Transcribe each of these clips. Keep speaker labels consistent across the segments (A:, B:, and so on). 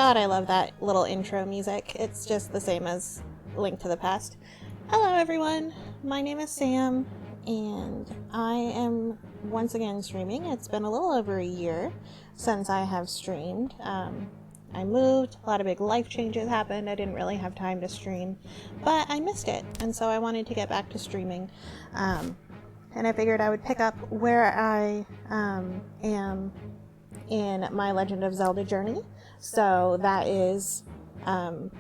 A: God, I love that little intro music. It's just the same as Link to the Past. Hello everyone, my name is Sam, and I am once again streaming. It's been a little over a year since I have streamed. I moved, a lot of big life changes happened, I didn't really have time to stream, but I missed it, and so I wanted to get back to streaming. And I figured I would pick up where I am in my Legend of Zelda journey. So that is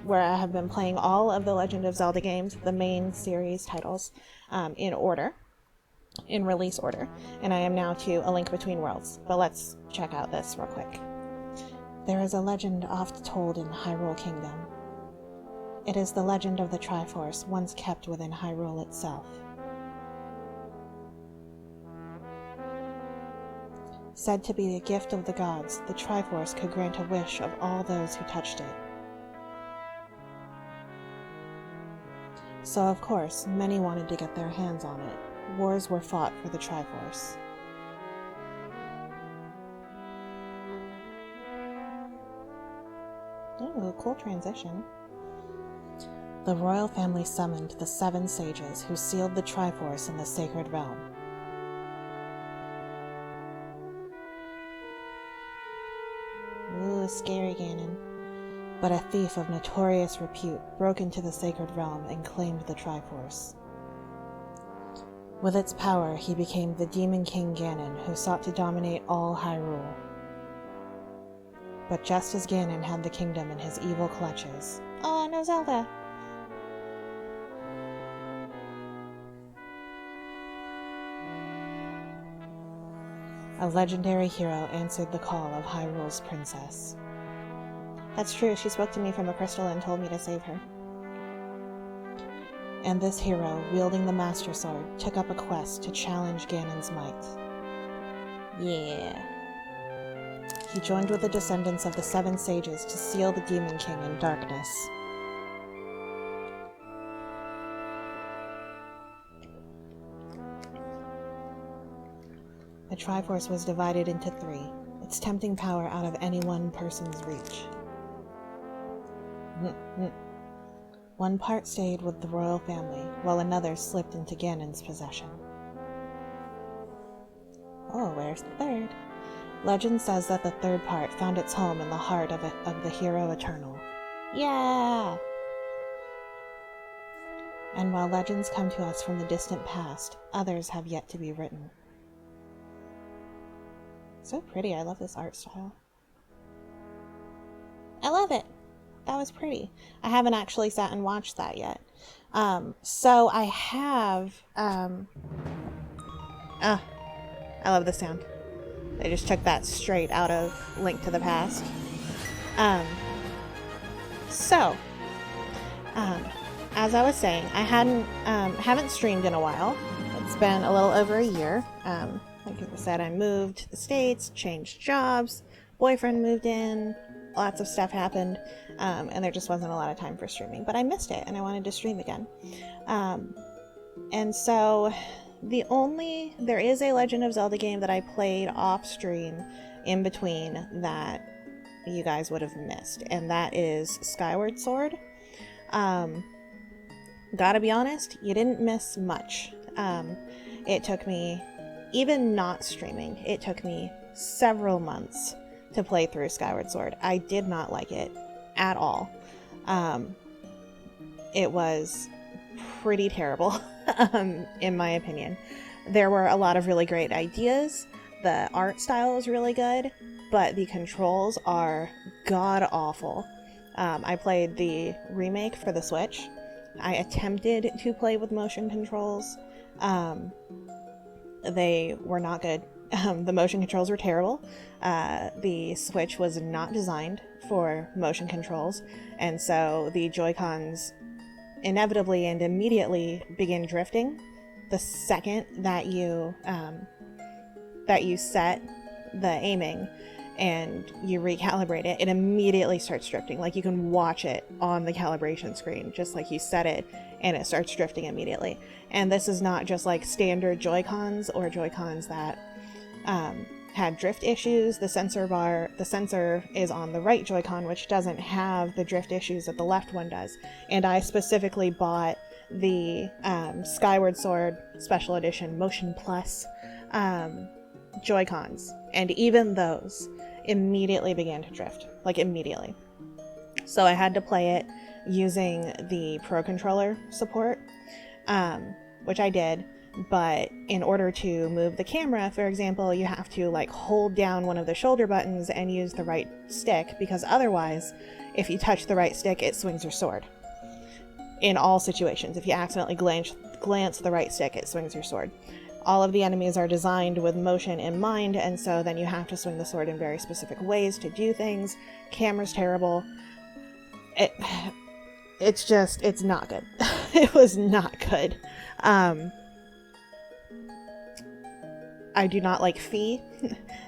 A: where I have been playing all of the Legend of Zelda games, the main series titles, in order, in release order. And I am now to A Link Between Worlds. But let's check out this real quick. There is a legend oft told in Hyrule Kingdom. It is the legend of the Triforce, once kept within Hyrule itself. Said to be the gift of the gods, the Triforce could grant a wish of all those who touched it. So, of course, many wanted to get their hands on it. Wars were fought for the Triforce. Oh, cool transition. The royal family summoned the 7 sages who sealed the Triforce in the sacred realm. Ooh, scary Ganon. But a thief of notorious repute broke into the sacred realm and claimed the Triforce. With its power, he became the Demon King Ganon, who sought to dominate all Hyrule. But just as Ganon had the kingdom in his evil clutches... Oh, no Zelda! A legendary hero answered the call of Hyrule's princess. That's true, she spoke to me from a crystal and told me to save her. And this hero, wielding the Master Sword, took up a quest to challenge Ganon's might. Yeah. He joined with the descendants of the 7 sages to seal the Demon King in darkness. The Triforce was divided into 3, its tempting power out of any one person's reach. One part stayed with the royal family, while another slipped into Ganon's possession. Oh, where's the third? Legend says that the 3rd part found its home in the heart of the hero eternal. Yeah! And while legends come to us from the distant past, others have yet to be written. So pretty, I love this art style. I love it! That was pretty. I haven't actually sat and watched that yet. So I have... I love the sound. They just took that straight out of Link to the Past. As I was saying, I haven't streamed in a while. It's been a little over a year. Like I said, I moved to the States, changed jobs, boyfriend moved in, lots of stuff happened, and there just wasn't a lot of time for streaming. But I missed it, and I wanted to stream again. And so, there is a Legend of Zelda game that I played off-stream in between that you guys would have missed, and that is Skyward Sword. Gotta be honest, you didn't miss much. It took me, even not streaming, it took me several months to play through Skyward Sword. I did not like it at all. It was pretty terrible, in my opinion. There were a lot of really great ideas. The art style is really good, but the controls are god-awful. I played the remake for the Switch. I attempted to play with motion controls. They were not good. The motion controls were terrible. The Switch was not designed for motion controls, and so the Joy-Cons inevitably and immediately begin drifting the second that you set the aiming and you recalibrate it. It immediately starts drifting. Like, you can watch it on the calibration screen, just like you set it, and it starts drifting have standard Joy-Cons or Joy-Cons that had drift issues. The sensor is on the right Joy-Con, which doesn't have the drift issues that the left one does. And I specifically bought the Skyward Sword Special Edition Motion Plus Joy-Cons, and even those immediately began to drift, like immediately. So I had to play it using the Pro Controller support, which I did. But in order to move the camera, for example, you have to like hold down one of the shoulder buttons and use the right stick, because otherwise, if you touch the right stick, it swings your sword. In all situations, if you accidentally glance the right stick, it swings your sword. All of the enemies are designed with motion in mind, and so then you have to swing the sword in very specific ways to do things. Camera's terrible. It's not good. It was not good. I do not like Fee.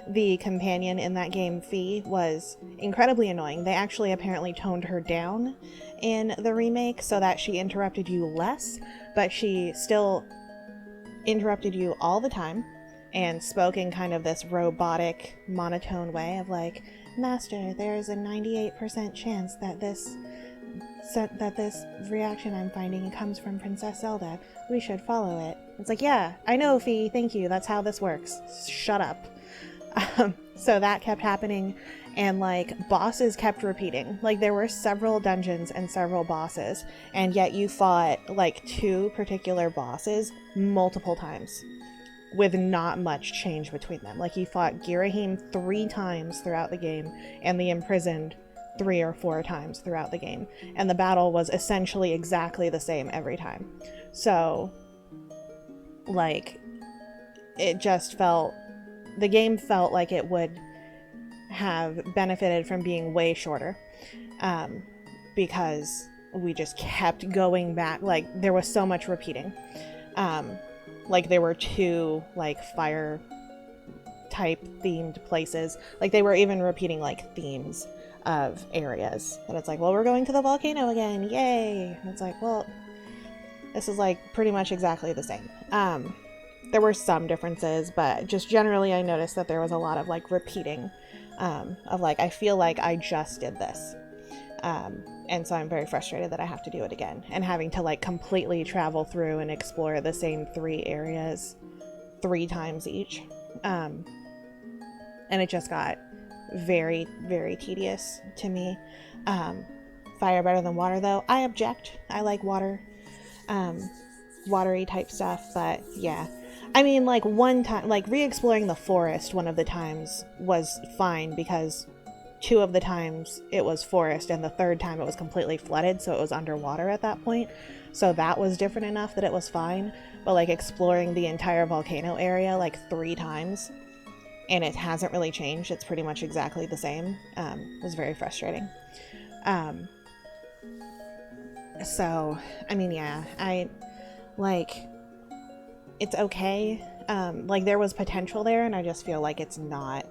A: The companion in that game, Fee, was incredibly annoying. They actually apparently toned her down in the remake so that she interrupted you less, but she still interrupted you all the time and spoke in kind of this robotic, monotone way of like, Master, there's a 98% chance that this reaction I'm finding comes from Princess Zelda. We should follow it. It's like, yeah, I know, Fee, thank you, that's how this works. Shut up. So that kept happening, and like bosses kept repeating. Like there were several dungeons and several bosses, and yet you fought like 2 particular bosses multiple times with not much change between them. Like you fought Girahim 3 times throughout the game and the Imprisoned 3 or 4 times throughout the game, and the battle was essentially exactly the same every time. So like it just felt, the game felt like it would have benefited from being way shorter, because we just kept going back. Like there was so much repeating. Like there were 2 like fire type themed places. Like they were even repeating like themes of areas, and it's like, well, we're going to the volcano again, yay. And it's like, well, this is like pretty much exactly the same. There were some differences, but just generally I noticed that there was a lot of like repeating, of like, I feel like I just did this. And so I'm very frustrated that I have to do it again, and having to like completely travel through and explore the same 3 areas 3 times each. And it just got very, very tedious to me. Fire better than water though. I object. I like water, watery type stuff, but yeah. I mean, like one time, like re-exploring the forest one of the times was fine, because 2 of the times it was forest and the 3rd time it was completely flooded, so it was underwater at that point. So that was different enough that it was fine. But like exploring the entire volcano area like 3 times, and it hasn't really changed, it's pretty much exactly the same, was very frustrating. So, I mean, yeah, I, like, it's okay. Like, there was potential there, and I just feel like it's not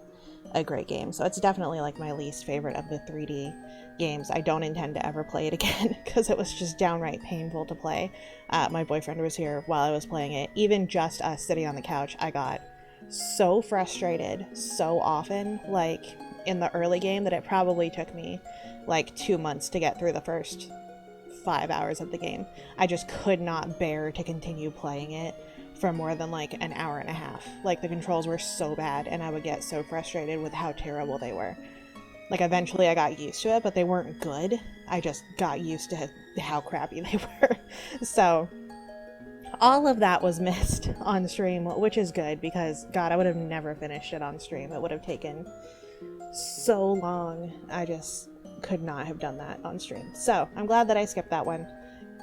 A: a great game. So it's definitely, like, my least favorite of the 3D games. I don't intend to ever play it again, because it was just downright painful to play. My boyfriend was here while I was playing it. Even just us sitting on the couch, I got so frustrated so often, like, in the early game, that it probably took me, like, 2 months to get through the first 5 hours of the game. I just could not bear to continue playing it for more than like an hour and a half. Like, the controls were so bad, and I would get so frustrated with how terrible they were. Like, eventually I got used to it, but they weren't good. I just got used to how crappy they were. So all of that was missed on stream, which is good, because God, I would have never finished it on stream. It would have taken so long. I just could not have done that on stream. So I'm glad that I skipped that one.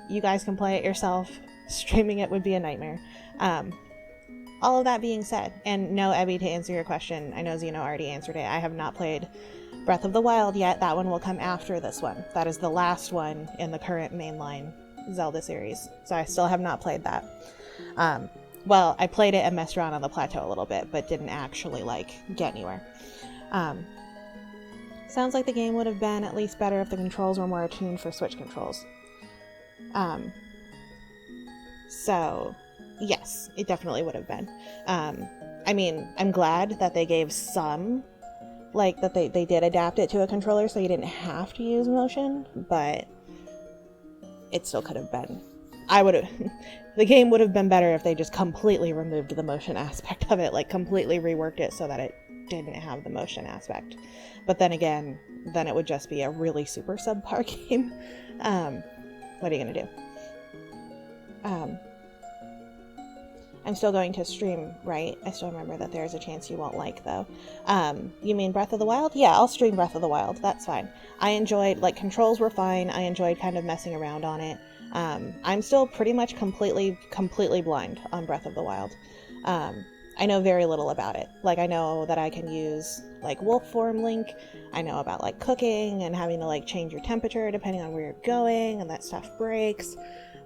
A: You guys can play it yourself. Streaming it would be a nightmare. All of that being said, and no, Ebby, to answer your question, I know Xeno already answered it. I have not played Breath of the Wild yet. That one will come after this one. That is the last one in the current mainline Zelda series. So I still have not played that. Well, I played it and messed around on the plateau a little bit, but didn't actually, like, get anywhere. Sounds like the game would have been at least better if the controls were more attuned for Switch controls. So, yes, it definitely would have been. I mean, I'm glad that they gave some, like, that they did adapt it to a controller so you didn't have to use motion, but it still could have been. The game would have been better if they just completely removed the motion aspect of it, like completely reworked it so that it didn't have the motion aspect. But then again, then it would just be a really super subpar game. What are you gonna do? I'm still going to stream, right? I still remember that there's a chance you won't like, though. You mean Breath of the Wild? Yeah, I'll stream Breath of the Wild. That's fine. I enjoyed, like, controls were fine. I enjoyed kind of messing around on it. I'm still pretty much completely blind on Breath of the Wild. I know very little about it. Like, I know that I can use, like, wolf form Link. I know about, like, cooking and having to, like, change your temperature depending on where you're going, and that stuff breaks.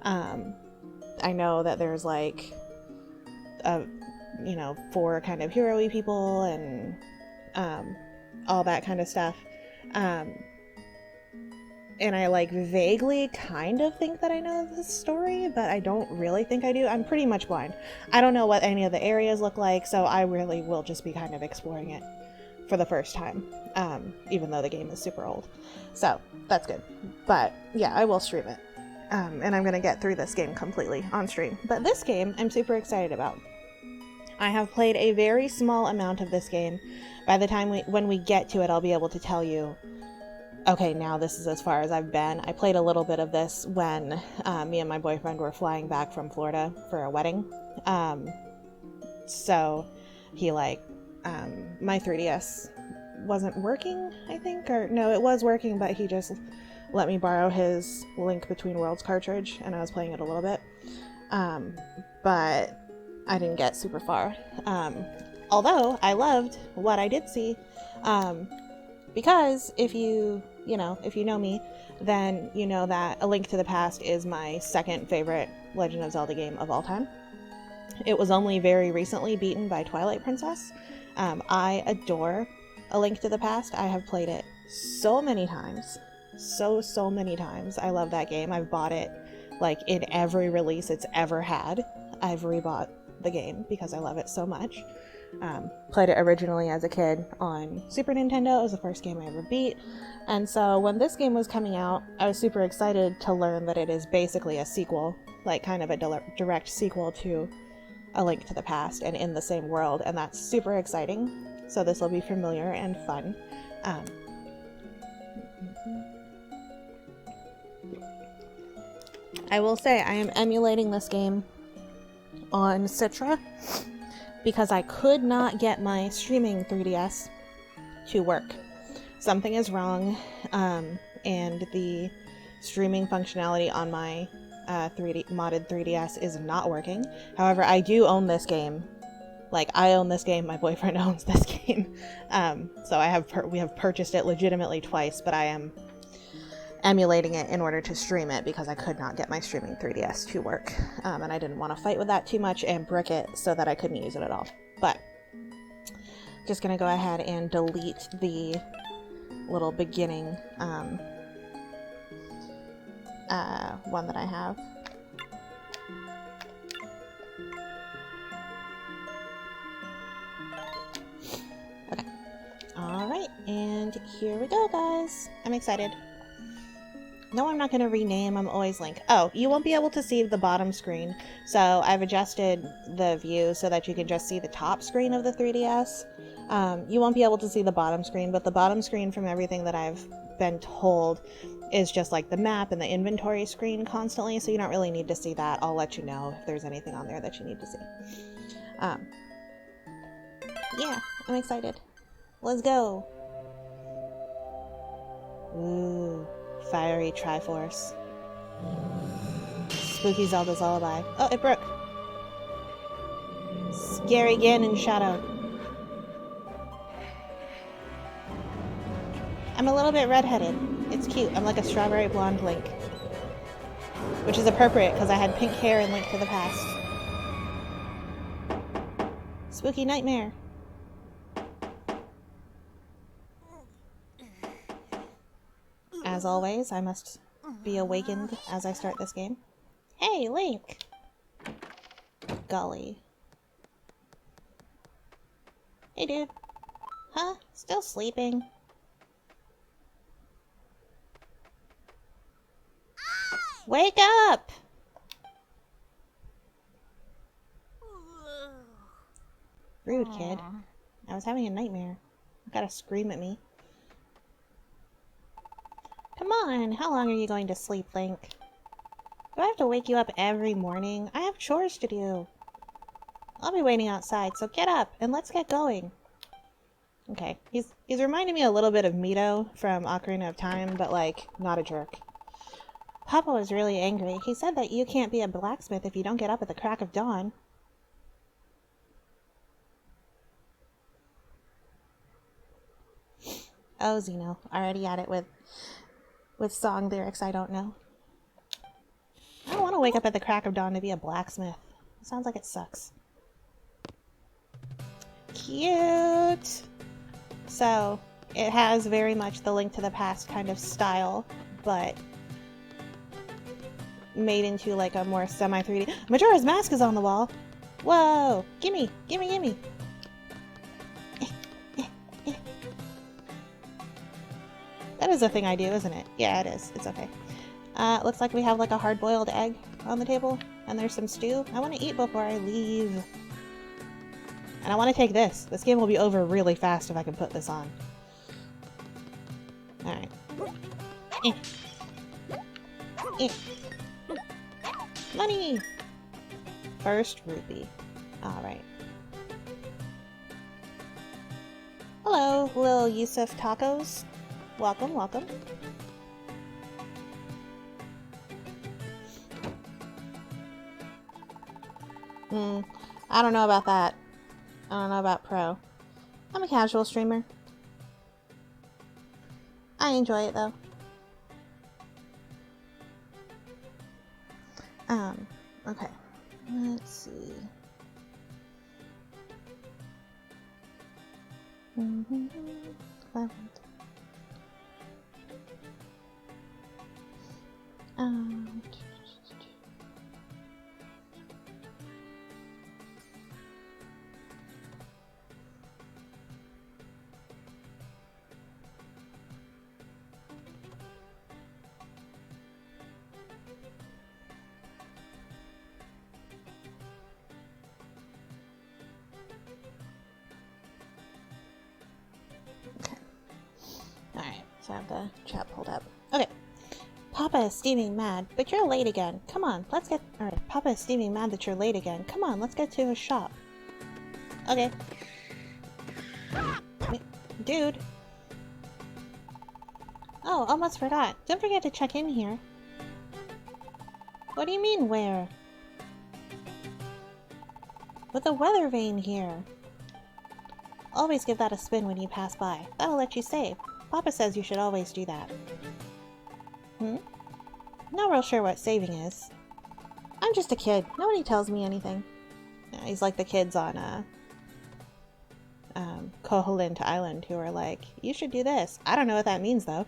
A: I know that there's, like, 4 kind of hero-y people and all that kind of stuff. And I, like, vaguely kind of think that I know the story, but I don't really think I do. I'm pretty much blind. I don't know what any of the areas look like, so I really will just be kind of exploring it for the first time, even though the game is super old. So, that's good. But, yeah, I will stream it. And I'm going to get through this game completely on stream. But this game, I'm super excited about. I have played a very small amount of this game. By the time when we get to it, I'll be able to tell you, okay, now this is as far as I've been. I played a little bit of this when me and my boyfriend were flying back from Florida for a wedding. So he, like, my 3DS wasn't working, I think, or no, it was working, but he just let me borrow his Link Between Worlds cartridge, and I was playing it a little bit. But I didn't get super far. Although I loved what I did see. Because if you know me, then you know that A Link to the Past is my second favorite Legend of Zelda game of all time. It was only very recently beaten by Twilight Princess. I adore A Link to the Past. I have played it so many times. So many times. I love that game. I've bought it, like, in every release it's ever had. I've rebought the game because I love it so much. Played it originally as a kid on Super Nintendo. It was the first game I ever beat. And so when this game was coming out, I was super excited to learn that it is basically a sequel, like kind of a direct sequel to A Link to the Past and in the same world. And that's super exciting. So this will be familiar and fun. I will say I am emulating this game on Citra because I could not get my streaming 3DS to work. Something is wrong, and the streaming functionality on my modded 3DS is not working. However, I do own this game. Like, I own this game, my boyfriend owns this game. So we have purchased it legitimately twice, but I am emulating it in order to stream it because I could not get my streaming 3DS to work. And I didn't want to fight with that too much and brick it so that I couldn't use it at all. But just gonna go ahead and delete the little beginning one that I have. Okay. Alright, and here we go, guys. I'm excited. No, I'm not going to rename. I'm always Link. Oh, you won't be able to see the bottom screen. So I've adjusted the view so that you can just see the top screen of the 3DS. You won't be able to see the bottom screen, but the bottom screen, from everything that I've been told, is just like the map and the inventory screen constantly. So you don't really need to see that. I'll let you know if there's anything on there that you need to see. Yeah, I'm excited. Let's go. Ooh. Fiery Triforce. Spooky Zelda's Lullaby. Oh, it broke. Scary Ganon Shadow. I'm a little bit redheaded. It's cute. I'm like a strawberry blonde Link. Which is appropriate because I had pink hair in Link to the Past. Spooky Nightmare. As always, I must be awakened as I start this game. Hey, Link! Golly. Hey, dude. Huh? Still sleeping? Wake up! Rude, kid. I was having a nightmare. You gotta scream at me. Come on, how long are you going to sleep, Link? Do I have to wake you up every morning? I have chores to do. I'll be waiting outside, so get up and let's get going. Okay, he's reminding me a little bit of Mito from Ocarina of Time, but like, not a jerk. Papa was really angry. He said that you can't be a blacksmith if you don't get up at the crack of dawn. Oh, Zeno, already at it with song lyrics I don't know. I don't want to wake up at the crack of dawn to be a blacksmith. It sounds like it sucks. Cute! So, it has very much the Link to the Past kind of style, but made into like a more semi-3D. Majora's Mask is on the wall! Whoa! Gimme! Gimme, gimme! That is a thing I do, isn't it? Yeah, it is. It's okay. Looks like we have like a hard-boiled egg on the table, and there's some stew. I want to eat before I leave. And I want to take this. This game will be over really fast if I can put this on. Alright. Money! First rupee. Alright. Hello, Lil Yusuf Tacos. Welcome, welcome. I don't know about that. I don't know about pro. I'm a casual streamer. I enjoy it though. Okay. Let's see. So I have the chat pulled up. Okay. Papa is steaming mad, but you're late again. Come on, let's get... Alright, Papa is steaming mad that you're late again. Come on, let's get to his shop. Okay. Dude. Oh, almost forgot. Don't forget to check in here. What do you mean, where? With a weather vane here. Always give that a spin when you pass by. That'll let you save. Papa says you should always do that. Not real sure what saving is. I'm just a kid. Nobody tells me anything. Yeah, he's like the kids on Koholint Island who are like, you should do this. I don't know what that means though.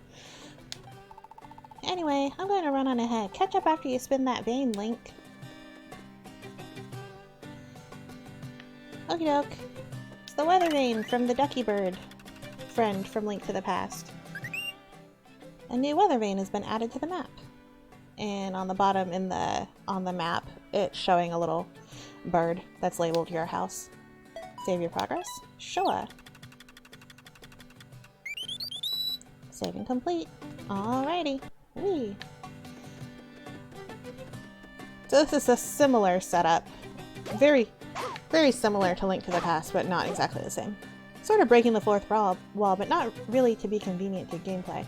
A: Anyway, I'm going to run on ahead. Catch up after you spin that vein, Link. Okie doke. It's the weather vane from the Ducky Bird friend from Link to the Past. A new weather vane has been added to the map. And on the bottom on the map, it's showing a little bird that's labeled your house. Save your progress? Sure. Saving complete. Alrighty. Whee. So this is a similar setup. Very, very similar to Link to the Past, but not exactly the same. Sort of breaking the fourth wall, but not really to be convenient to gameplay.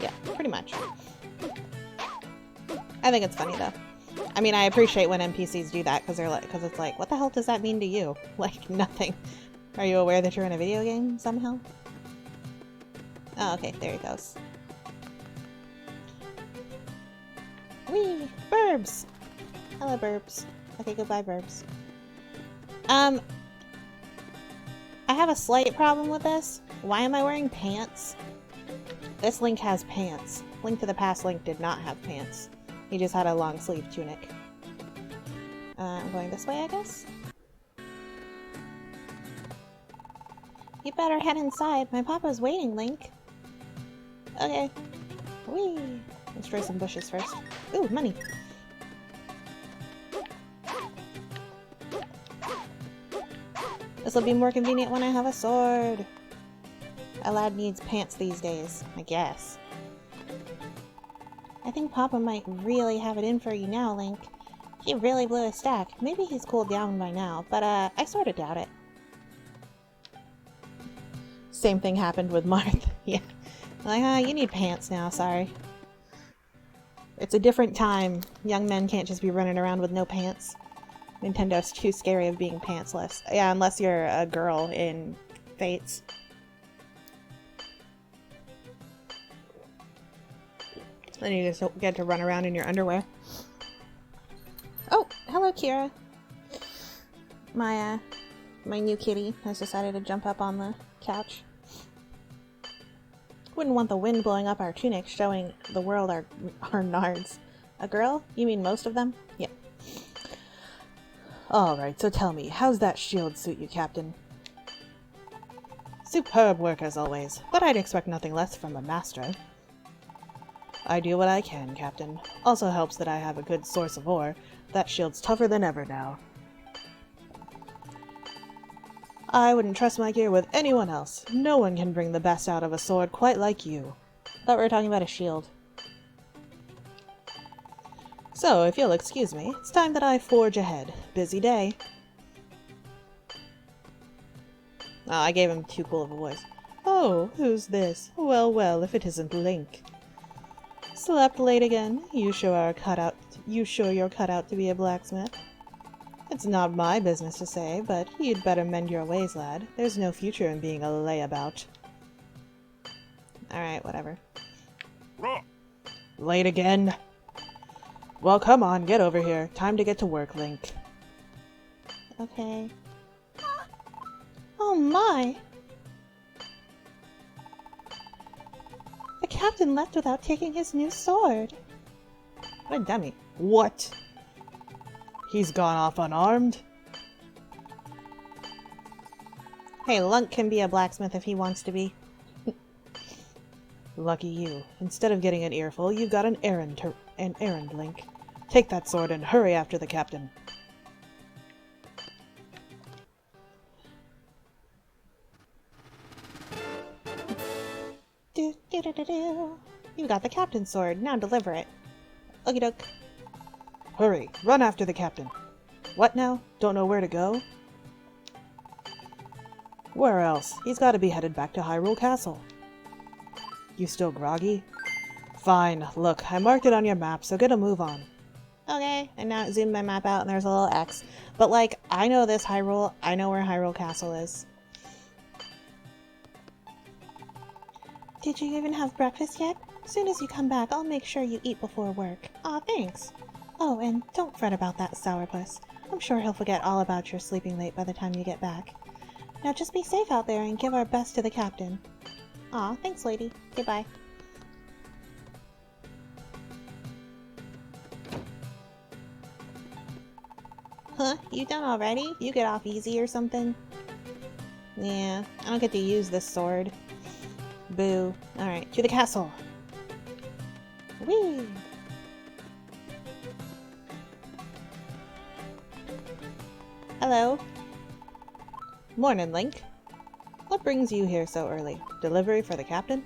A: Yeah, pretty much. I think it's funny though. I mean, I appreciate when NPCs do that because it's like, what the hell does that mean to you? Like nothing. Are you aware that you're in a video game somehow? Oh, okay, there he goes. Whee! Burbs! Hello, Burbs. Okay, goodbye, Burbs. I have a slight problem with this. Why am I wearing pants? This Link has pants. Link to the Past Link did not have pants. He just had a long sleeve tunic. I'm going this way, I guess? You better head inside. My papa's waiting, Link. Okay. Whee! Let's try some bushes first. Ooh, money. This'll be more convenient when I have a sword. A lad needs pants these days, I guess. I think Papa might really have it in for you now, Link. He really blew a stack. Maybe he's cooled down by now, but I sort of doubt it. Same thing happened with Marth. Yeah. Like, you need pants now, sorry. It's a different time. Young men can't just be running around with no pants. Nintendo's too scary of being pantsless. Yeah, unless you're a girl in Fates. Then you just get to run around in your underwear. Oh, hello, Kira. My new kitty has decided to jump up on the couch. Wouldn't want the wind blowing up our tunics, showing the world our nards. A girl? You mean most of them? Yep. Alright, so tell me, how's that shield suit you, Captain? Superb work as always, but I'd expect nothing less from a master. I do what I can, Captain. Also helps that I have a good source of ore. That shield's tougher than ever now. I wouldn't trust my gear with anyone else. No one can bring the best out of a sword quite like you. I thought we were talking about a shield. So, if you'll excuse me, it's time that I forge ahead. Busy day. Oh, I gave him too cool of a voice. Oh, who's this? Well, well, if it isn't Link. Slept late again? You sure you're cut out to be a blacksmith? It's not my business to say, but you'd better mend your ways, lad. There's no future in being a layabout. Alright, whatever. Late again? Well, come on, get over here. Time to get to work, Link. Okay. Oh my! The captain left without taking his new sword. What a dummy. What? He's gone off unarmed? Hey, Lunk can be a blacksmith if he wants to be. Lucky you. Instead of getting an earful, you've got an errand, Link. Take that sword and hurry after the captain. You got the captain's sword. Now deliver it. Okie doke. Hurry! Run after the captain! What now? Don't know where to go? Where else? He's got to be headed back to Hyrule Castle. You still groggy? Fine. Look, I marked it on your map, so get a move on. Okay, and now it zoomed my map out and there's a little X. But like, I know this Hyrule. I know where Hyrule Castle is. Did you even have breakfast yet? As soon as you come back, I'll make sure you eat before work. Aw, thanks. Oh, and don't fret about that sourpuss. I'm sure he'll forget all about your sleeping late by the time you get back. Now just be safe out there and give our best to the captain. Aw, thanks, lady. Goodbye. Huh? You done already? You get off easy or something? Yeah, I don't get to use this sword. Boo. Alright, to the castle! Whee! Hello. Morning, Link. What brings you here so early? Delivery for the captain?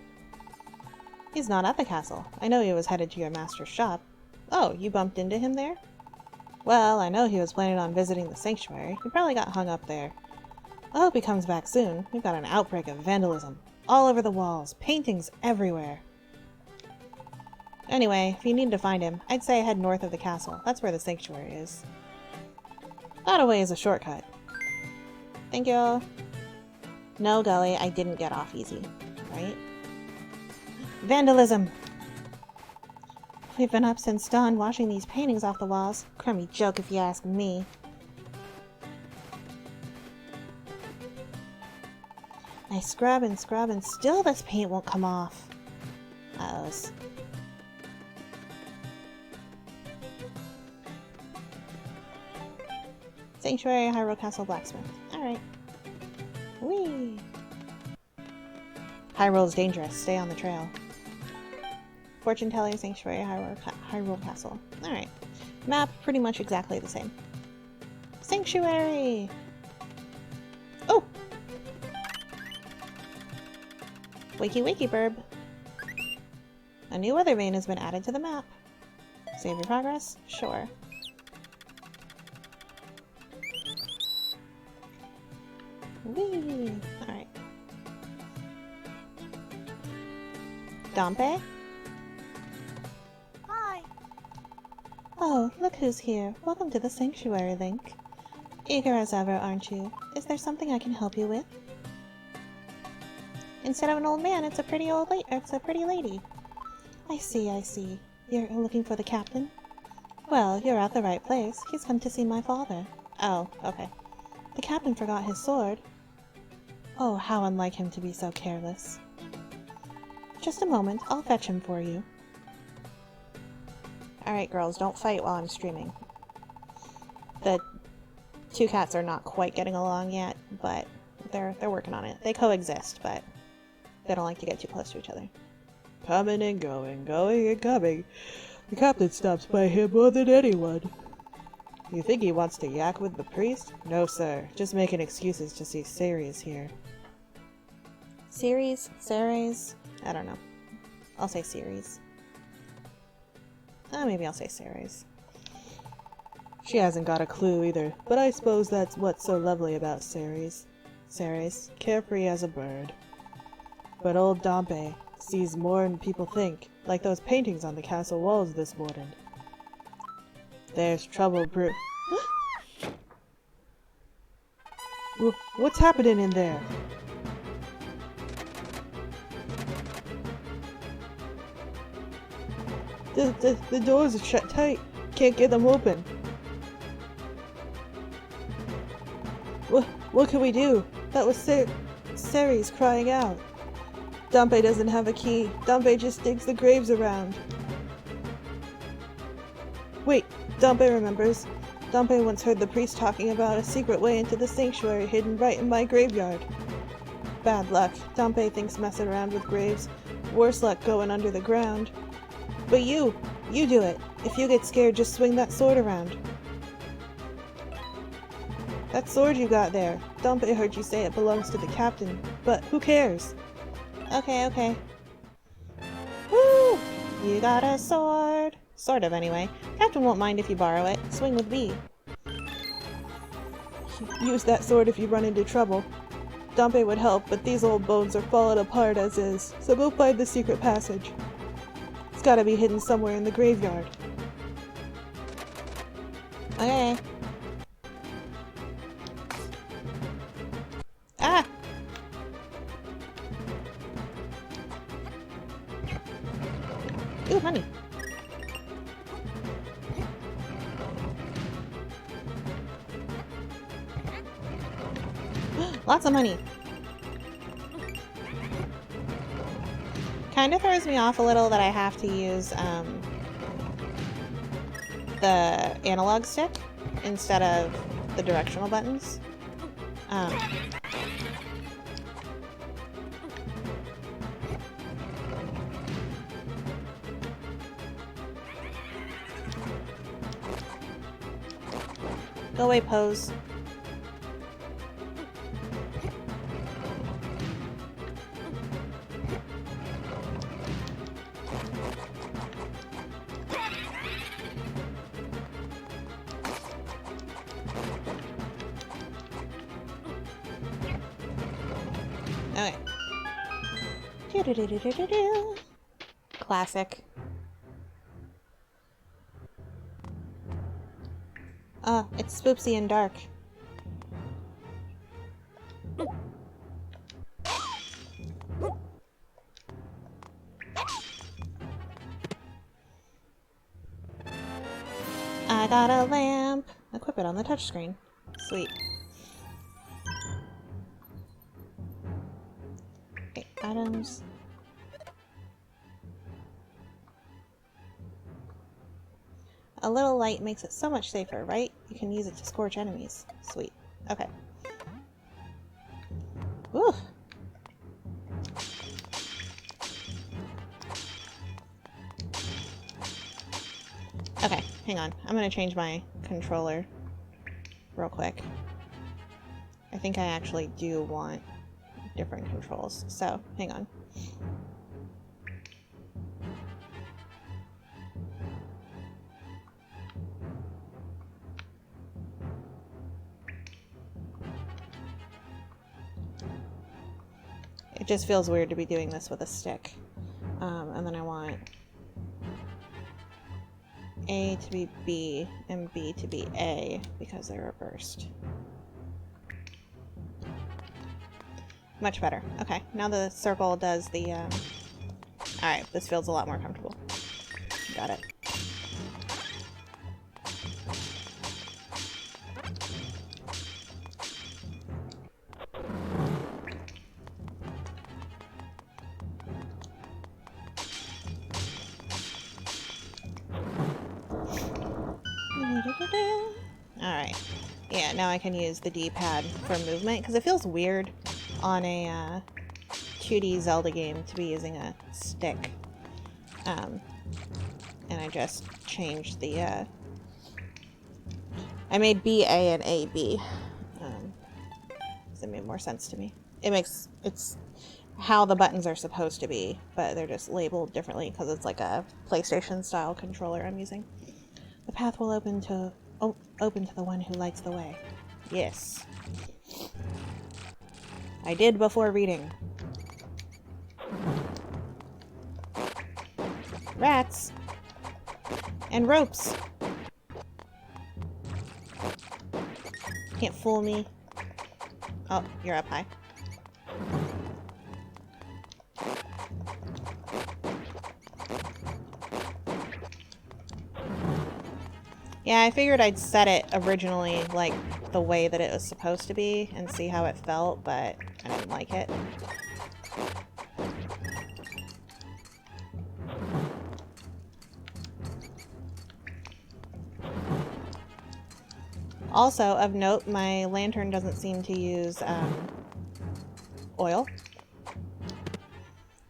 A: He's not at the castle. I know he was headed to your master's shop. Oh, you bumped into him there? Well, I know he was planning on visiting the sanctuary. He probably got hung up there. I hope he comes back soon. We've got an outbreak of vandalism. All over the walls. Paintings everywhere. Anyway, if you need to find him, I'd say head north of the castle. That's where the sanctuary is. That away is a shortcut. Thank you. No, Gully, I didn't get off easy. Right? Vandalism! We've been up since dawn washing these paintings off the walls. Crummy joke if you ask me. I scrub and still this paint won't come off. Uh-oh. Sanctuary, Hyrule Castle, Blacksmith. Alright. Whee! Hyrule's dangerous. Stay on the trail. Fortune Teller, Sanctuary, Hyrule Castle. Alright. Map, pretty much exactly the same. Sanctuary! Oh! Wakey wakey burb. A new weather vane has been added to the map. Save your progress? Sure. Whee! Alright. Dompe?
B: Hi.
A: Oh, look who's here. Welcome to the Sanctuary, Link. Eager as ever, aren't you? Is there something I can help you with? Instead of an old man, it's a pretty lady. I see, I see. You're looking for the captain? Well, you're at the right place. He's come to see my father. Oh, okay. The captain forgot his sword. Oh, how unlike him to be so careless. Just a moment, I'll fetch him for you. Alright, girls, don't fight while I'm streaming. The two cats are not quite getting along yet, but they're working on it. They coexist, but they don't like to get too close to each other.
C: Coming and going, going and coming. The captain stops by him more than anyone. You think he wants to yak with the priest? No, sir. Just making excuses to see Ceres here.
A: Ceres? I don't know. I'll say Ceres. Maybe I'll say Ceres.
C: She hasn't got a clue either, but I suppose that's what's so lovely about Ceres. Ceres, carefree as a bird. But old Dompe sees more than people think, like those paintings on the castle walls this morning. There's trouble brew. What's happening in there? The doors are shut tight. Can't get them open. What can we do? That was Ceres crying out. Dompe doesn't have a key. Dompe just digs the graves around. Wait, Dompe remembers. Dompe once heard the priest talking about a secret way into the sanctuary hidden right in my graveyard. Bad luck. Dompe thinks messing around with graves. Worse luck going under the ground. But you do it. If you get scared, just swing that sword around. That sword you got there. Dompe heard you say it belongs to the captain, but who cares?
A: Okay. Woo! You got a sword. Sort of, anyway. Captain won't mind if you borrow it. Swing with me.
C: Use that sword if you run into trouble. Dompe would help, but these old bones are falling apart as is, so go find the secret passage. It's gotta be hidden somewhere in the graveyard.
A: Okay. Ah! Ooh, money. Lots of money. Kind of throws me off a little that I have to use the analog stick instead of the directional buttons. Go away, pose. Okay. Do-do-do-do-do-do-do. Classic. It's spoopsy and dark. I got a lamp. Equip it on the touchscreen. Sweet. Okay, items. A little light makes it so much safer, right? You can use it to scorch enemies. Sweet. Okay. Woo! hang on. I'm gonna change my controller real quick. I think I actually do want different controls, so hang on. It just feels weird to be doing this with a stick. And then I want A to be B and B to be A because they're reversed. Much better. Okay, now the circle does the, Alright, this feels a lot more comfortable. Got it. Alright. Yeah, now I can use the D-pad for movement, because it feels weird on a 2D Zelda game to be using a stick. And I just changed the, I made B A and A B. It made more sense to me. It's how the buttons are supposed to be, but they're just labeled differently because it's like a PlayStation style controller I'm using. The path will open to the one who lights the way. Yes. I did before reading. Rats! And ropes! Can't fool me. Oh, you're up high. Yeah, I figured I'd set it originally like the way that it was supposed to be and see how it felt, but I didn't like it. Also, of note, my lantern doesn't seem to use oil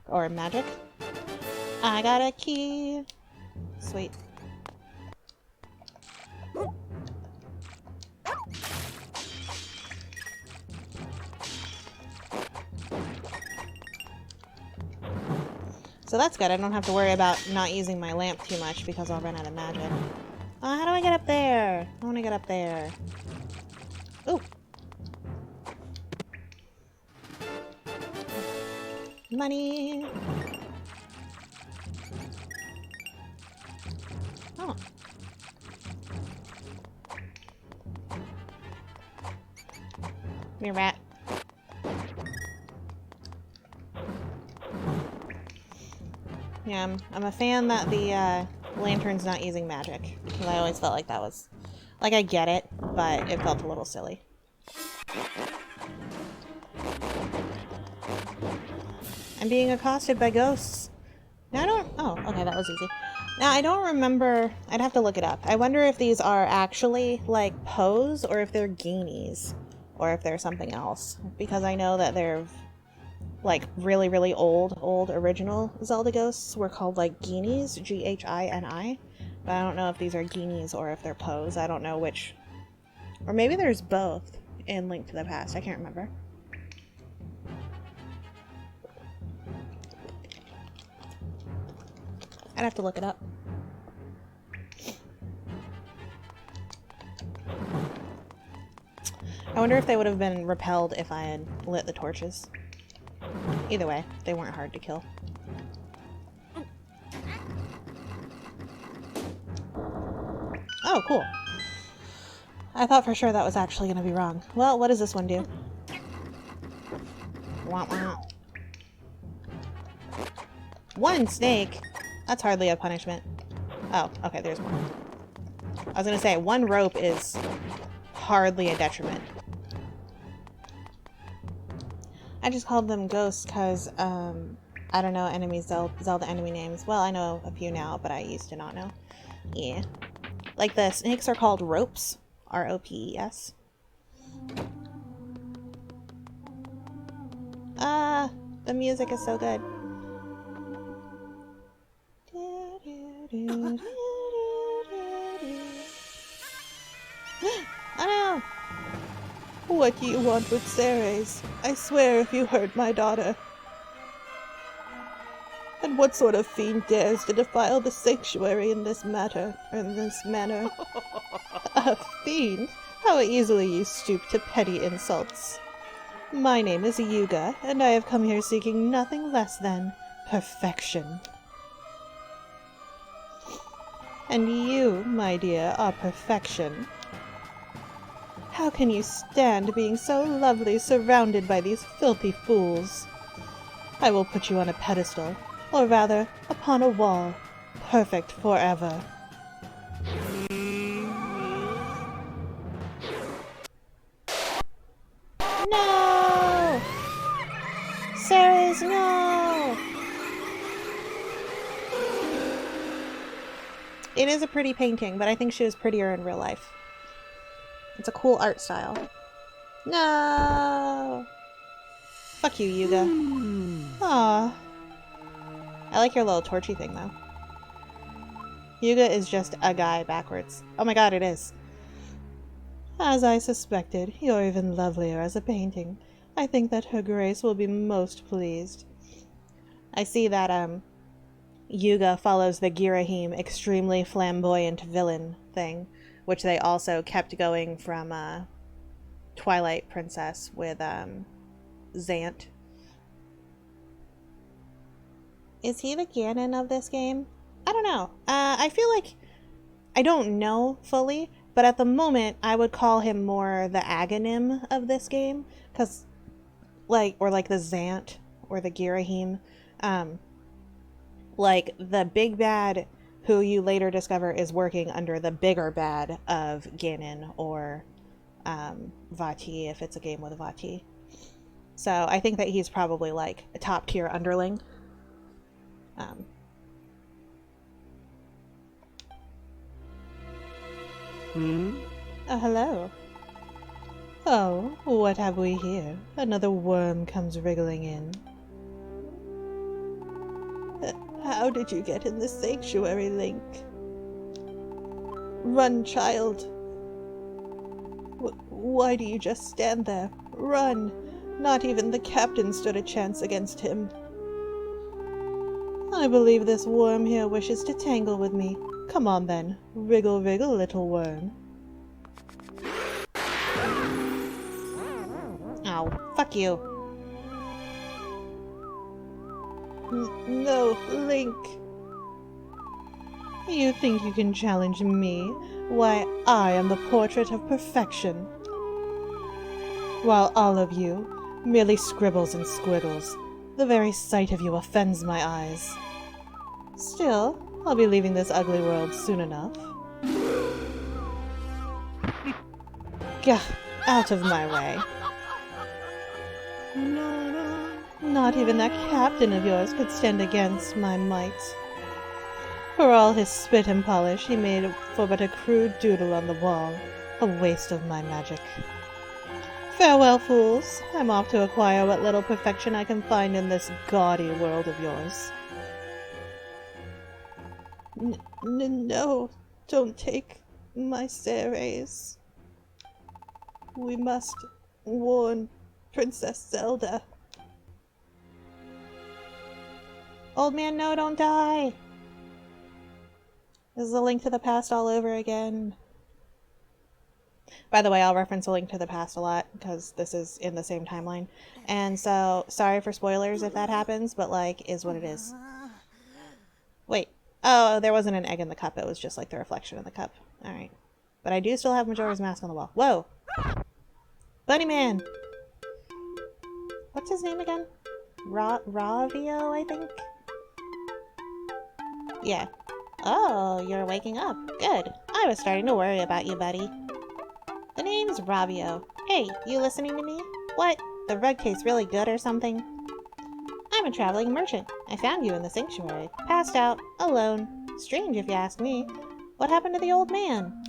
A: or magic. I got a key. Sweet. So that's good. I don't have to worry about not using my lamp too much because I'll run out of magic. Oh, how do I get up there? I want to get up there. Ooh. Money. Oh. Come here, rat. Yeah, I'm a fan that the lantern's not using magic. Because I always felt like that was... Like, I get it, but it felt a little silly. I'm being accosted by ghosts. Now I don't... Oh, okay, that was easy. Now, I don't remember... I'd have to look it up. I wonder if these are actually, like, Poes, or if they're Genies. Or if they're something else. Because I know that they're... like really, really old original Zelda ghosts were called like Genies, G-H-I-N-I. But I don't know if these are Genies or if they're Poes. I don't know which. Or maybe there's both in Link to the Past. I can't remember. I'd have to look it up. I wonder if they would have been repelled if I had lit the torches. Either way, they weren't hard to kill. Oh, cool. I thought for sure that was actually going to be wrong. Well, what does this one do? Wah, wah. One snake? That's hardly a punishment. Oh, okay, there's one. I was going to say, one rope is hardly a detriment. I just called them ghosts because, I don't know Zelda enemy names. Well, I know a few now, but I used to not know. Yeah. Like the snakes are called ropes. R-O-P-E-S. The music is so good.
C: What do you want with Ceres? I swear if you hurt my daughter. And what sort of fiend dares to defile the sanctuary in this manner? A fiend? How easily you stoop to petty insults. My name is Yuga, and I have come here seeking nothing less than perfection. And you, my dear, are perfection. How can you stand being so lovely surrounded by these filthy fools? I will put you on a pedestal, or rather, upon a wall, perfect forever. No! Ceres, no!
A: It is a pretty painting, but I think she was prettier in real life. It's a cool art style. No! Fuck you, Yuga. Aww. I like your little torchy thing, though. Yuga is just a guy backwards. Oh my god, it is. As I suspected, you're even lovelier as a painting. I think that Her Grace will be most pleased. I see that, Yuga follows the Girahim extremely flamboyant villain thing, which they also kept going from, Twilight Princess with, Zant. Is he the Ganon of this game? I don't know. I feel like I don't know fully, but at the moment I would call him more the Aghanim of this game, cause or like the Zant or the Girahim, like the big bad who you later discover is working under the bigger bad of Ganon or Vati if it's a game with Vati. So I think that he's probably like a top tier underling. Hello. Oh, what have we here? Another worm comes wriggling in.
C: How did you get in the sanctuary, Link? Run, child. Why do you just stand there? Run! Not even the captain stood a chance against him. I believe this worm here wishes to tangle with me. Come on then. Wriggle, wriggle, little worm.
A: Oh, fuck you.
C: No, Link. You think you can challenge me? Why, I am the portrait of perfection. While all of you, merely scribbles and squiggles. The very sight of you offends my eyes. Still, I'll be leaving this ugly world soon enough. Gah, out of my way. Not even that captain of yours could stand against my might. For all his spit and polish, he made for but a crude doodle on the wall, a waste of my magic. Farewell, fools. I'm off to acquire what little perfection I can find in this gaudy world of yours. No, don't take my Ceres. We must warn Princess Zelda.
A: Old man, no, don't die! This is a Link to the Past all over again. By the way, I'll reference A Link to the Past a lot, because this is in the same timeline. And so, sorry for spoilers if that happens, but, like, is what it is. Wait. Oh, there wasn't an egg in the cup, it was just, like, the reflection in the cup. Alright. But I do still have Majora's Mask on the wall. Whoa! Bunny Man! What's his name again? Ravio, I think? Yeah. Oh, you're waking up. Good. I was starting to worry about you, buddy. The name's Ravio. Hey, you listening to me? What? The rug tastes really good or something? I'm a traveling merchant. I found you in the sanctuary. Passed out. Alone. Strange if you ask me. What happened to the old man?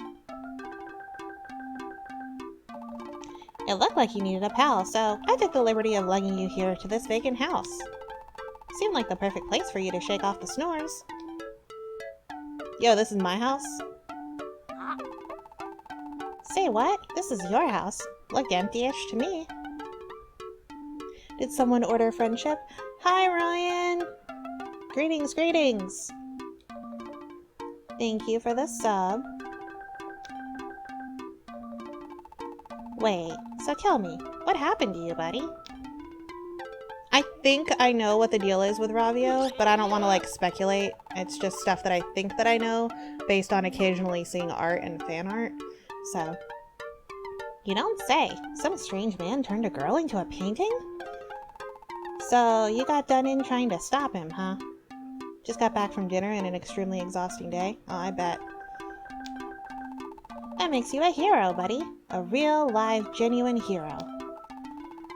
A: It looked like you needed a pal, so I took the liberty of lugging you here to this vacant house. Seemed like the perfect place for you to shake off the snores. Yo, this is my house? Say what? This is your house. Looked empty-ish to me. Did someone order friendship? Hi, Ryan! Greetings, greetings! Thank you for the sub. Wait, so tell me, what happened to you, buddy? I think I know what the deal is with Ravio, but I don't want to, like, speculate. It's just stuff that I think that I know, based on occasionally seeing art and fan art. So, you don't say. Some strange man turned a girl into a painting? So, you got done in trying to stop him, huh? Just got back from dinner and an extremely exhausting day. Oh, I bet. That makes you a hero, buddy. A real, live, genuine hero.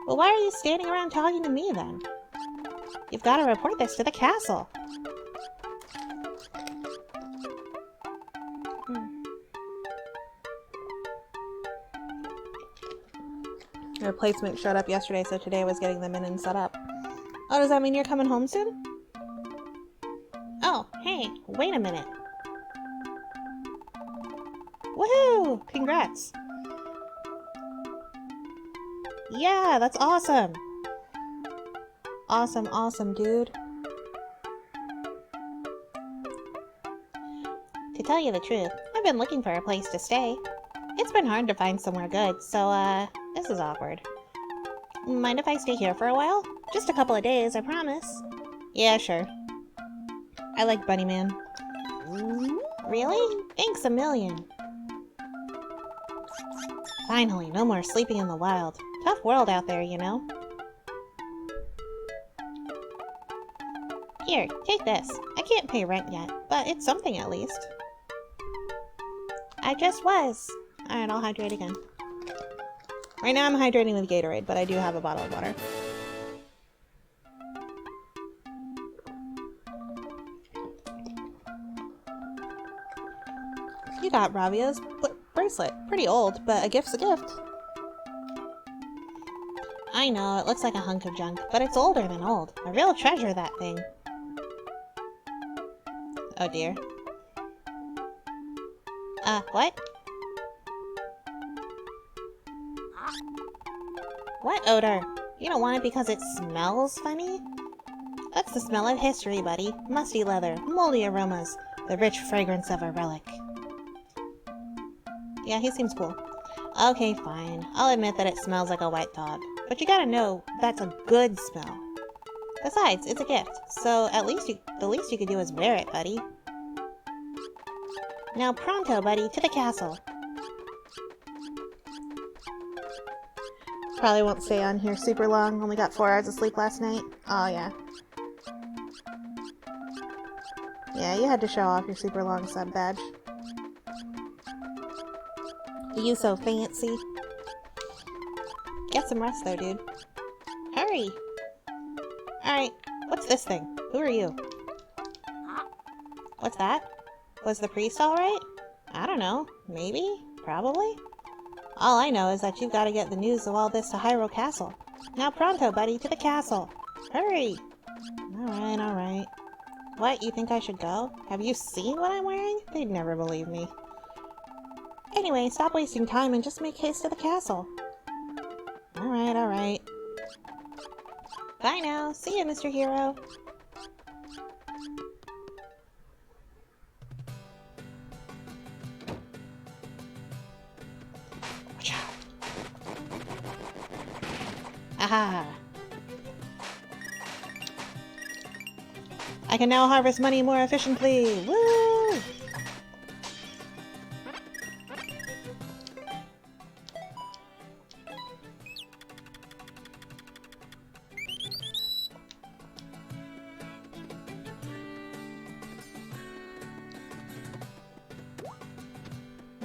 A: Well, why are you standing around talking to me, then? You've got to report this to the castle. The replacement showed up yesterday, so today I was getting them in and set up. Oh, does that mean you're coming home soon? Oh, hey, wait a minute. Woohoo! Congrats! Yeah, that's awesome! Awesome, awesome, dude. To tell you the truth, I've been looking for a place to stay. It's been hard to find somewhere good, so, this is awkward. Mind if I stay here for a while? Just a couple of days, I promise. Yeah, sure. I like Bunny Man. Really? Thanks a million. Finally, no more sleeping in the wild. Tough world out there, you know? Here, take this. I can't pay rent yet, but it's something at least. I just was. Alright, I'll hydrate again. Right now I'm hydrating with Gatorade, but I do have a bottle of water. You got Ravio's bracelet. Pretty old, but a gift's a gift. I know, it looks like a hunk of junk, but it's older than old. A real treasure, that thing. Oh dear. What? What odor? You don't want it because it smells funny? That's the smell of history, buddy. Musty leather, moldy aromas, the rich fragrance of a relic. Yeah, he seems cool. Okay, fine. I'll admit that it smells like a wet dog. But you gotta know, that's a good smell. Besides, it's a gift, so the least you could do is wear it, buddy. Now pronto, buddy, to the castle. Probably won't stay on here super long. Only got 4 hours of sleep last night. Oh, yeah. Yeah, you had to show off your super long sub badge. You so fancy. Get some rest though, dude. Hurry! Alright, what's this thing? Who are you? What's that? Was the priest alright? I don't know. Maybe? Probably? All I know is that you've got to get the news of all this to Hyrule Castle. Now pronto, buddy, to the castle! Hurry! Alright, alright. What, you think I should go? Have you seen what I'm wearing? They'd never believe me. Anyway, stop wasting time and just make haste to the castle. Alright, alright. Bye now. See you, Mr. Hero. Aha! I can now harvest money more efficiently! Woo!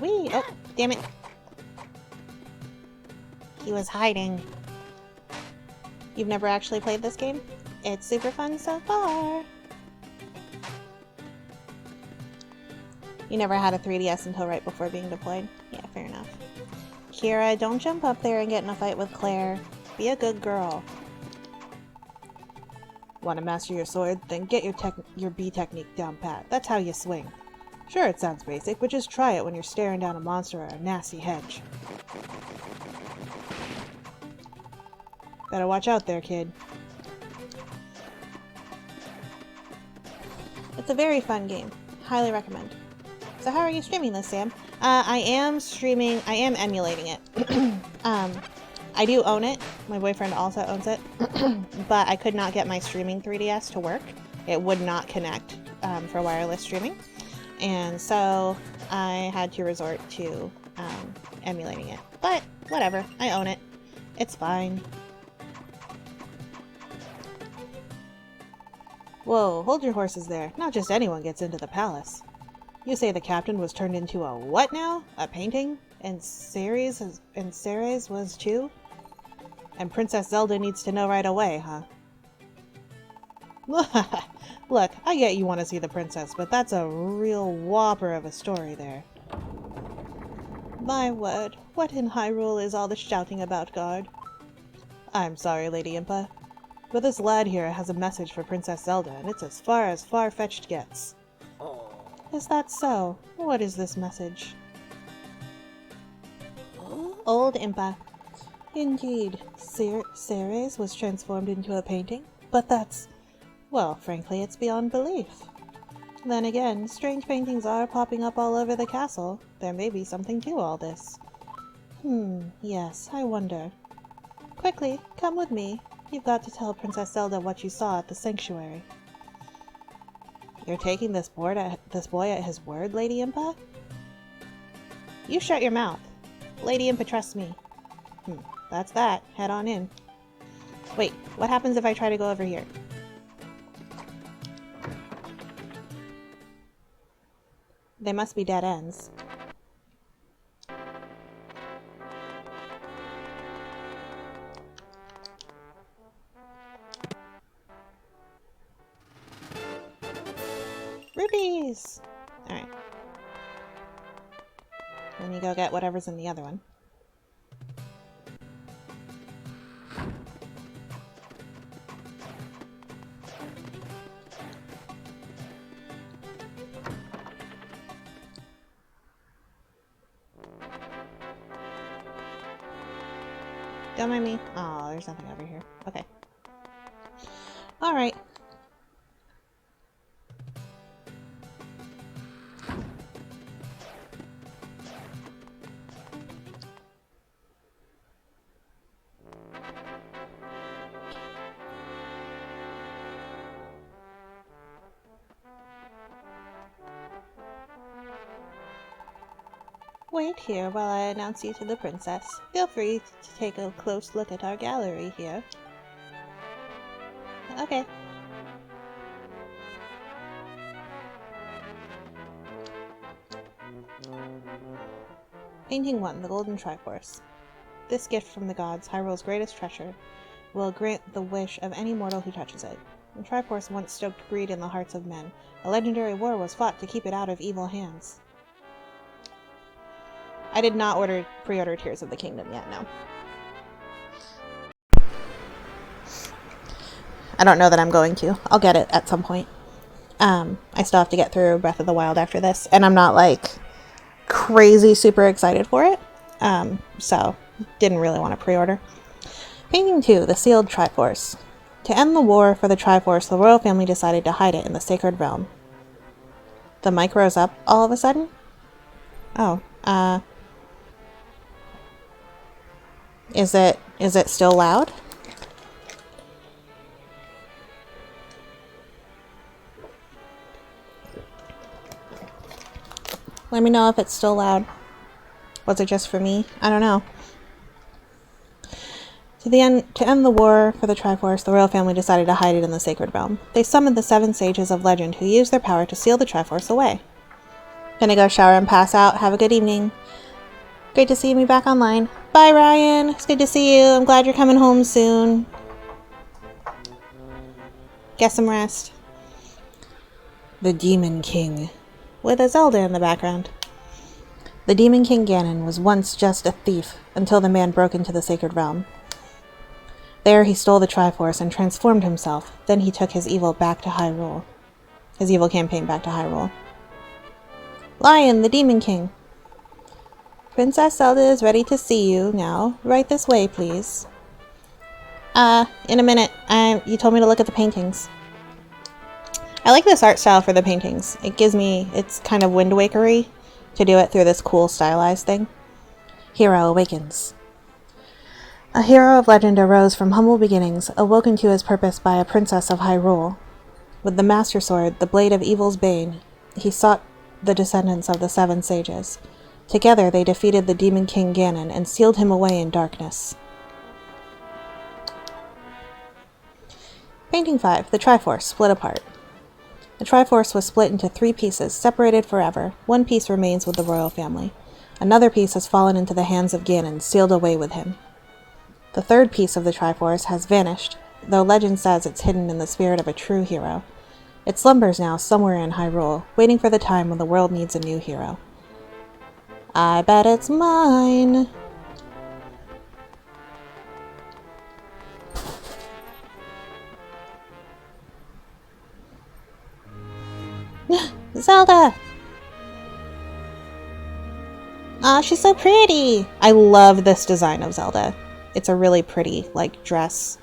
A: Whee! Oh, damn it. He was hiding. You've never actually played this game? It's super fun so far. You never had a 3DS until right before being deployed? Yeah, fair enough. Kira, don't jump up there and get in a fight with Claire. Be a good girl. Want to master your sword? Then get your B technique down pat. That's how you swing. Sure, it sounds basic, but just try it when you're staring down a monster or a nasty hedge.
C: Better watch out there, kid.
A: It's a very fun game. Highly recommend. So how are you streaming this, Sam? I am emulating it. I do own it. My boyfriend also owns it. But I could not get my streaming 3DS to work. It would not connect for wireless streaming. And so I had to resort to emulating it. But whatever, I own it. It's fine.
C: Whoa, hold your horses there. Not just anyone gets into the palace. You say the captain was turned into a what now? A painting? And Ceres was too? And Princess Zelda needs to know right away, huh? Look, I get you want to see the princess, but that's a real whopper of a story there. My word, what in Hyrule is all the shouting about, guard? I'm sorry, Lady Impa, but this lad here has a message for Princess Zelda, and it's as far-fetched gets. Is that so? What is this message?
A: Old Impa.
C: Indeed, Ceres was transformed into a painting, but that's... well, frankly, it's beyond belief. Then again, strange paintings are popping up all over the castle. There may be something to all this. Yes, I wonder. Quickly, come with me. You've got to tell Princess Zelda what you saw at the sanctuary. You're taking this boy at his word, Lady Impa?
A: You shut your mouth. Lady Impa trusts me.
C: That's that. Head on in.
A: Wait, what happens if I try to go over here? They must be dead ends. Rupees! Alright. Then you go get whatever's in the other one. Don't mind me. Oh, there's nothing over here. Okay. Alright. Wait here while I announce you to the princess. Feel free to take a close look at our gallery here. Okay. Painting 1, the Golden Triforce. This gift from the gods, Hyrule's greatest treasure, will grant the wish of any mortal who touches it. The Triforce once stoked greed in the hearts of men. A legendary war was fought to keep it out of evil hands. I did not pre-order Tears of the Kingdom yet, no. I don't know that I'm going to. I'll get it at some point. I still have to get through Breath of the Wild after this, and I'm not, like, crazy super excited for it. So, didn't really want to pre-order. Painting 2, the Sealed Triforce. To end the war for the Triforce, the royal family decided to hide it in the Sacred Realm. The mic rose up all of a sudden? Oh, Is it still loud? Let me know if it's still loud. Was it just for me? I don't know. To end the war for the Triforce, the royal family decided to hide it in the Sacred Realm. They summoned the 7 sages of legend who used their power to seal the Triforce away. Gonna go shower and pass out. Have a good evening. Great to see me back online. Bye, Ryan. It's good to see you. I'm glad you're coming home soon. Get some rest. The Demon King, with a Zelda in the background. The Demon King Ganon was once just a thief until the man broke into the Sacred Realm. There he stole the Triforce and transformed himself. Then he took his evil back to Hyrule. His evil campaign back to Hyrule. Lion, the Demon King. Princess Zelda is ready to see you now. Right this way, please. In a minute. You told me to look at the paintings. I like this art style for the paintings. It's kind of Wind Waker-y to do it through this cool stylized thing. Hero awakens. A hero of legend arose from humble beginnings, awoken to his purpose by a princess of Hyrule. With the Master Sword, the blade of evil's bane, he sought the descendants of the Seven Sages. Together they defeated the Demon King Ganon and sealed him away in darkness. Painting 5. The Triforce, split apart. The Triforce was split into 3 pieces, separated forever. One piece remains with the royal family. Another piece has fallen into the hands of Ganon, sealed away with him. The third piece of the Triforce has vanished, though legend says it's hidden in the spirit of a true hero. It slumbers now somewhere in Hyrule, waiting for the time when the world needs a new hero. I bet it's mine! Zelda! Aw, she's so pretty! I love this design of Zelda. It's a really pretty, dress,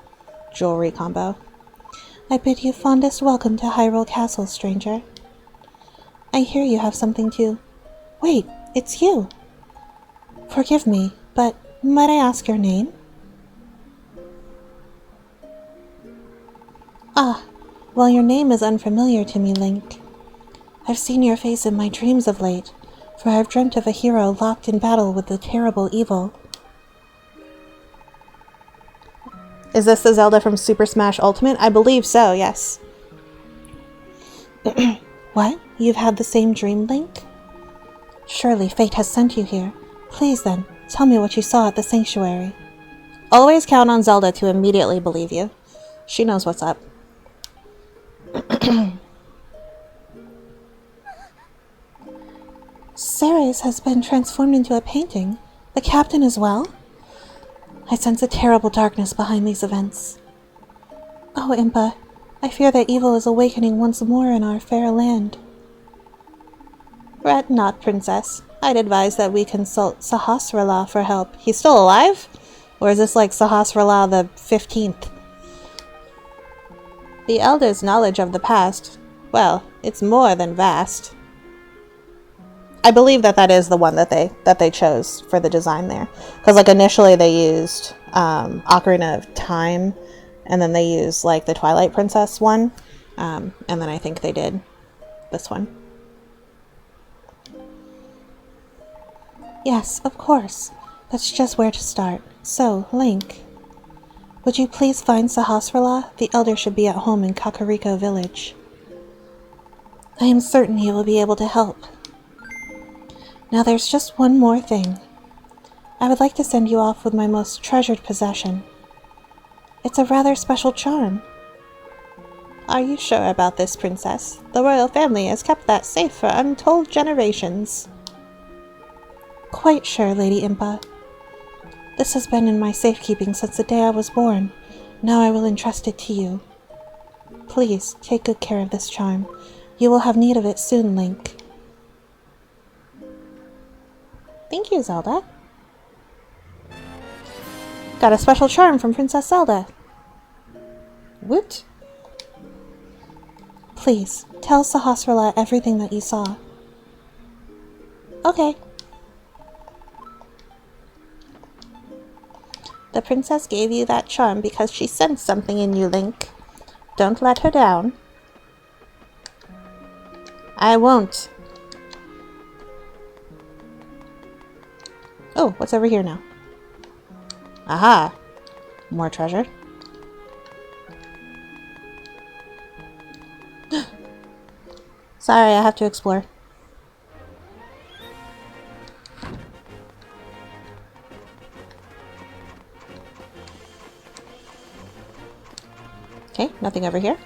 A: jewelry combo. I bid you fondest welcome to Hyrule Castle, stranger. I hear you have something to... Wait, it's you! Forgive me, but might I ask your name? Ah, well, your name is unfamiliar to me, Link. I've seen your face in my dreams of late, for I've dreamt of a hero locked in battle with the terrible evil. Is this the Zelda from Super Smash Ultimate? I believe so, yes. What? You've had the same dream, Link? Surely fate has sent you here. Please then, tell me what you saw at the sanctuary. Always count on Zelda to immediately believe you. She knows what's up. Ceres has been transformed into a painting. The captain as well? I sense a terrible darkness behind these events. Oh, Impa, I fear that evil is awakening once more in our fair land. Fret not, Princess. I'd advise that we consult Sahasrahla for help. He's still alive? Or is this like Sahasrahla the 15th? The Elder's knowledge of the past, well, it's more than vast. I believe that is the one that they chose for the design there. Because initially they used Ocarina of Time, and then they used the Twilight Princess one. And then I think they did this one. Yes, of course. That's just where to start. So, Link, would you please find Sahasrahla? The Elder should be at home in Kakariko Village. I am certain he will be able to help. Now there's just one more thing. I would like to send you off with my most treasured possession. It's a rather special charm. Are you sure about this, Princess? The royal family has kept that safe for untold generations. Quite sure, Lady Impa. This has been in my safekeeping since the day I was born. Now I will entrust it to you. Please, take good care of this charm. You will have need of it soon, Link. Thank you, Zelda. Got a special charm from Princess Zelda. Woot. Please, tell Sahasrahla everything that you saw. Okay. The princess gave you that charm because she sensed something in you, Link. Don't let her down. I won't. Oh, what's over here now? Aha! More treasure. Sorry, I have to explore. Okay, nothing over here.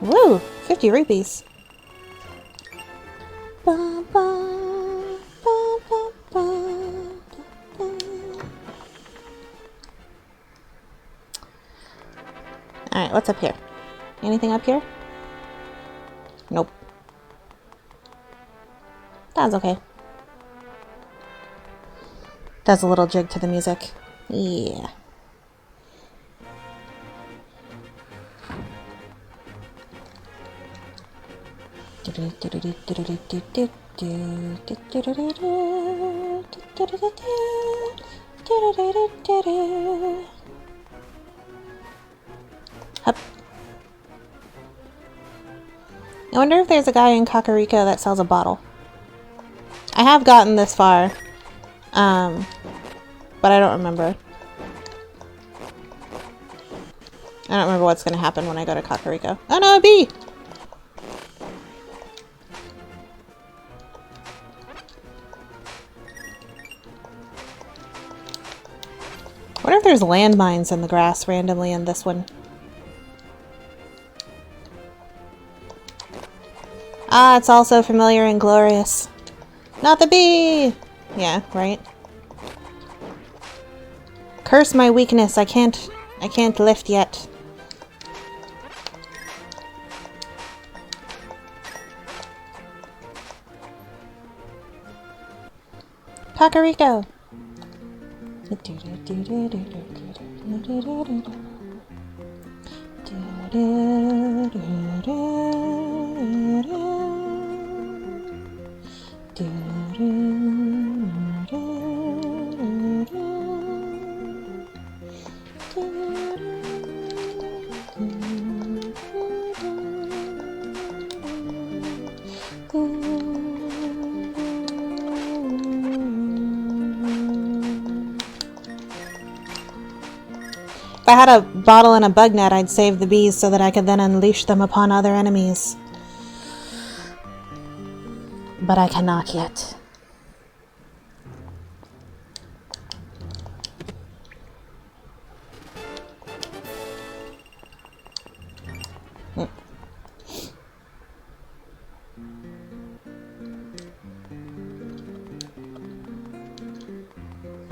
A: Woo! 50 rupees. Alright, what's up here? Anything up here? Nope. That's okay. Does a little jig to the music. Yeah. Hup. I wonder if there's a guy in Kakariko that sells a bottle. I have gotten this far, but I don't remember. I don't remember what's gonna happen when I go to Kakariko. Oh no, a bee! I wonder if there's landmines in the grass randomly in this one. Ah, it's also familiar and glorious. Not the bee! Yeah, right. Curse my weakness, I can't lift yet. Kakariko! If I had a bottle and a bug net, I'd save the bees so that I could then unleash them upon other enemies. But I cannot yet.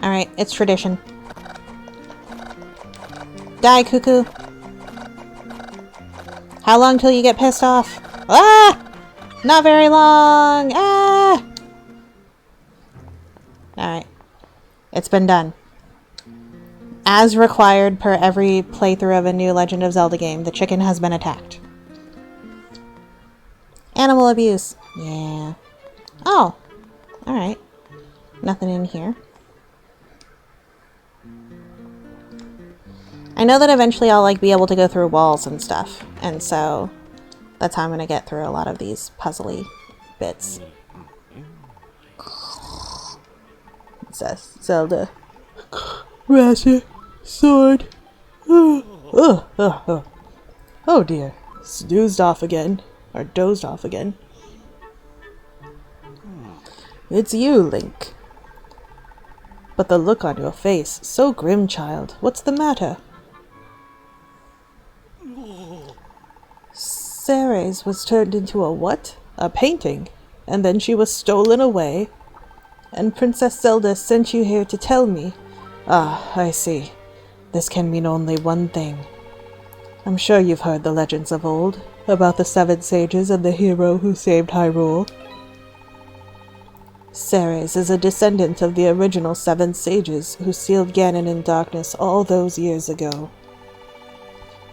A: Alright, it's tradition. Die, cuckoo. How long till you get pissed off? Ah! Not very long! Ah! Alright. It's been done. As required per every playthrough of a new Legend of Zelda game, the chicken has been attacked. Animal abuse. Yeah. Oh. Alright. Nothing in here. I know that eventually I'll be able to go through walls and stuff, and so that's how I'm gonna get through a lot of these puzzly bits. It says Zelda.
C: Ratchet. Sword. Oh dear. Snoozed off again. Or dozed off again. It's you, Link. But the look on your face, so grim, child. What's the matter? Ceres was turned into a what? A painting. And then she was stolen away. And Princess Zelda sent you here to tell me. Ah, I see. This can mean only one thing. I'm sure you've heard the legends of old, about the 7 sages and the hero who saved Hyrule. Ceres is a descendant of the original 7 sages who sealed Ganon in darkness all those years ago.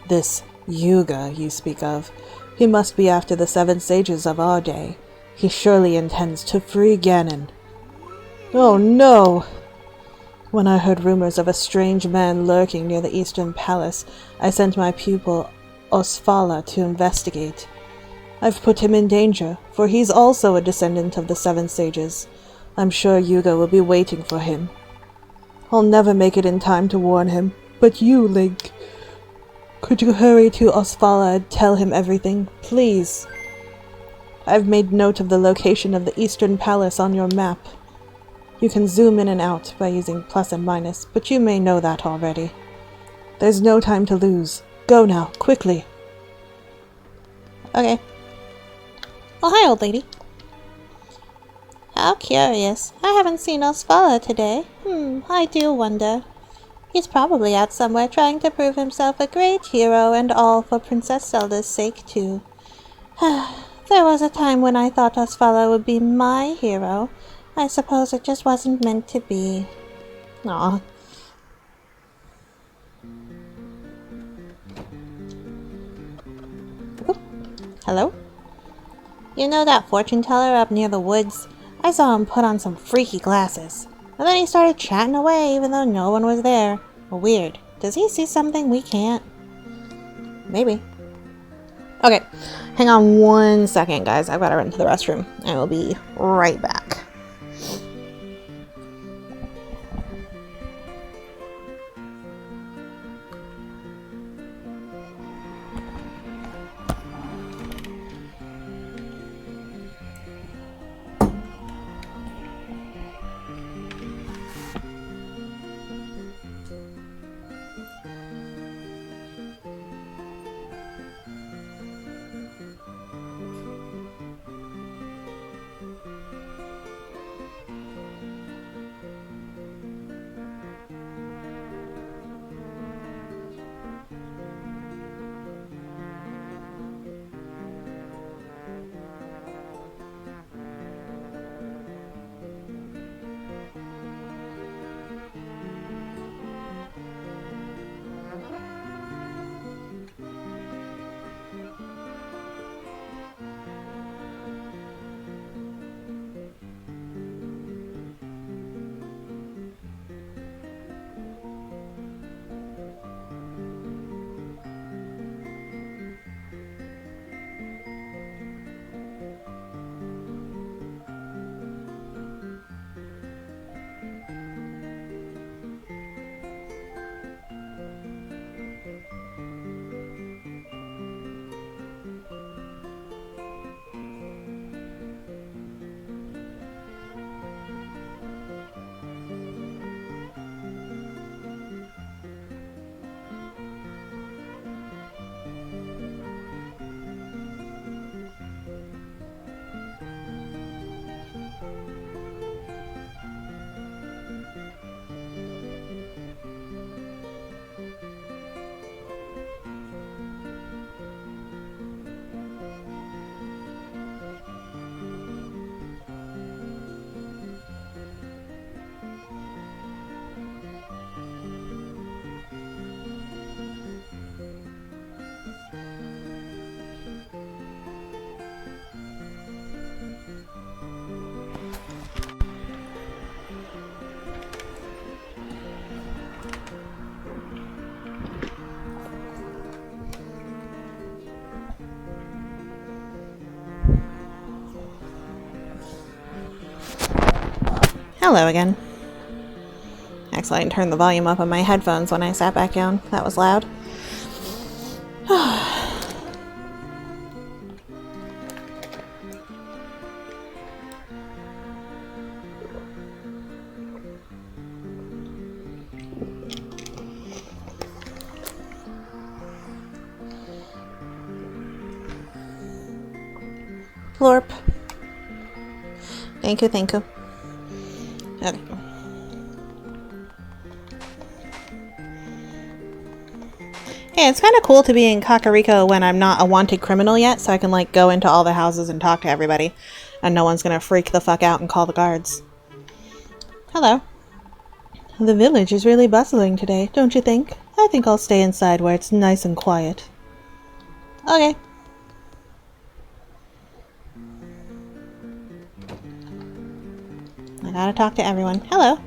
C: This Yuga you speak of, he must be after the 7 sages of our day. He surely intends to free Ganon. Oh no! When I heard rumors of a strange man lurking near the Eastern Palace, I sent my pupil Osfala to investigate. I've put him in danger, for he's also a descendant of the 7 sages. I'm sure Yuga will be waiting for him. I'll never make it in time to warn him, but you, Link, could you hurry to Osfala and tell him everything, please? I've made note of the location of the Eastern Palace on your map. You can zoom in and out by using plus and minus, but you may know that already. There's no time to lose. Go now, quickly.
A: Okay. Oh, hi, old lady. How curious. I haven't seen Osfala today. I do wonder. He's probably out somewhere trying to prove himself a great hero, and all for Princess Zelda's sake, too. There was a time when I thought Osvala would be my hero. I suppose it just wasn't meant to be. Aw. Oop. Hello? You know that fortune teller up near the woods? I saw him put on some freaky glasses. And then he started chatting away even though no one was there. Weird. Does he see something we can't? Maybe. Okay, hang on 1 second, guys. I've got to run to the restroom. I will be right back. Hello again. Actually, I turned the volume up on my headphones when I sat back down. That was loud. Florp. Thank you, thank you. Okay. Hey, it's kind of cool to be in Kakariko when I'm not a wanted criminal yet, so I can, like, go into all the houses and talk to everybody, and no one's gonna freak the fuck out and call the guards. Hello. The village is really bustling today, don't you think? I think I'll stay inside where it's nice and quiet. Okay. I gotta talk to everyone. Hello.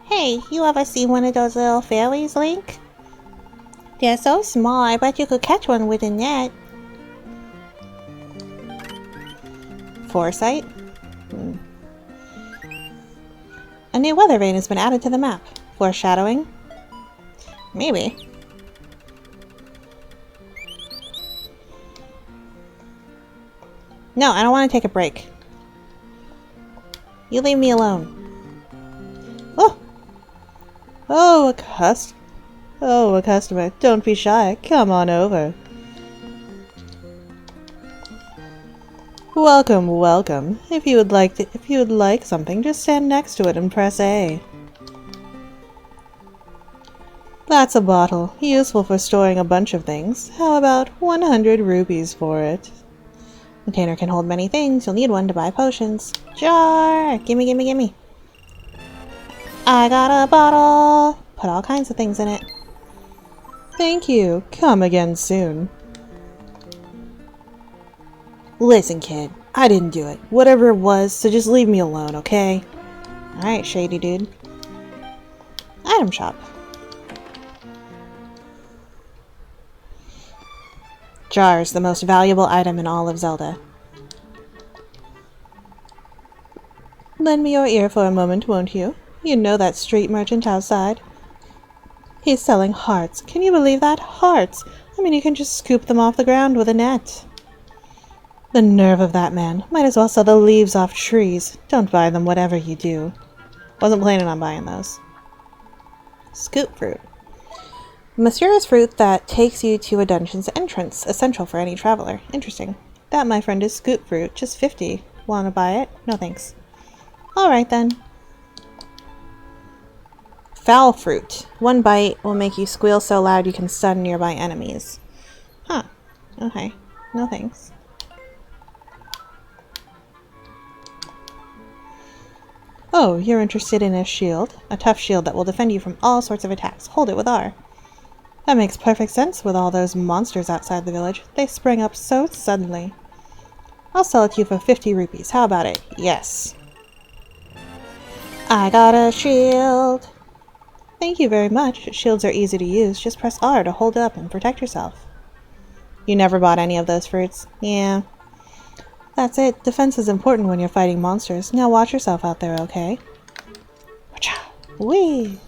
A: Hey, you ever see one of those little fairies, Link? They're so small, I bet you could catch one with a net. Foresight? A new weather vane has been added to the map. Foreshadowing? Maybe. No, I don't want to take a break. You leave me alone. Oh! Oh, a customer. Don't be shy. Come on over. Welcome, welcome. If you would like something, just stand next to it and press A.
C: That's a bottle, useful for storing a bunch of things. How about 100 rupees for it?
A: Container can hold many things. You'll need one to buy potions. Jar! Gimme, gimme, gimme. I got a bottle. Put all kinds of things in it.
C: Thank you. Come again soon.
A: Listen, kid. I didn't do it. Whatever it was, so just leave me alone, okay? Alright, shady dude. Item shop. Jars, the most valuable item in all of Zelda.
C: Lend me your ear for a moment, won't you? You know that street merchant outside? He's selling hearts. Can you believe that? Hearts! I mean, you can just scoop them off the ground with a net. The nerve of that man. Might as well sell the leaves off trees. Don't buy them, whatever you do. Wasn't planning on buying those.
A: Scoop fruit. Mysterious fruit that takes you to a dungeon's entrance, essential for any traveler. Interesting.
C: That, my friend, is scoop fruit. Just 50.
A: Wanna buy it? No thanks. Alright then. Foul fruit. One bite will make you squeal so loud you can stun nearby enemies. Huh. Okay. No thanks.
C: Oh, you're interested in a shield? A tough shield that will defend you from all sorts of attacks. Hold it with R. That makes perfect sense with all those monsters outside the village. They sprang up so suddenly. I'll sell it to you for 50 rupees. How about it?
A: Yes. I got a shield.
C: Thank you very much. Shields are easy to use. Just press R to hold it up and protect yourself.
A: You never bought any of those fruits?
C: Yeah. That's it. Defense is important when you're fighting monsters. Now watch yourself out there, okay?
A: Wacha!
C: Whee!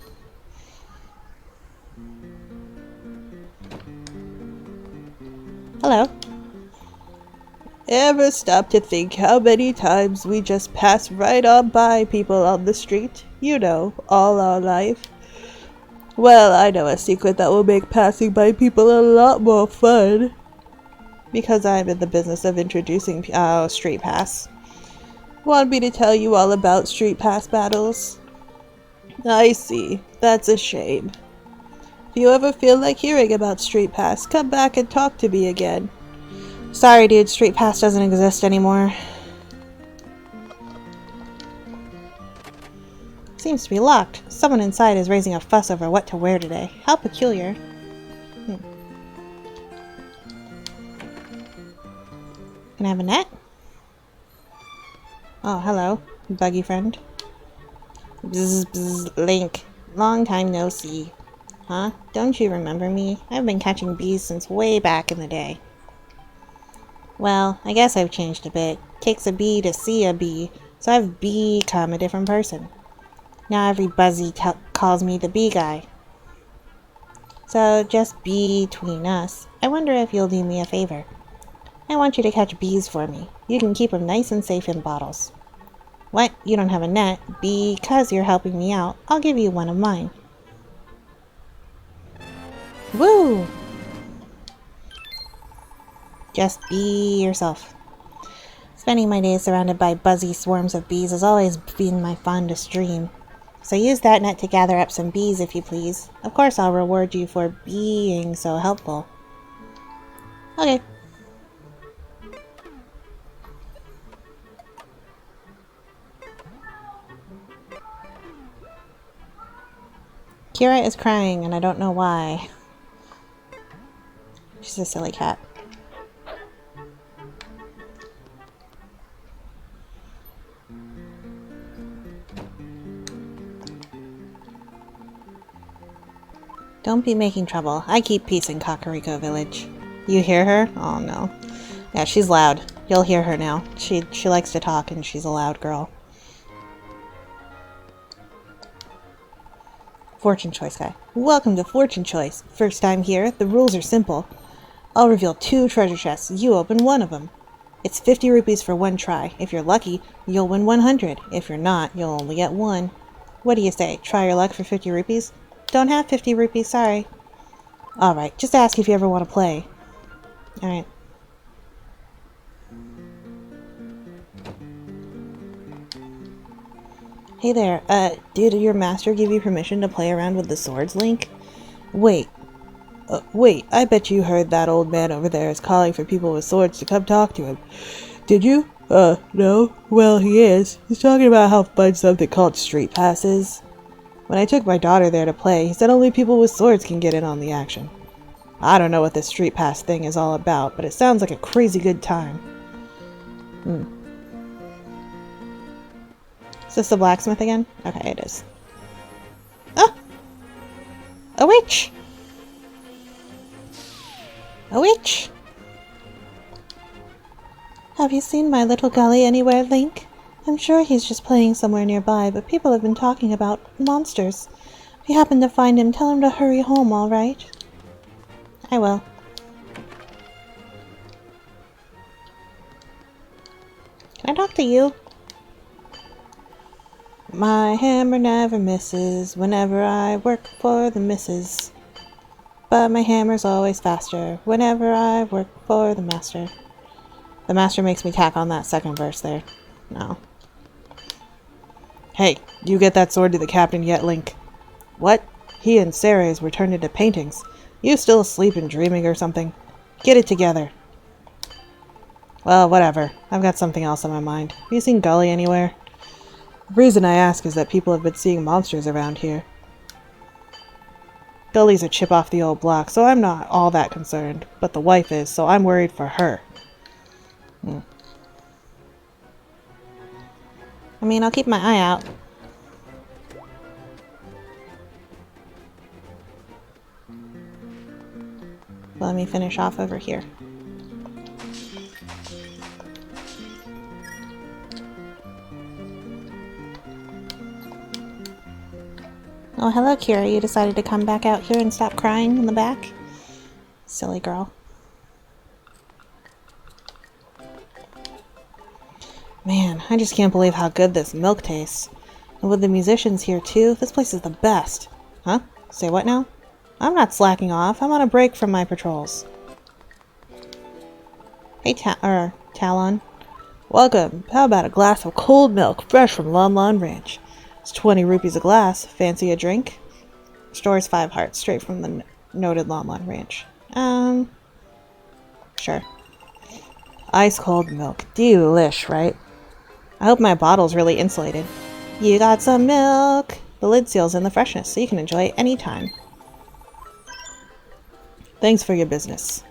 A: Hello.
C: Ever stop to think how many times we just pass right on by people on the street? You know, all our life. Well, I know a secret that will make passing by people a lot more fun. Because I'm in the business of introducing Street Pass. Want me to tell you all about Street Pass battles? I see. That's a shame. If you ever feel like hearing about Street Pass, come back and talk to me again.
A: Sorry, dude. Street Pass doesn't exist anymore. Seems to be locked. Someone inside is raising a fuss over what to wear today. How peculiar. Can I have a net? Oh, hello, buggy friend. Bzz, bzz, Link. Long time no see. Huh? Don't you remember me? I've been catching bees since way back in the day. Well, I guess I've changed a bit. Takes a bee to see a bee, so I've become a different person. Now every buzzy calls me the bee guy. So, just between us, I wonder if you'll do me a favor. I want you to catch bees for me. You can keep them nice and safe in bottles. What? You don't have a net? Because you're helping me out, I'll give you one of mine. Woo! Just be yourself. Spending my days surrounded by buzzy swarms of bees has always been my fondest dream. So use that net to gather up some bees if you please. Of course I'll reward you for being so helpful. Okay. Kira is crying and I don't know why. She's a silly cat. Don't be making trouble. I keep peace in Kakariko Village. You hear her? Oh no. Yeah, she's loud. You'll hear her now. She likes to talk and she's a loud girl. Fortune Choice guy. Welcome to Fortune Choice. First time here, the rules are simple. I'll reveal 2 treasure chests. You open one of them. It's 50 rupees for one try. If you're lucky, you'll win 100. If you're not, you'll only get 1. What do you say? Try your luck for 50 rupees? Don't have 50 rupees, sorry. Alright, just ask if you ever want to play. Alright. Hey there, did your master give you permission to play around with the swords, Link?
C: Wait. Wait, I bet you heard that old man over there is calling for people with swords to come talk to him. Did you? No. Well, he is. He's talking about how fun something called street pass is. When I took my daughter there to play, he said only people with swords can get in on the action. I don't know what this street pass thing is all about, but it sounds like a crazy good time.
A: Is this the blacksmith again? Okay, it is. Oh! A witch! A witch! Have you seen my little gully anywhere, Link? I'm sure he's just playing somewhere nearby, but people have been talking about monsters. If you happen to find him, tell him to hurry home, all right? I will. Can I talk to you? My hammer never misses whenever I work for the missus. But my hammer's always faster whenever I work for the master. The master makes me tack on that second verse there. No.
C: Hey, you get that sword to the captain yet, Link? What? He and Ceres were turned into paintings. You still asleep and dreaming or something? Get it together. Well, whatever. I've got something else on my mind. Have you seen Gully anywhere? The reason I ask is that people have been seeing monsters around here. Gully's a chip off the old block, so I'm not all that concerned. But the wife is, so I'm worried for her.
A: I mean, I'll keep my eye out. Let me finish off over here. Oh, hello, Kira. You decided to come back out here and stop crying in the back? Silly girl. Man, I just can't believe how good this milk tastes. And with the musicians here, too, this place is the best. Huh? Say what now? I'm not slacking off. I'm on a break from my patrols. Hey, Talon.
C: Welcome. How about a glass of cold milk, fresh from Lon Lon Ranch? It's 20 rupees a glass. Fancy a drink?
A: Store's 5 hearts, straight from the noted Lon Lon Ranch. Sure.
C: Ice cold milk. Delish, right?
A: I hope my bottle's really insulated. You got some milk! The lid seals in the freshness, so you can enjoy it anytime.
C: Thanks for your business.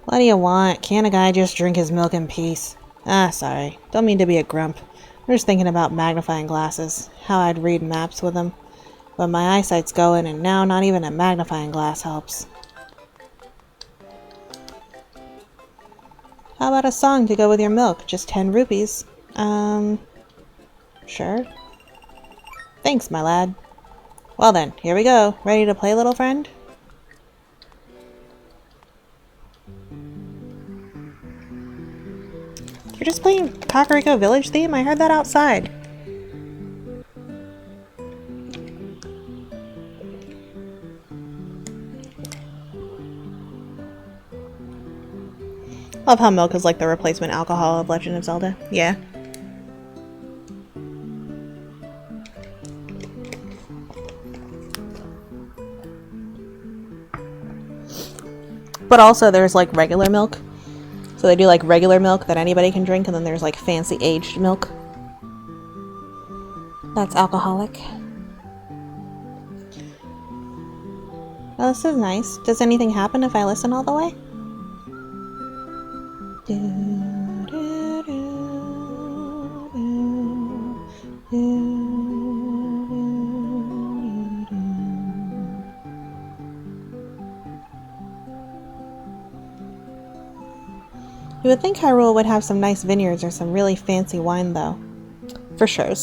A: What do you want? Can't a guy just drink his milk in peace? Ah, sorry. Don't mean to be a grump. I'm just thinking about magnifying glasses. How I'd read maps with them. But my eyesight's going, and now not even a magnifying glass helps. How about a song to go with your milk? Just 10 rupees. Sure. Thanks, my lad. Well then, here we go. Ready to play, little friend? You're just playing Kakariko Village theme? I heard that outside. Love how milk is like the replacement alcohol of Legend of Zelda. Yeah. But also there's like regular milk. So they do like regular milk that anybody can drink, and then there's like fancy aged milk. That's alcoholic. Well, this is nice. Does anything happen if I listen all the way? You would think Hyrule would have some nice vineyards or some really fancy wine, though. For sure.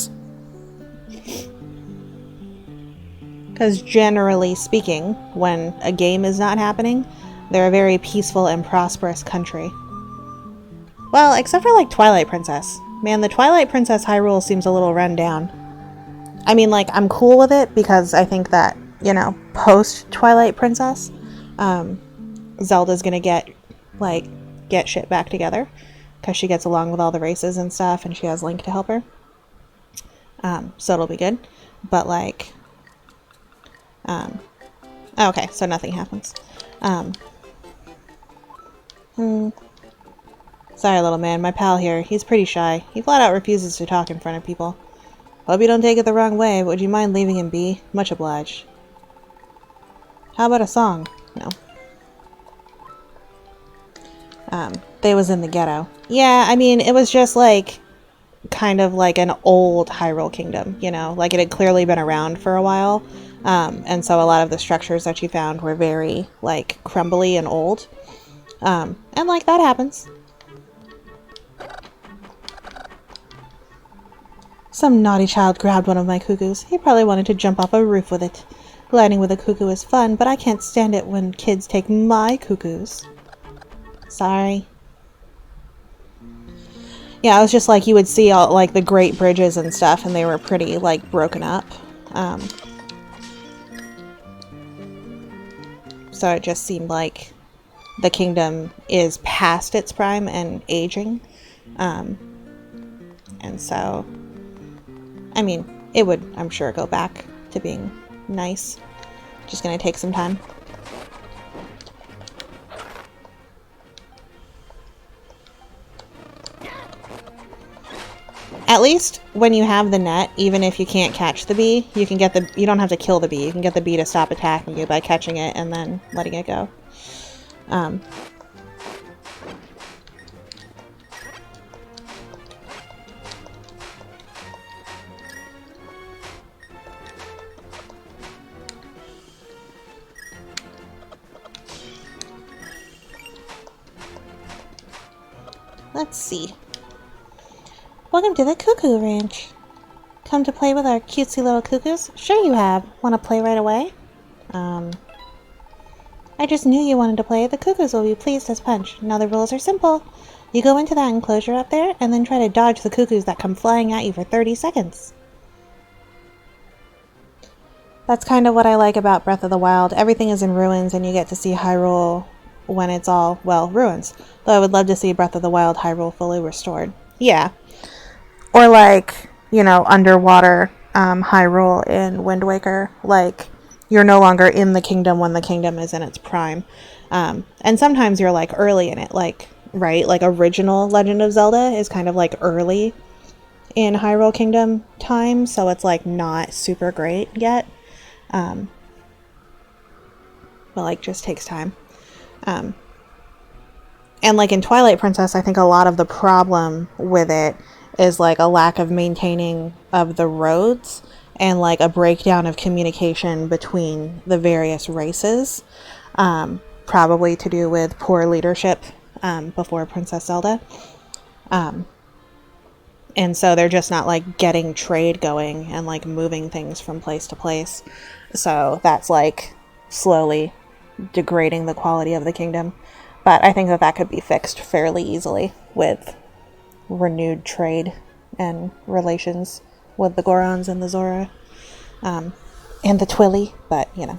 A: Because generally speaking, when a game is not happening, they're a very peaceful and prosperous country. Well, except for like Twilight Princess. Man, the Twilight Princess Hyrule seems a little run down. I mean, like, I'm cool with it because I think that, you know, post Twilight Princess, Zelda's gonna get shit back together because she gets along with all the races and stuff, and she has Link to help her. So it'll be good. But like, Okay, so nothing happens. Sorry, little man. My pal here, he's pretty shy. He flat out refuses to talk in front of people. Hope you don't take it the wrong way, but would you mind leaving him be? Much obliged. How about a song? No. They was in the ghetto. Yeah, I mean, it was just like, kind of like an old Hyrule kingdom, you know? Like it had clearly been around for a while. And so a lot of the structures that you found were very, like, crumbly and old. And like, that happens. Some naughty child grabbed one of my cuckoos. He probably wanted to jump off a roof with it. Gliding with a cuckoo is fun, but I can't stand it when kids take my cuckoos. Sorry. Yeah, it was just like you would see all, like, the great bridges and stuff, and they were pretty, like, broken up. So it just seemed like the kingdom is past its prime and aging. And so, I mean, it would, I'm sure, go back to being nice. Just gonna take some time. At least when you have the net, even if you can't catch the bee, you can get the, you don't have to kill the bee. You can get the bee to stop attacking you by catching it and then letting it go. Let's see. Welcome to the Cuckoo Ranch. Come to play with our cutesy little cuckoos? Sure you have. Want to play right away? I just knew you wanted to play. The cuckoos will be pleased as punch. Now the rules are simple. You go into that enclosure up there, and then try to dodge the cuckoos that come flying at you for 30 seconds. That's kind of what I like about Breath of the Wild. Everything is in ruins, and you get to see Hyrule when it's all, well, ruins. Though I would love to see Breath of the Wild Hyrule fully restored. Yeah. Or like, you know, underwater Hyrule in Wind Waker. Like, you're no longer in the kingdom when the kingdom is in its prime. And sometimes you're like early in it, like, right? Like original Legend of Zelda is kind of like early in Hyrule Kingdom time. So it's like not super great yet. But like just takes time. And like in Twilight Princess, I think a lot of the problem with it is like a lack of maintaining of the roads and like a breakdown of communication between the various races. Probably to do with poor leadership before Princess Zelda. And so they're just not like getting trade going and like moving things from place to place. So that's like slowly degrading the quality of the kingdom. But I think that that could be fixed fairly easily with renewed trade and relations with the Gorons and the Zora and the Twilly, but you know.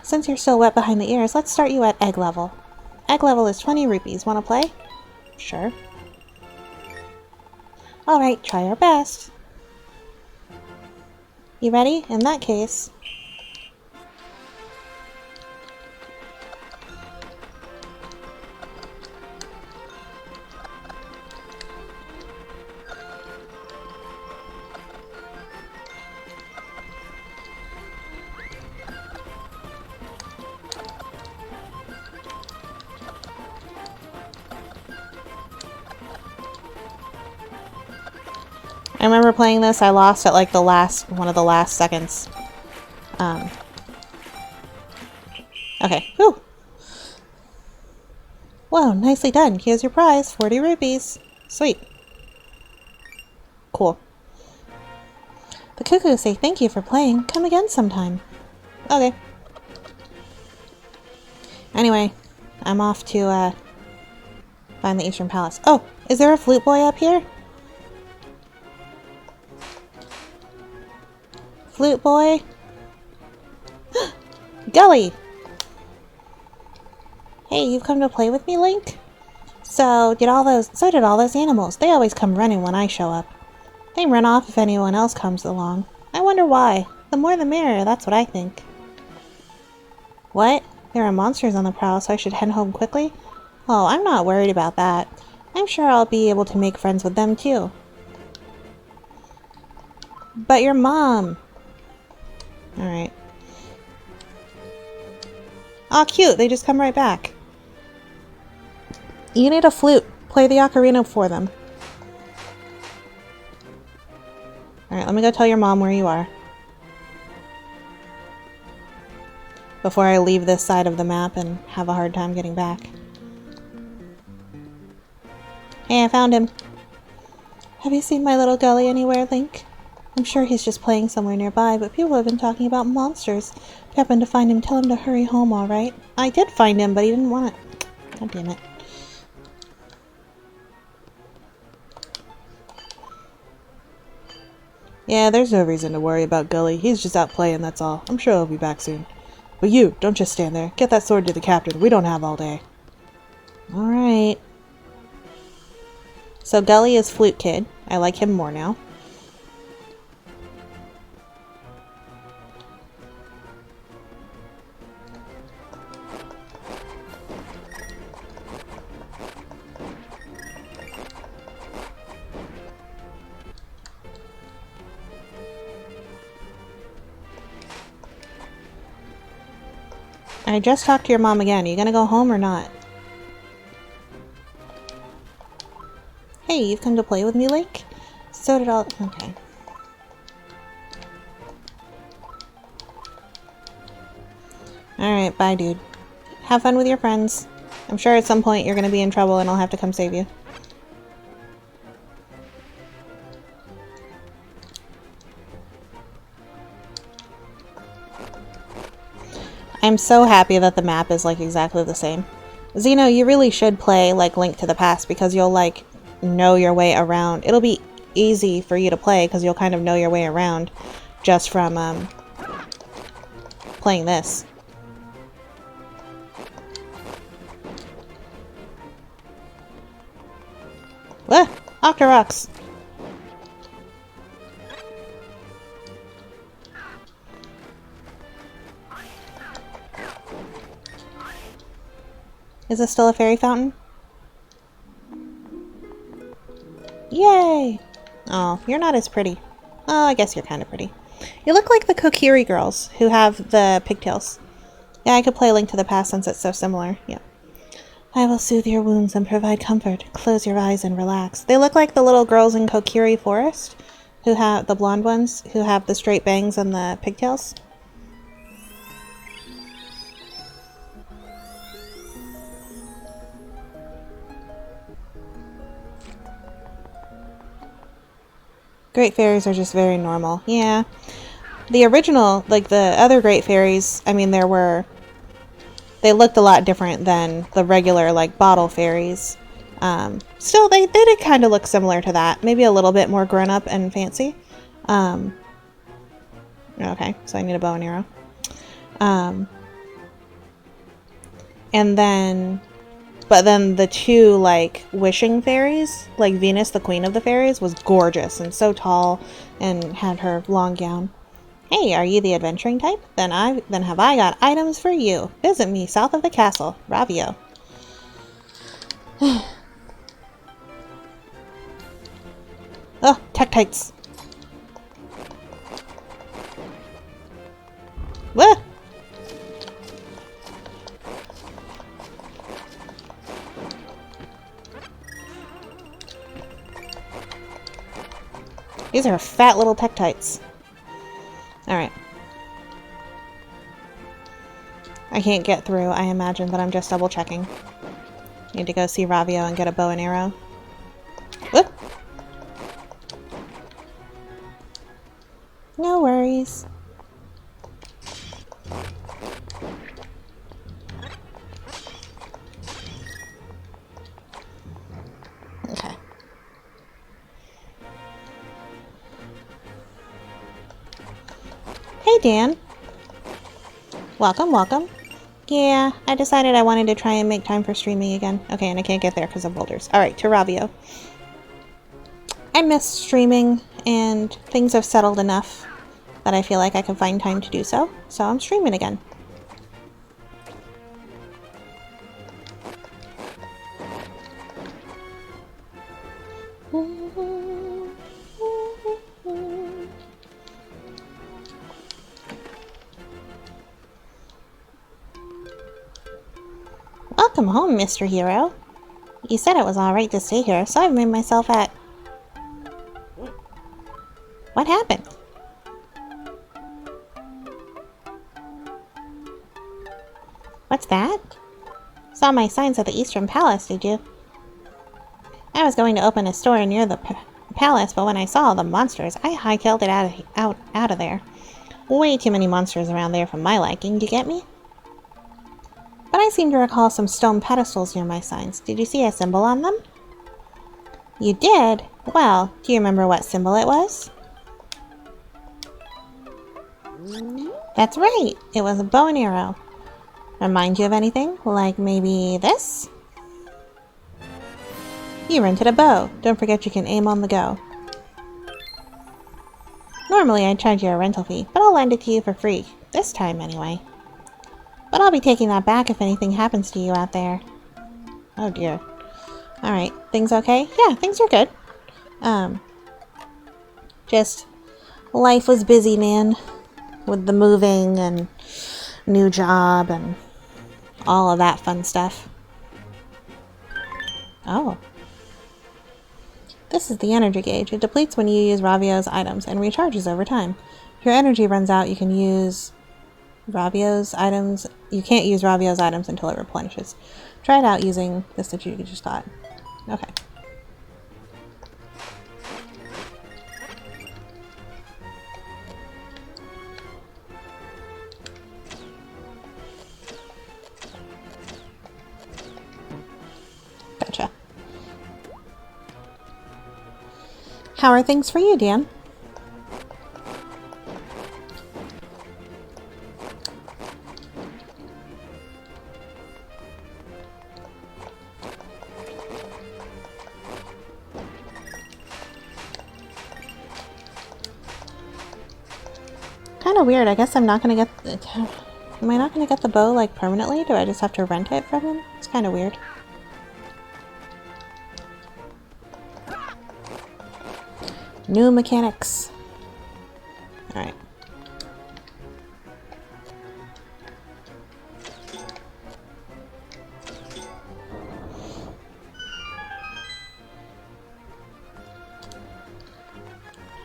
A: Since you're still wet behind the ears, let's start you at egg level. Egg level is 20 rupees. Want to play? Sure. Alright, try our best. You ready? In that case... I remember playing this, I lost at like the last, one of the last seconds. Okay, whew. Whoa, nicely done. Here's your prize, 40 rupees. Sweet. Cool. The cuckoos say thank you for playing. Come again sometime. Okay. Anyway, I'm off to, find the Eastern Palace. Oh, is there a flute boy up here? Flute boy. Gully! Hey, you've come to play with me, Link? So did all those animals. They always come running when I show up. They run off if anyone else comes along. I wonder why. The more the merrier, that's what I think. What? There are monsters on the prowl, so I should head home quickly? Oh, I'm not worried about that. I'm sure I'll be able to make friends with them too. But your mom! Alright. Aw, cute! They just come right back. You need a flute. Play the ocarina for them. Alright, let me go tell your mom where you are. Before I leave this side of the map and have a hard time getting back. Hey, I found him. Have you seen my little Gully anywhere, Link? I'm sure he's just playing somewhere nearby, but people have been talking about monsters. If you happen to find him, tell him to hurry home, alright? I did find him, but he didn't want it. God damn it. Yeah, there's no reason to worry about Gully. He's just out playing, that's all. I'm sure he'll be back soon. But you, don't just stand there. Get that sword to the captain. We don't have all day. Alright. So Gully is Flute Kid. I like him more now. I just talked to your mom again. Are you gonna go home or not? Hey, you've come to play with me, Link? So did all... Okay. Alright, bye, dude. Have fun with your friends. I'm sure at some point you're gonna be in trouble and I'll have to come save you. I'm so happy that the map is like exactly the same. Zeno, you really should play like Link to the Past because you'll like know your way around. It'll be easy for you to play because you'll kind of know your way around just from playing this. Ah! Octoroks! Is this still a fairy fountain? Yay! Oh, you're not as pretty. Oh, I guess you're kind of pretty. You look like the Kokiri girls who have the pigtails. Yeah, I could play Link to the Past since it's so similar. Yeah. I will soothe your wounds and provide comfort. Close your eyes and relax. They look like the little girls in Kokiri Forest, who have the blonde ones, who have the straight bangs and the pigtails. Great fairies are just very normal. Yeah. The original, like the other great fairies, I mean, they looked a lot different than the regular, like, bottle fairies. Still, they did kind of look similar to that. Maybe a little bit more grown up and fancy. Okay, so I need a bow and arrow. But then the two, like, wishing fairies, like Venus, the queen of the fairies, was gorgeous and so tall and had her long gown. Hey, are you the adventuring type? Then have I got items for you. Visit me south of the castle, Ravio. Oh, Tektites. What? These are fat little Tektites. Alright. I can't get through, I imagine, but I'm just double checking. Need to go see Ravio and get a bow and arrow. Whoop! No worries. Okay. Hey, Dan. Welcome, welcome. Yeah, I decided I wanted to try and make time for streaming again. Okay, and I can't get there because of boulders. Alright, to Ravio. I miss streaming, and things have settled enough that I feel like I can find time to do so. So I'm streaming again. Welcome home, Mr. Hero. You said it was alright to stay here, so I've made myself at... What happened? What's that? Saw my signs at the Eastern Palace, did you? I was going to open a store near the palace, but when I saw the monsters, I hightailed it out of there. Way too many monsters around there for my liking, do you get me? But I seem to recall some stone pedestals near my signs. Did you see a symbol on them? You did? Well, do you remember what symbol it was? That's right! It was a bow and arrow. Remind you of anything? Like maybe this? You rented a bow. Don't forget you can aim on the go. Normally I'd charge you a rental fee, but I'll lend it to you for free. This time, anyway. But I'll be taking that back if anything happens to you out there. Oh dear. Alright, things okay? Yeah, things are good. Just life was busy, man. With the moving and new job and all of that fun stuff. Oh. This is the energy gauge. It depletes when you use Ravio's items and recharges over time. If your energy runs out, you can use Ravio's items. You can't use Ravio's items until it replenishes. Try it out using this that you just got. Okay. Gotcha. How are things for you, Dan? Kind of weird. I guess I'm not gonna get... Am I not gonna get the bow, like, permanently? Do I just have to rent it from him? It's kind of weird. New mechanics. Alright.